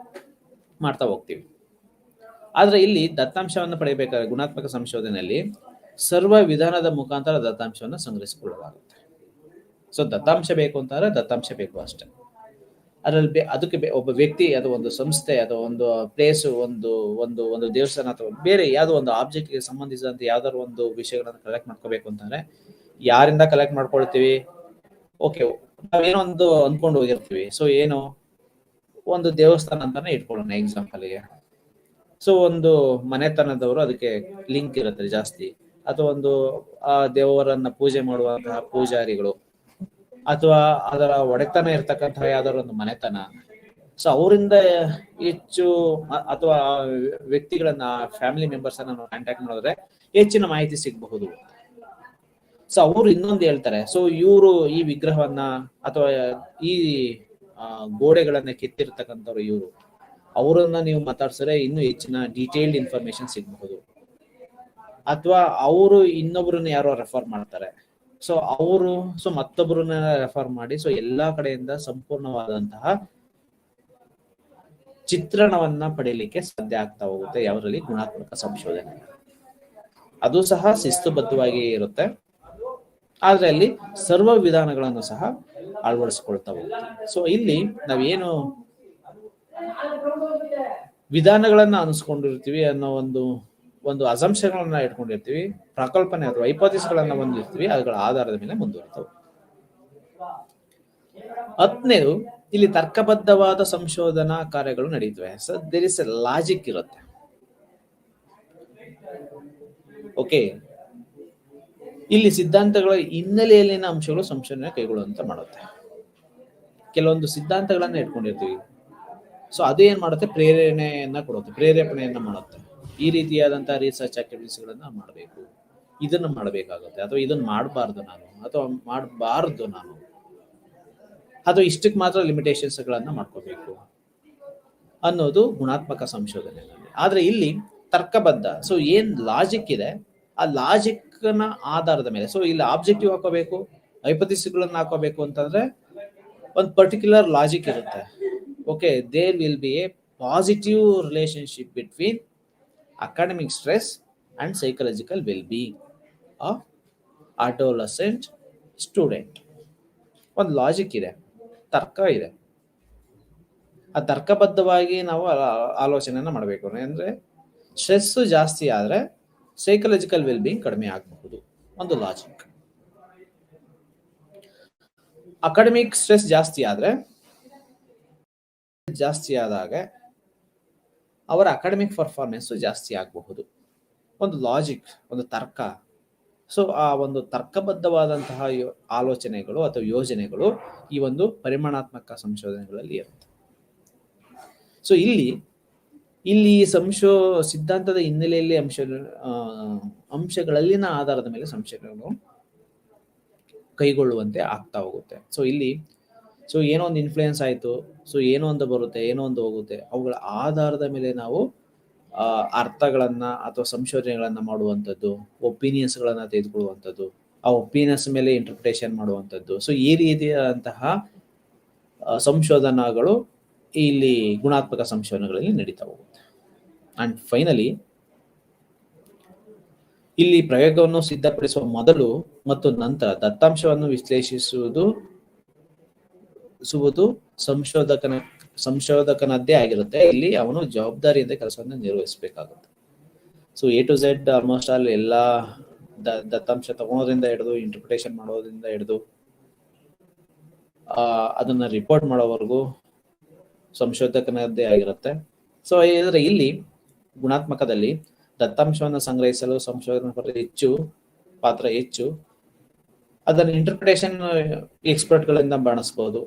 ಮಾಡ್ತಾ ಹೋಗ್ತೀವಿ. ಆದ್ರೆ ಇಲ್ಲಿ ದತ್ತಾಂಶವನ್ನು ಪಡೆಯಬೇಕಾದ್ರೆ ಗುಣಾತ್ಮಕ ಸಂಶೋಧನೆಯಲ್ಲಿ ಸರ್ವ ವಿಧಾನದ ಮುಖಾಂತರ ದತ್ತಾಂಶವನ್ನು ಸಂಗ್ರಹಿಸಿಕೊಳ್ಳಲಾಗುತ್ತೆ. ಸೊ ದತ್ತಾಂಶ ಬೇಕು ಅಂತಂದ್ರೆ ದತ್ತಾಂಶ ಬೇಕು ಅಷ್ಟೇ. ಅದರಲ್ಲಿ ಅದಕ್ಕೆ ಒಬ್ಬ ವ್ಯಕ್ತಿ, ಅದು ಒಂದು ಸಂಸ್ಥೆ, ಅಥವಾ ಒಂದು ಪ್ಲೇಸ್, ಒಂದು ಒಂದು ಒಂದು ದೇವಸ್ಥಾನ ಅಥವಾ ಬೇರೆ ಯಾವುದೋ ಒಂದು ಆಬ್ಜೆಕ್ಟ್ಗೆ ಸಂಬಂಧಿಸಿದಂತೆ ಯಾವ್ದಾದ್ರು ಒಂದು ವಿಷಯಗಳನ್ನು ಕಲೆಕ್ಟ್ ಮಾಡ್ಕೋಬೇಕು ಅಂತಂದ್ರೆ ಯಾರಿಂದ ಕಲೆಕ್ಟ್ ಮಾಡ್ಕೊಳ್ತೀವಿ? ಓಕೆ, ನಾವೇನೋ ಒಂದು ಅಂದ್ಕೊಂಡು ಹೋಗಿರ್ತೀವಿ. ಸೊ ಏನು, ಒಂದು ದೇವಸ್ಥಾನ ಅಂತಾನೆ ಇಟ್ಕೊಳ್ಳೋಣ ಎಕ್ಸಾಂಪಲ್ಗೆ. ಸೊ ಒಂದು ಮನೆತನದವರು ಅದಕ್ಕೆ ಲಿಂಕ್ ಇರುತ್ತೆ ಜಾಸ್ತಿ, ಅಥವಾ ಒಂದು ಆ ದೇವರನ್ನ ಪೂಜೆ ಮಾಡುವಂತಹ ಪೂಜಾರಿಗಳು, ಅಥವಾ ಅದರ ಒಡೆತನ ಇರ್ತಕ್ಕಂತಹ ಯಾವ್ದಾದ್ರು ಒಂದು ಮನೆತನ. ಸೊ ಅವರಿಂದ ಹೆಚ್ಚು, ಅಥವಾ ವ್ಯಕ್ತಿಗಳನ್ನ, ಫ್ಯಾಮಿಲಿ ಮೆಂಬರ್ಸ್ ಅನ್ನ ನಾವು ಕಾಂಟ್ಯಾಕ್ಟ್ ಮಾಡಿದ್ರೆ ಹೆಚ್ಚಿನ ಮಾಹಿತಿ ಸಿಗಬಹುದು. ಸೊ ಅವರು ಇನ್ನೊಂದು ಹೇಳ್ತಾರೆ, ಸೊ ಇವರು ಈ ವಿಗ್ರಹವನ್ನ ಅಥವಾ ಈ ಗೋಡೆಗಳನ್ನ ಕೆತ್ತಿರ್ತಕ್ಕಂಥವ್ರು ಇವರು, ಅವರನ್ನ ನೀವು ಮಾತಾಡ್ಸಿದ್ರೆ ಇನ್ನೂ ಹೆಚ್ಚಿನ ಡೀಟೇಲ್ಡ್ ಇನ್ಫಾರ್ಮೇಶನ್ ಸಿಗಬಹುದು. ಅಥವಾ ಅವರು ಇನ್ನೊಬ್ರನ್ನ ಯಾರೋ ರೆಫರ್ ಮಾಡ್ತಾರೆ, ಸೊ ಅವರು ಮತ್ತೊಬ್ಬರನ್ನ ರೆಫರ್ ಮಾಡಿ ಎಲ್ಲಾ ಕಡೆಯಿಂದ ಸಂಪೂರ್ಣವಾದಂತಹ ಚಿತ್ರಣವನ್ನ ಪಡೆಯಲಿಕ್ಕೆ ಸಾಧ್ಯ ಆಗ್ತಾ ಹೋಗುತ್ತೆ ಯಾವರಲ್ಲಿ ಗುಣಾತ್ಮಕ ಸಂಶೋಧನೆ. ಅದು ಸಹ ಶಿಸ್ತುಬದ್ಧವಾಗಿ ಇರುತ್ತೆ, ಆದ್ರೆ ಅಲ್ಲಿ ಸರ್ವ ವಿಧಾನಗಳನ್ನು ಸಹ ಅಳವಡಿಸಿಕೊಳ್ತಾ ಹೋಗ್ತೀವಿ. ಸೊ ಇಲ್ಲಿ ನಾವೇನು ವಿಧಾನಗಳನ್ನ ಅನಿಸ್ಕೊಂಡಿರ್ತೀವಿ ಅನ್ನೋ ಒಂದು ಅಸಂಪ್ಷನ್ಗಳನ್ನ ಇಟ್ಕೊಂಡಿರ್ತೀವಿ, ಪ್ರಕಲ್ಪನೆ ಅಥವಾ ಹೈಪೋಥಿಸ್ಗಳನ್ನ ಹೊಂದಿರ್ತೀವಿ, ಅವುಗಳ ಆಧಾರದ ಮೇಲೆ ಮುಂದುವರಿತವೆ. 10ನೇದು ಇಲ್ಲಿ ತರ್ಕಬದ್ಧವಾದ ಸಂಶೋಧನಾ ಕಾರ್ಯಗಳು ನಡೀತವೆ. ಸೊ ದೇರ್ ಇಸ್ ಲಾಜಿಕ್ ಇರುತ್ತೆ. ಓಕೆ, ಇಲ್ಲಿ ಸಿದ್ಧಾಂತಗಳ ಹಿನ್ನೆಲೆಯಲ್ಲಿನ ಅಂಶಗಳು ಸಂಶೋಧನೆ ಕೈಗೊಳ್ಳುವಂತ ಮಾಡುತ್ತೆ. ಕೆಲವೊಂದು ಸಿದ್ಧಾಂತಗಳನ್ನ ಇಟ್ಕೊಂಡಿರ್ತೀವಿ, ಸೊ ಅದು ಏನ್ ಮಾಡುತ್ತೆ, ಪ್ರೇರಣೆಯನ್ನ ಕೊಡುತ್ತೆ, ಪ್ರೇರೇಪಣೆಯನ್ನ ಮಾಡುತ್ತೆ. ಈ ರೀತಿಯಾದಂತಹ ರಿಸರ್ಚ್ ಆಕ್ಟಿವಿಟೀಸ್ಗಳನ್ನ ಮಾಡಬೇಕು, ಇದನ್ನ ಮಾಡಬೇಕಾಗುತ್ತೆ, ಅಥವಾ ಇದನ್ನ ಮಾಡಬಾರ್ದು ನಾನು, ಅಥವಾ ಮಾಡಬಾರ್ದು ನಾನು, ಅಥವಾ ಇಷ್ಟಕ್ಕೆ ಮಾತ್ರ ಲಿಮಿಟೇಷನ್ಸ್ ಗಳನ್ನ ಮಾಡ್ಕೋಬೇಕು ಅನ್ನೋದು ಗುಣಾತ್ಮಕ ಸಂಶೋಧನೆಯಲ್ಲಿ. ಆದ್ರೆ ಇಲ್ಲಿ ತರ್ಕಬದ್ಧ, ಸೊ ಏನ್ ಲಾಜಿಕ್ ಇದೆ ಆ ಲಾಜಿಕ್ ನ ಆಧಾರದ ಮೇಲೆ, ಸೊ ಇಲ್ಲಿ ಆಬ್ಜೆಕ್ಟಿವ್ ಹಾಕೋಬೇಕು, ಹೈಪೋಥಿಸಿಸ್ಗಳನ್ನ ಹಾಕೋಬೇಕು ಅಂತಂದ್ರೆ ಒಂದು ಪರ್ಟಿಕ್ಯುಲರ್ ಲಾಜಿಕ್ ಇರುತ್ತೆ. Okay, there will be a positive relationship between academic stress and psychological well being of adolescent student. ಒಂದು ಲಾಜಿಕ್ ಇದೆ, ತರ್ಕ ಇದೆ. ಆ ತರ್ಕಬದ್ಧವಾಗಿ ನಾವು ಆಲೋಚನೆಯನ್ನ ಮಾಡಬೇಕು. ಅಂದ್ರೆ ಸ್ಟ್ರೆಸ್ ಜಾಸ್ತಿ ಆದ್ರೆ ಸೈಕಲಾಜಿಕಲ್ ವೆಲ್ ಬೀಯಿಂಗ್ ಕಡಿಮೆ ಆಗಬಹುದು, ಒಂದು ಲಾಜಿಕ್. ಅಕಾಡೆಮಿಕ್ ಸ್ಟ್ರೆಸ್ ಜಾಸ್ತಿ ಆದಾಗ ಅವರ ಅಕಾಡೆಮಿಕ್ ಪರ್ಫಾರ್ಮೆನ್ಸ್ ಜಾಸ್ತಿ ಆಗಬಹುದು, ಒಂದು ಲಾಜಿಕ್, ಒಂದು ತರ್ಕ. ಸೊ ಆ ಒಂದು ತರ್ಕಬದ್ಧವಾದಂತಹ ಆಲೋಚನೆಗಳು ಅಥವಾ ಯೋಜನೆಗಳು ಈ ಒಂದು ಪರಿಮಾಣಾತ್ಮಕ ಸಂಶೋಧನೆಗಳಲ್ಲಿ ಇರುತ್ತೆ. ಸೊ ಇಲ್ಲಿ ಸಿದ್ಧಾಂತದ ಹಿನ್ನೆಲೆಯಲ್ಲಿ ಅಂಶಗಳಲ್ಲಿನ ಆಧಾರದ ಮೇಲೆ ಸಂಶೋಧನೆಗಳು ಕೈಗೊಳ್ಳುವಂತೆ ಆಗ್ತಾ ಹೋಗುತ್ತೆ. ಸೊ ಇಲ್ಲಿ ಏನೋ ಒಂದು ಇನ್ಫ್ಲೂಯೆನ್ಸ್ ಆಯ್ತು, ಸೊ ಏನೋ ಒಂದು ಬರುತ್ತೆ, ಏನೋ ಒಂದು ಹೋಗುತ್ತೆ, ಅವುಗಳ ಆಧಾರದ ಮೇಲೆ ನಾವು ಅರ್ಥಗಳನ್ನ ಅಥವಾ ಸಂಶೋಧನೆಗಳನ್ನ ಮಾಡುವಂಥದ್ದು, ಒಪಿನಿಯನ್ಸ್ಗಳನ್ನ ತೆಗೆದುಕೊಳ್ಳುವಂಥದ್ದು, ಆ ಒಪಿನಿಯನ್ಸ್ ಮೇಲೆ ಇಂಟರ್ಪ್ರಿಟೇಷನ್ ಮಾಡುವಂಥದ್ದು. ಸೊ ಈ ರೀತಿಯಾದಂತಹ ಸಂಶೋಧನೆಗಳು ಇಲ್ಲಿ ಗುಣಾತ್ಮಕ ಸಂಶೋಧನೆಗಳಲ್ಲಿ ನಡೀತಾ ಹೋಗುತ್ತೆ. ಅಂಡ್ ಫೈನಲಿ ಇಲ್ಲಿ ಪ್ರಯೋಗವನ್ನು ಸಿದ್ಧಪಡಿಸುವ ಮೊದಲು ಮತ್ತು ನಂತರ ದತ್ತಾಂಶವನ್ನು ವಿಶ್ಲೇಷಿಸುವುದು ಸಂಶೋಧಕನದ್ದೇ ಆಗಿರುತ್ತೆ. ಇಲ್ಲಿ ಅವನು ಜವಾಬ್ದಾರಿಯಿಂದ ಕೆಲಸವನ್ನು ನಿರ್ವಹಿಸಬೇಕಾಗುತ್ತೆ. So A to Z almost all ಎಲ್ಲ ದತ್ತಾಂಶ ತಗೊಳೋದ್ರಿಂದ ಹಿಡಿದು ಇಂಟರ್ಪ್ರಿಟೇಷನ್ ಮಾಡೋದ್ರಿಂದ ಹಿಡಿದು ಅದನ್ನ ರಿಪೋರ್ಟ್ ಮಾಡೋವರೆಗೂ ಸಂಶೋಧಕನದ್ದೇ ಆಗಿರುತ್ತೆ. ಸೊ ಇಲ್ಲಿ ಗುಣಾತ್ಮಕದಲ್ಲಿ ದತ್ತಾಂಶವನ್ನು ಸಂಗ್ರಹಿಸಲು ಸಂಶೋಧನಾ ಪಾತ್ರ ಹೆಚ್ಚು. ಅದನ್ನ ಇಂಟರ್ಪ್ರಿಟೇಷನ್ ಎಕ್ಸ್ಪರ್ಟ್ಗಳಿಂದ ಬಳಸಬಹುದು.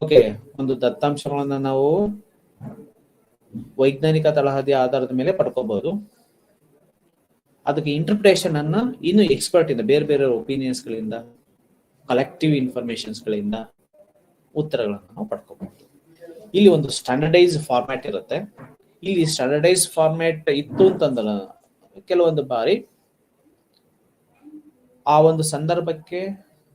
ಓಕೆ, ಒಂದು ದತ್ತಾಂಶಗಳನ್ನ ನಾವು ವೈಜ್ಞಾನಿಕ ತಳಹದಿಯ ಆಧಾರದ ಮೇಲೆ ಪಡ್ಕೋಬಹುದು. ಅದಕ್ಕೆ ಇಂಟರ್ಪ್ರಿಟೇಷನ್ ಅನ್ನ ಇನ್ನು ಎಕ್ಸ್ಪರ್ಟ್ ಇಂದ, ಬೇರೆ ಬೇರೆ ಒಪಿನಿಯನ್ಸ್ ಗಳಿಂದ, ಕಲೆಕ್ಟಿವ್ ಇನ್ಫಾರ್ಮೇಶನ್ಸ್ ಗಳಿಂದ ಉತ್ತರಗಳನ್ನು ನಾವು ಪಡ್ಕೋಬಹುದು. ಇಲ್ಲಿ ಒಂದು ಸ್ಟ್ಯಾಂಡರ್ಡೈಸ್ ಫಾರ್ಮ್ಯಾಟ್ ಇರುತ್ತೆ. ಇಲ್ಲಿ ಸ್ಟ್ಯಾಂಡರ್ಡೈಸ್ ಫಾರ್ಮ್ಯಾಟ್ ಇತ್ತು ಅಂತಂದ್ರೆ ಕೆಲವೊಂದು ಬಾರಿ ಆ ಒಂದು ಸಂದರ್ಭಕ್ಕೆ,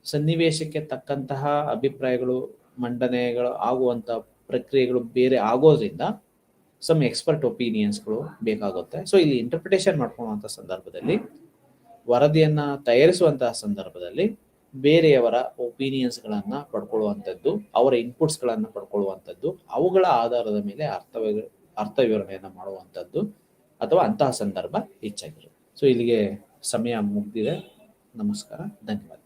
ಸನ್ನಿವೇಶಕ್ಕೆ ತಕ್ಕಂತಹ ಅಭಿಪ್ರಾಯಗಳು, ಮಂಡನೆಗಳು ಆಗುವಂತ ಪ್ರಕ್ರಿಯೆಗಳು ಬೇರೆ ಆಗೋದ್ರಿಂದ ಸಮ್ ಎಕ್ಸ್ಪರ್ಟ್ ಒಪಿನಿಯನ್ಸ್ಗಳು ಬೇಕಾಗುತ್ತೆ. ಸೊ ಇಲ್ಲಿ ಇಂಟರ್ಪ್ರಿಟೇಷನ್ ಮಾಡ್ಕೊಳ್ಳುವಂತ ಸಂದರ್ಭದಲ್ಲಿ, ವರದಿಯನ್ನ ತಯಾರಿಸುವಂತಹ ಸಂದರ್ಭದಲ್ಲಿ ಬೇರೆಯವರ ಒಪಿನಿಯನ್ಸ್ಗಳನ್ನ ಪಡ್ಕೊಳ್ಳುವಂಥದ್ದು, ಅವರ ಇನ್ಪುಟ್ಸ್ಗಳನ್ನ ಪಡ್ಕೊಳ್ಳುವಂಥದ್ದು, ಅವುಗಳ ಆಧಾರದ ಮೇಲೆ ಅರ್ಥ ವಿವರಣೆಯನ್ನ ಮಾಡುವಂಥದ್ದು ಅಥವಾ ಅಂತಹ ಸಂದರ್ಭ ಹೆಚ್ಚಾಗಿರುತ್ತೆ. ಸೊ ಇಲ್ಲಿಗೆ ಸಮಯ ಮುಗ್ದಿದೆ. ನಮಸ್ಕಾರ, ಧನ್ಯವಾದ.